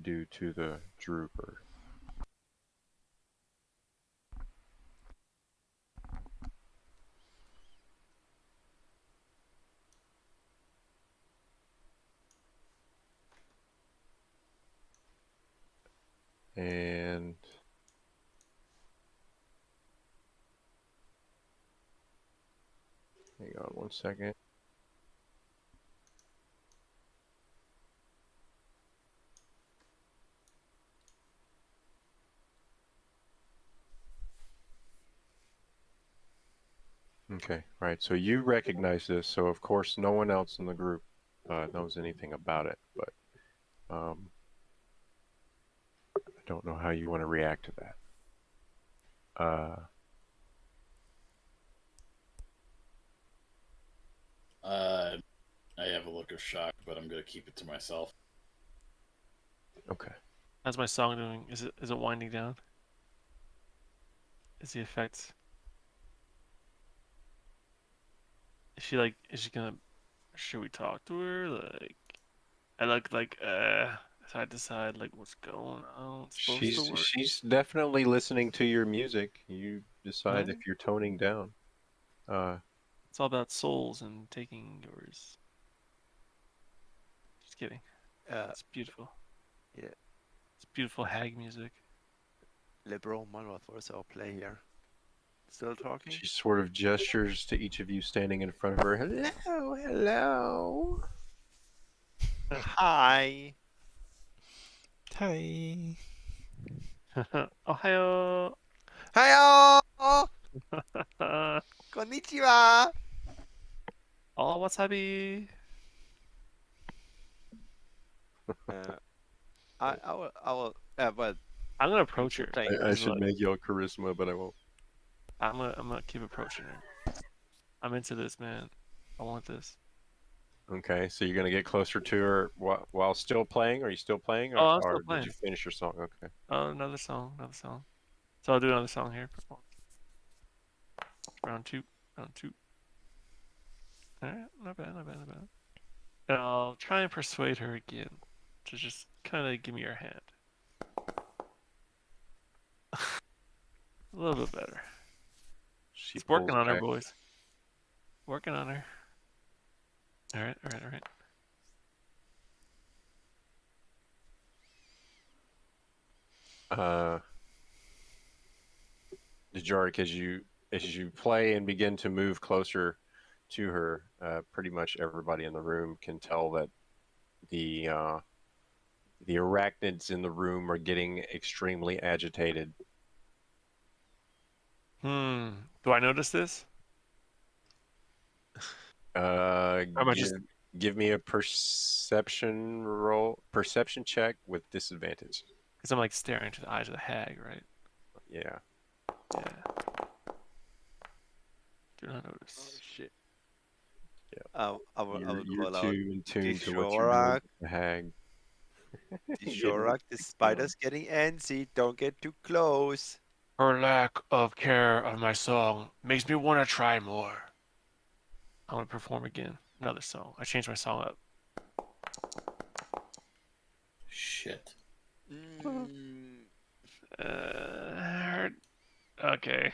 due to the Drooper. And hang on one second. Okay, right. So you recognize this. So of course, no one else in the group knows anything about it. But I don't know how you want to react to that. I have a look of shock, but I'm gonna keep it to myself. Okay. How's my song doing? Is it winding down? is the effect? Is she gonna? Should we talk to her? Like, I look like side to side, like what's going on? It's supposed to work, She's definitely listening to your music. You decide right? if you're toning down. It's all about souls and taking yours. Just kidding. Uh, It's beautiful. yeah, It's beautiful hag music. Liberal Malroth, what is our play here? Still talking? She sort of gestures to each of you standing in front of her. Hello, hello. Hi. Hi. Ohio. Hiyo! Oh, Konnichiwa! wasabi. I will, well, I'm gonna approach her. playing I This is should what- make y'all charisma, but I won't. I'm gonna keep approaching her. I'm into this, man. I want this. Okay, so you're gonna get closer to her while still playing? Are you still playing, Oh, I'm still or did playing. you finish your song? Okay. Oh, another song. So I'll do another song here. Round two. Alright, not bad. And I'll try and persuade her again to just kind of give me her hand. A little bit better. She It's working pulls on her, back. boys. Working on her. Alright. Dejarik, as you play and begin to move closer to her, pretty much everybody in the room can tell that the arachnids in the room are getting extremely agitated. Do I notice this? Am I just- Give me a perception check with disadvantage. Because I'm like staring into the eyes of the hag, right? Yeah. Yeah. Do not notice. shit. Yeah. I will You're call out too in tune to what you're doing Dishorak. with the hag. Dishorak, the spider's getting antsy. Don't get too close. Her lack of care of my song makes me want to try more. I want to perform again. Another song. I changed my song up. Shit. Okay.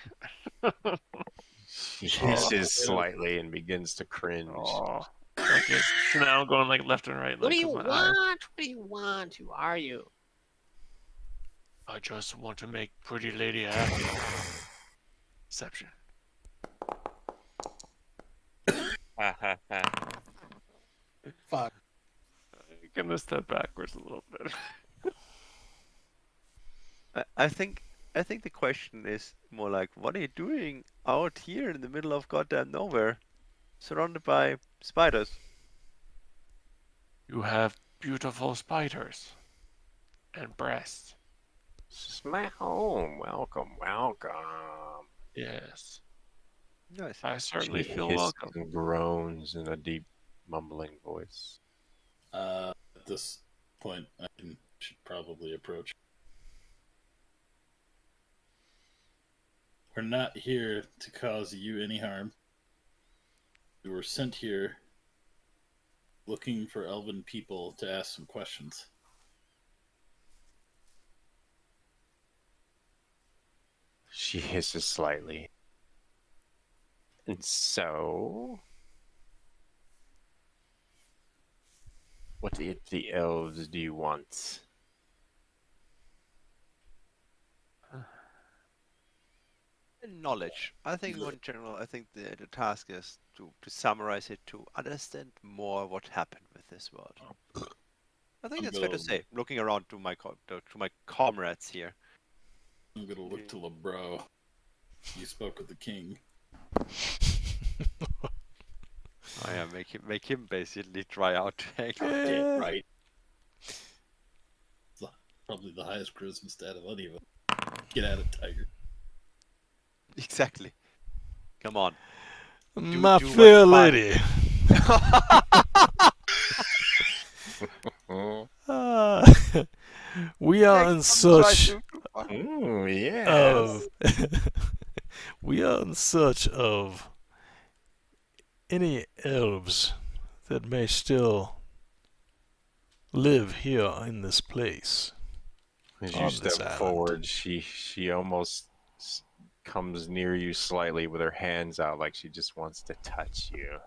She hisses slightly and begins to cringe. Oh. Okay. So now I'm going like left and right. What Like, do you with want? my eyes. What do you want? Who are you? I just want to make pretty lady happy. Deception. Fuck. I'm gonna step backwards a little bit. I think the question is more like, what are you doing out here in the middle of goddamn nowhere, surrounded by spiders? You have beautiful spiders and breasts. This is my home. Welcome. Yes, Nice. I certainly She feel hisses welcome. and groans in a deep, mumbling voice. At this point, I should probably approach. We're not here to cause you any harm. We were sent here looking for elven people to ask some questions. She hisses slightly. And so, what if the elves do you want? Knowledge. I think in general, I think the task is to summarize it, to understand more what happened with this world. I think I'm that's fair to gonna- say. Looking around to my comrades here. I'm gonna look to LeBro. You spoke with the king. Oh yeah, make him basically try out to hang out. Yeah, right. Probably the highest charisma stat of any of them. Get at it, Tiger. Exactly. Come on. My do what fair you find. lady. Ah, we are in search Ooh, yes. of We are in search of any elves that may still live here in this place. As you On step this island. forward, she almost comes near you slightly with her hands out, like she just wants to touch you.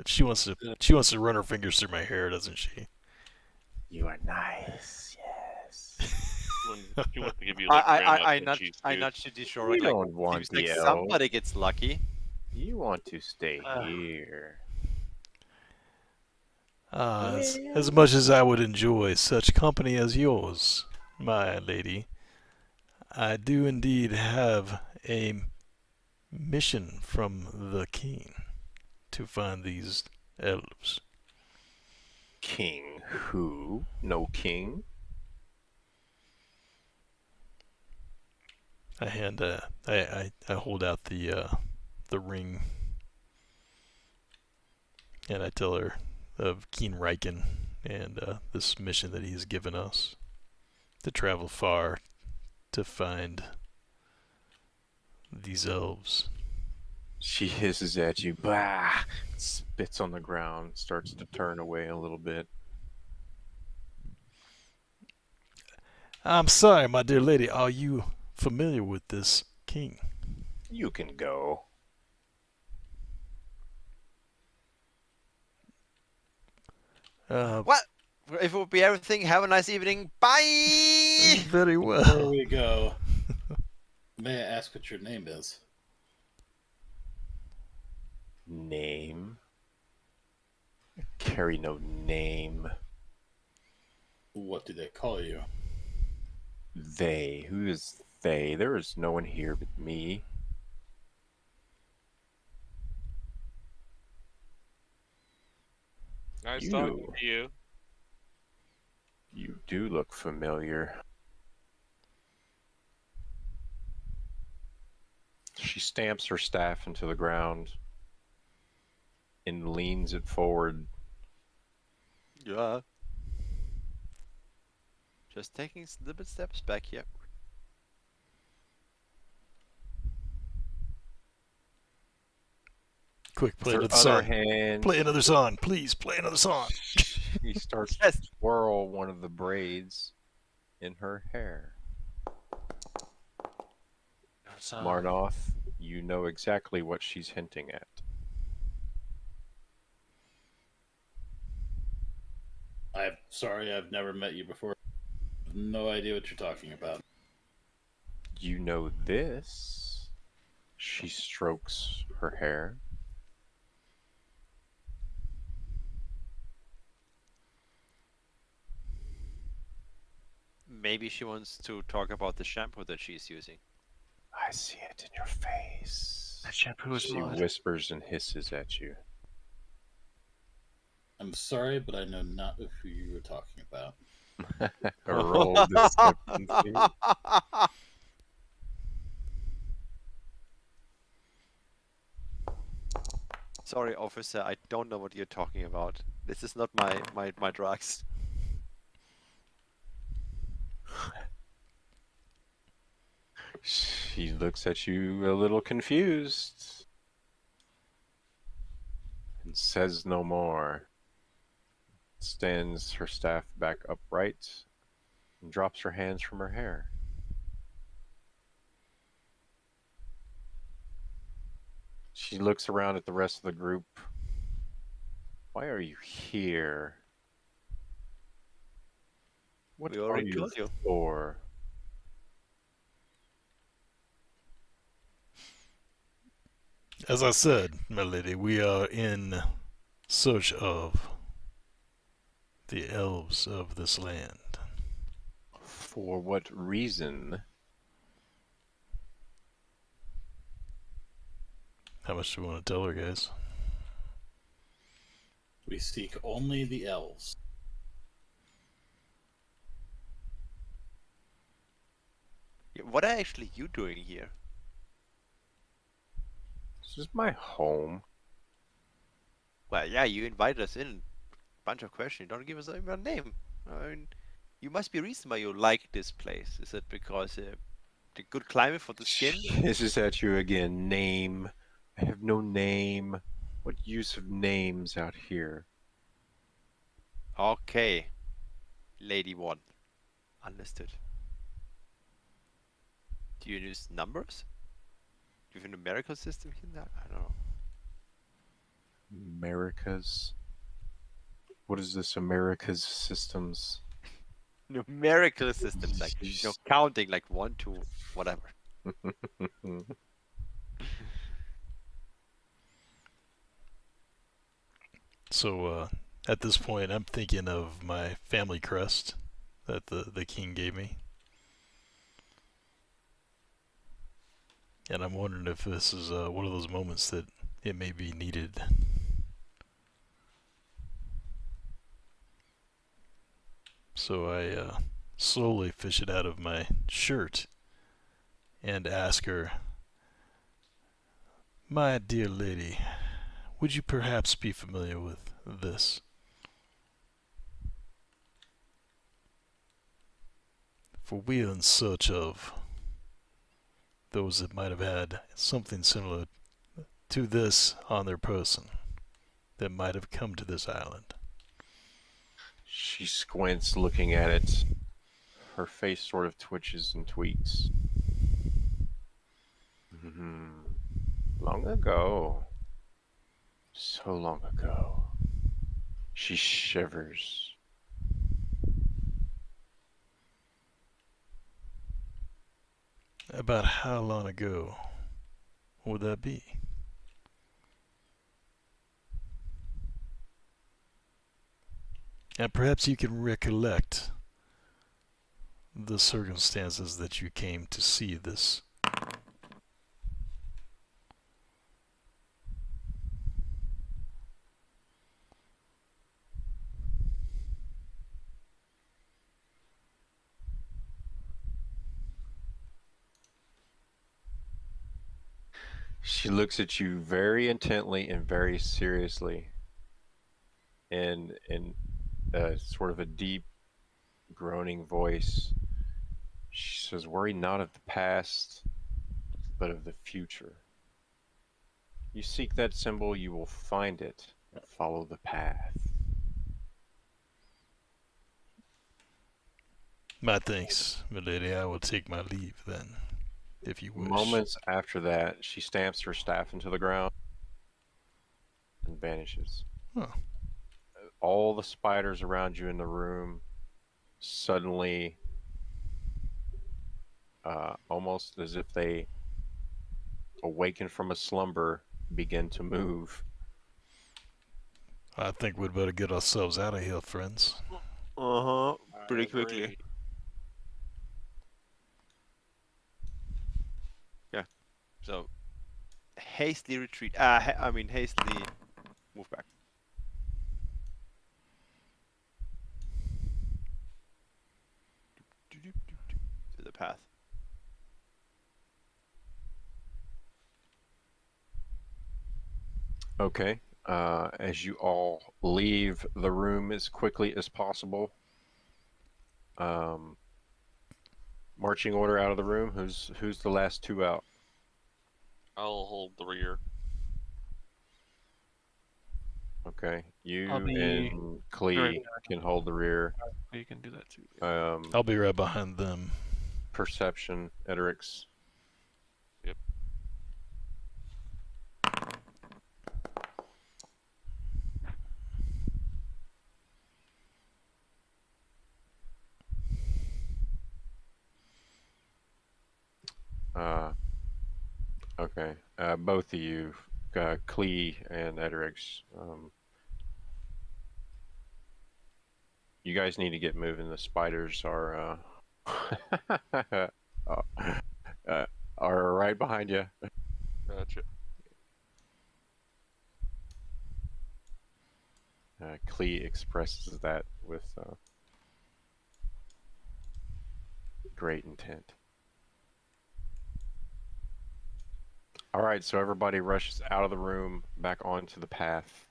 She wants to run her fingers through my hair, doesn't she? You are nice, yes. She wants to give you like grandma I pinchies, I dude. nudged the shore You like don't want seems like the elf. somebody gets lucky. You want to stay Ah. here. As much as I would enjoy such company as yours, my lady, I do indeed have a mission from the king to find these elves. King who? No king? I hold out the ring, and I tell her of Keen Riken and this mission that he has given us to travel far to find these elves. She hisses at you, bah! Spits on the ground, starts to turn away a little bit. I'm sorry, my dear lady, are you familiar with this king? You can go. What? If it would be everything, have a nice evening. Bye. Very Before well. we go, may I ask what your name is? Name? Carry no name. What do they call you? They. Who is they? There is no one here but me. Nice talking to you. You do look familiar. She stamps her staff into the ground and leans it forward. Yeah. Just taking little steps back here. Quick, play With her another other song. hand, Play another song, please. Play another song. she starts Yes. to twirl one of the braids in her hair. Marnoth, you know exactly what she's hinting at. I'm sorry, I've never met you before. I have no idea what you're talking about. You know this. She strokes her hair. Maybe she wants to talk about the shampoo that she's using. I see it in your face. That shampoo is She mud. whispers and hisses at you. I'm sorry, but I know not who you were talking about. A roll of deception. Sorry, officer, I don't know what you're talking about. This is not my drugs. She looks at you a little confused and says no more. Stands her staff back upright and drops her hands from her hair. She looks around at the rest of the group. Why are you here? What We are already you told you. for? As I said, my lady, we are in search of the elves of this land. For what reason? How much do we want to tell her, guys? We seek only the elves. What are actually you doing here? This is my home. Well, yeah, you invited us in. Bunch of questions. You don't give us even a name. I mean, you must be a reason why you like this place. Is it because The good climate for the skin. Hisses at you again. Name. I have no name. What use of names out here? Okay. Lady 1. Understood. Do you use numbers? Do you have a numerical system in that? I don't know. America's. What is this? America's systems. Numerical systems, like, counting, like 1 to whatever. So at this point, I'm thinking of my family crest that the king gave me, and I'm wondering if this is one of those moments that it may be needed. So I slowly fish it out of my shirt and ask her, "My dear lady, would you perhaps be familiar with this? For we are in search of those that might have had something similar to this on their person that might have come to this island." She squints, looking at it. Her face sort of twitches and tweaks. Long ago. So long ago. She shivers. About how long ago would that be? And perhaps you can recollect the circumstances that you came to see this. She looks at you very intently and very seriously, and in sort of a deep, groaning voice, she says, "Worry not of the past, but of the future. You seek that symbol, you will find it. Follow the path." My thanks, milady. I will take my leave then, if you wish. Moments after that, she stamps her staff into the ground and vanishes. Huh. All the spiders around you in the room suddenly, almost as if they awaken from a slumber, begin to move. I think we'd better get ourselves out of here, friends. Pretty I quickly. agree. Yeah. So, hastily retreat. Hastily move back. To the path. Okay. As you all leave the room as quickly as possible, marching order out of the room. Who's the last two out? I'll hold the rear. Okay, you I'll be and right Klee can hold the rear. You can do that too. I'll be right behind them. Perception, Edrix. Yep. Okay. Both of you, Klee and Edrix. You guys need to get moving. The spiders are are right behind you. Gotcha. Klee expresses that with great intent. All right, so everybody rushes out of the room, back onto the path.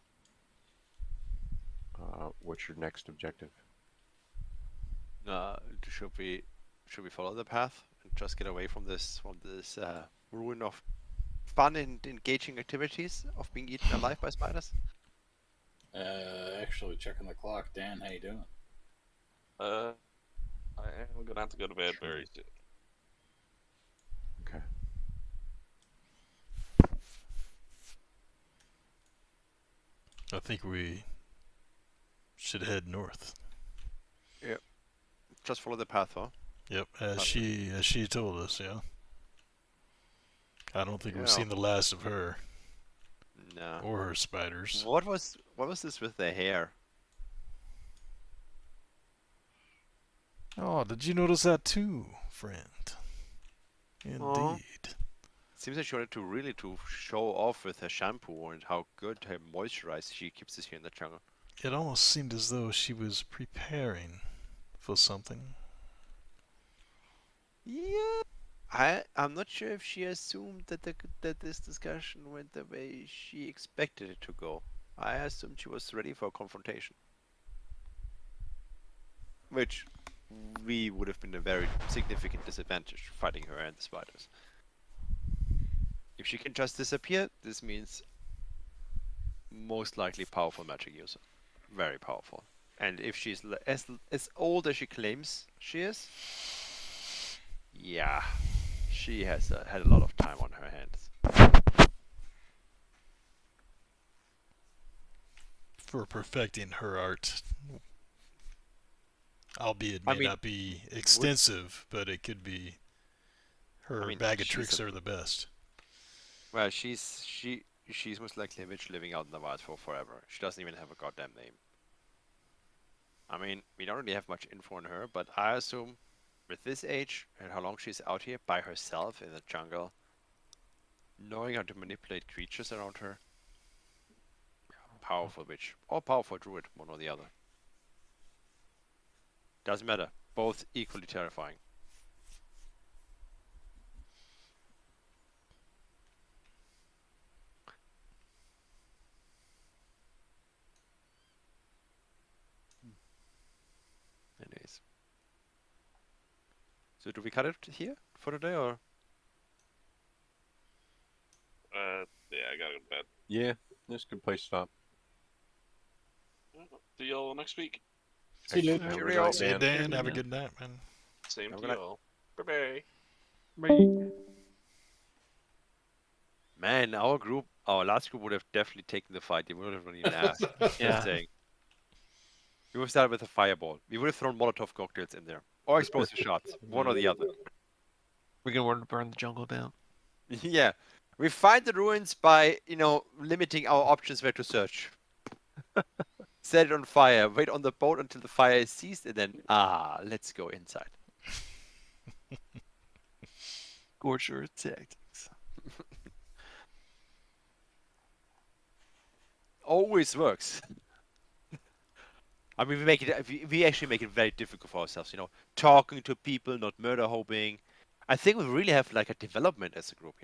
What's your next objective? Should we follow the path just get away from this ruin of fun and engaging activities of being eaten alive by spiders? Actually, checking the clock. Dan, how you doing? I am gonna have to go to bed very soon. Okay. I think we should head north. Just follow the path, huh? Yep, as she told us. Yeah. I don't think we've Yeah. seen the last of her No. or her spiders. What was this with the hair? Oh, did you notice that too, friend? Indeed. Seems like she wanted to really show off with her shampoo and how good her moisturized she keeps this here in the jungle. It almost seemed as though she was preparing for something. Yeah. I'm not sure if she assumed that this discussion went the way she expected it to go. I assumed she was ready for a confrontation. Which we would have been a very significant disadvantage fighting her and the spiders. If she can just disappear, this means most likely powerful magic user. Very powerful. And if she's as old as she claims she is, yeah, she has had a lot of time on her hands. For perfecting her art. Albeit I may mean, not be extensive, but it could be. Her I mean, bag of she's tricks a- are the best. Well, she's most likely a witch living out in the wilds for forever. She doesn't even have a goddamn name. I mean, we don't really have much info on her, but I assume with this age and how long she's out here by herself in the jungle, knowing how to manipulate creatures around her, powerful witch or powerful druid, one or the other. Doesn't matter. Both equally terrifying. Anyways. So do we cut it here for today, or? Yeah, I gotta go to bed. Yeah, that's a good place to stop. See y'all next week. See you, dude. Have a good Cheerio. night, Say, Dan. Dan, have a good night, man. Same Have a to good night. y'all. Bye bye. Bye. Man, our last group would have definitely taken the fight. They would have not even asked. Yeah. Just saying. We would have started with a fireball. We would have thrown Molotov cocktails in there. Or explosive shots. One or the other. We're gonna want to burn the jungle down. Yeah. We find the ruins by, limiting our options where to search. Set it on fire. Wait on the boat until the fire is ceased. And then, let's go inside. Scorcher tactics. Always works. I mean, we actually make it very difficult for ourselves, talking to people, not murder hoping. I think we really have like a development as a group,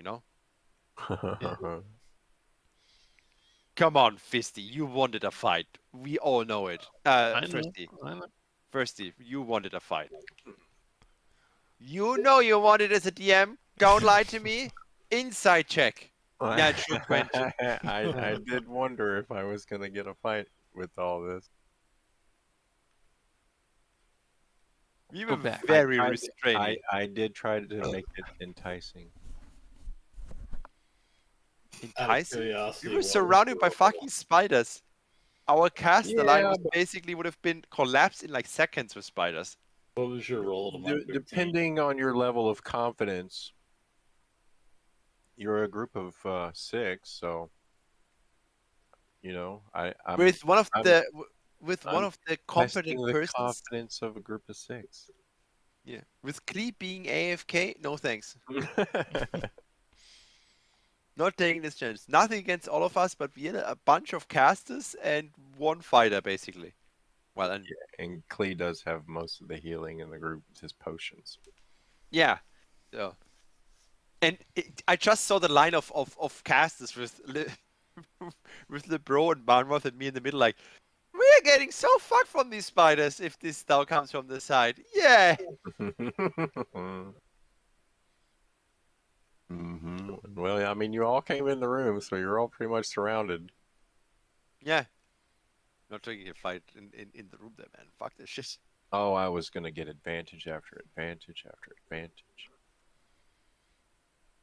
Come on, Fisty, you wanted a fight. We all know it. I know. Firsty, you wanted a fight. You know you wanted as a DM. Don't lie to me. Inside check. Natural 20. I did wonder if I was gonna get a fight with all this. We Go were back. very I restraining. did try to make it enticing. Enticing. Curiosity, We were what was surrounded by the- fucking spiders. Our caster line Yeah, was basically would have been collapsed in like seconds with spiders. What was your roll to my 13? Depending on your level of confidence, you're a group of 6, so I'm With one of I'm- the one I'm of the testing competent the persons. confidence of a group of 6. Yeah. With Klee being AFK, no thanks. Not taking this chance. Nothing against all of us, but we had a bunch of casters and one fighter basically. Well, and And Klee does have most of the healing in the group with his potions. yeah. So, and I just saw the line of casters with with LeBro and Barnworth and me in the middle, like, we're getting so fucked from these spiders if this now comes from the side. Yeah. Mm-hmm. Well, I mean, you all came in the room, so you're all pretty much surrounded. Yeah. Not taking a fight in the room there, man. Fuck this shit. Oh, I was gonna get advantage after advantage after advantage.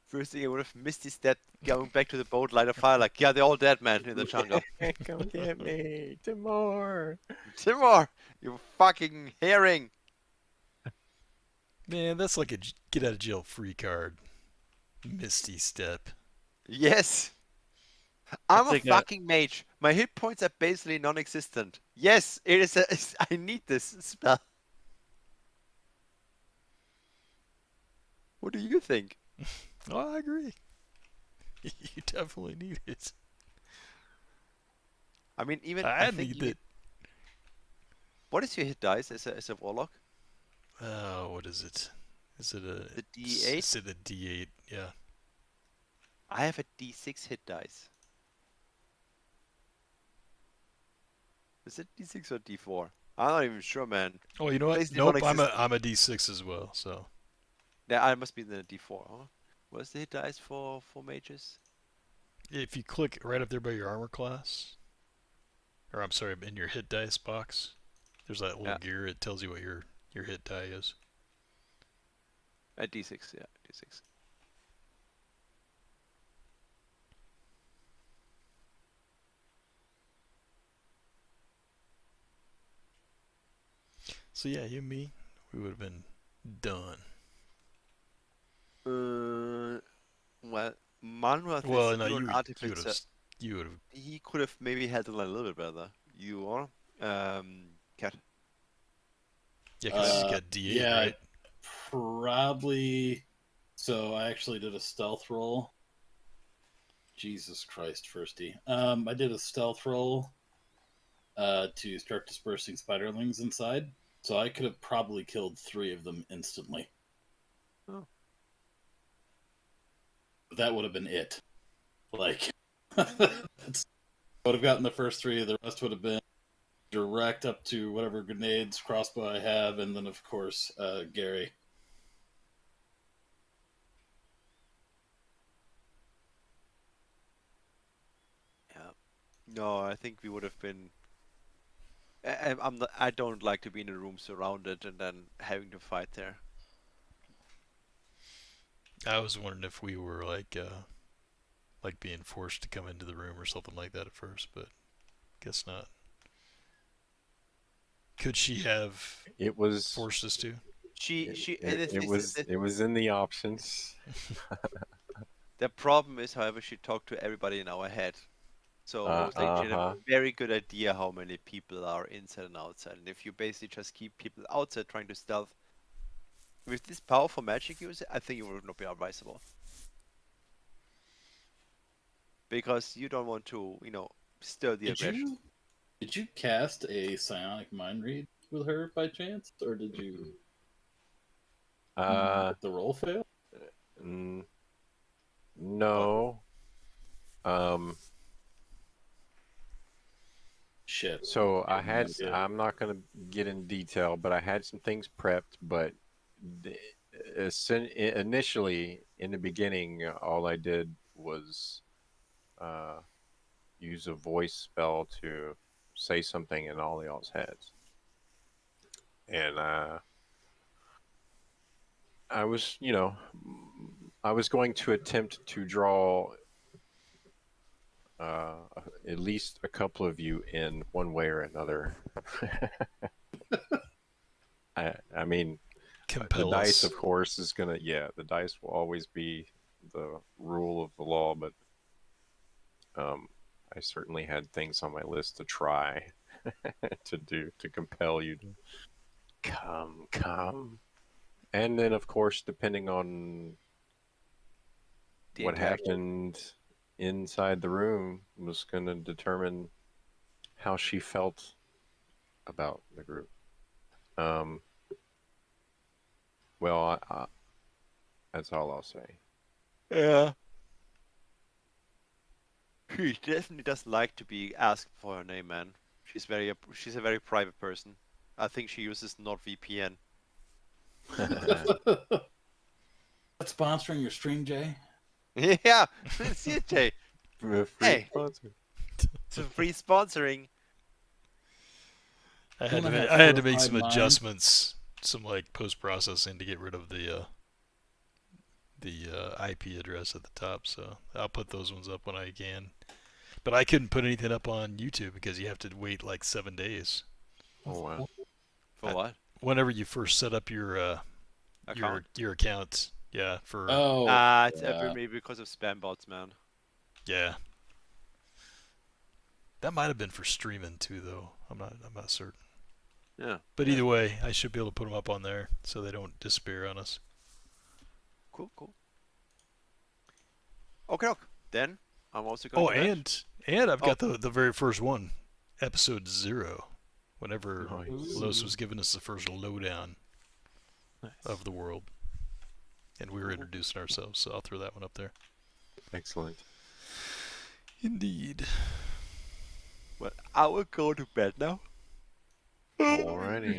First thing I would have missed is that going back to the boat, light a fire, like, yeah, they're all dead, man, in the jungle. Come get me, Timor. Timor, you fucking herring. Man, that's like a get out of jail free card. Misty Step. Yes. I'm a think, fucking mage. My hit points are basically non-existent. Yes, it is. I need this spell. What do you think? Oh, I agree. You definitely need it. I mean, even I think need you it. What is your hit dice as a warlock? What is it? Is it a The D8? Is it a D8? Yeah. I have a D6 hit dice. Is it D6 or D4? I'm not even sure, man. Oh, you know what? Basically Nope. non-existent. I'm a D6 as well. So Yeah, I must be the D4. Huh? What's the hit dice for mages? if you click right up there by your armor class, or I'm sorry, in your hit dice box, there's that little Yeah. gear. It tells you what your hit die is. A D6, yeah, D6. So yeah, you and me, we would have been done. Well, Manuel Well, is no, you're an you would artificer. have you would have. He could have maybe handled it a little bit better. You are, Cat. Yeah, because he's got D8, Yeah, right? probably. So I actually did a stealth roll. Jesus Christ, Firsty. I did a stealth roll to start dispersing spiderlings inside. So I could have probably killed 3 of them instantly. Oh. That would have been it. Like, I would have gotten the first 3. The rest would have been direct up to whatever grenades, crossbow I have, and then of course Gary. Yeah. No, I think we would have been. I don't like to be in a room surrounded and then having to fight there. I was wondering if we were like being forced to come into the room or something like that at first, but guess not. Could she have It was. forced us to? It was in the options. The problem is, however, she talked to everybody in our head. So most likely she had a very good idea how many people are inside and outside. And if you basically just keep people outside trying to stealth, with this powerful magic use, I think it would not be advisable. Because you don't want to, stir the aggression. Did you cast a psionic mind read with her by chance, or did you? The roll fail. No. Shit. So I had. I'm not gonna get in detail, but I had some things prepped. But initially, in the beginning, all I did was use a voice spell to say something in all y'all's heads, and I was, I was going to attempt to draw at least a couple of you in one way or another. I mean, Compel the dice, us. of course, is gonna. Yeah, the dice will always be the rule of the law, but I certainly had things on my list to try to compel you to come. And then, of course, depending on what happened inside the room was going to determine how she felt about the group. Well, that's all I'll say. Yeah. She definitely doesn't like to be asked for her name, man. She's a very private person. I think she uses NordVPN. Sponsoring your stream, Jay? Yeah, CJ. Free Hey. sponsor. So free sponsoring. I had to Wanna make, have I had to make some fortified mind? adjustments, some like post processing to get rid of the IP address at the top. So I'll put those ones up when I can. But I couldn't put anything up on YouTube because you have to wait like 7 days. Oh wow. For what? Whenever you first set up your Account? your account, yeah, for Oh, It's yeah. maybe because of spam bots, man. yeah. That might have been for streaming too, though. I'm not certain. Yeah. But either way, I should be able to put them up on there so they don't disappear on us. Cool. Okay, look. Then I'm also going Oh, to bed. and I've Oh. got the very first one, episode 0. Whenever Nice. Los was giving us the first lowdown Nice. of the world, and we were introducing ourselves. So I'll throw that one up there. Excellent. Indeed. Well, I will go to bed now. Alrighty.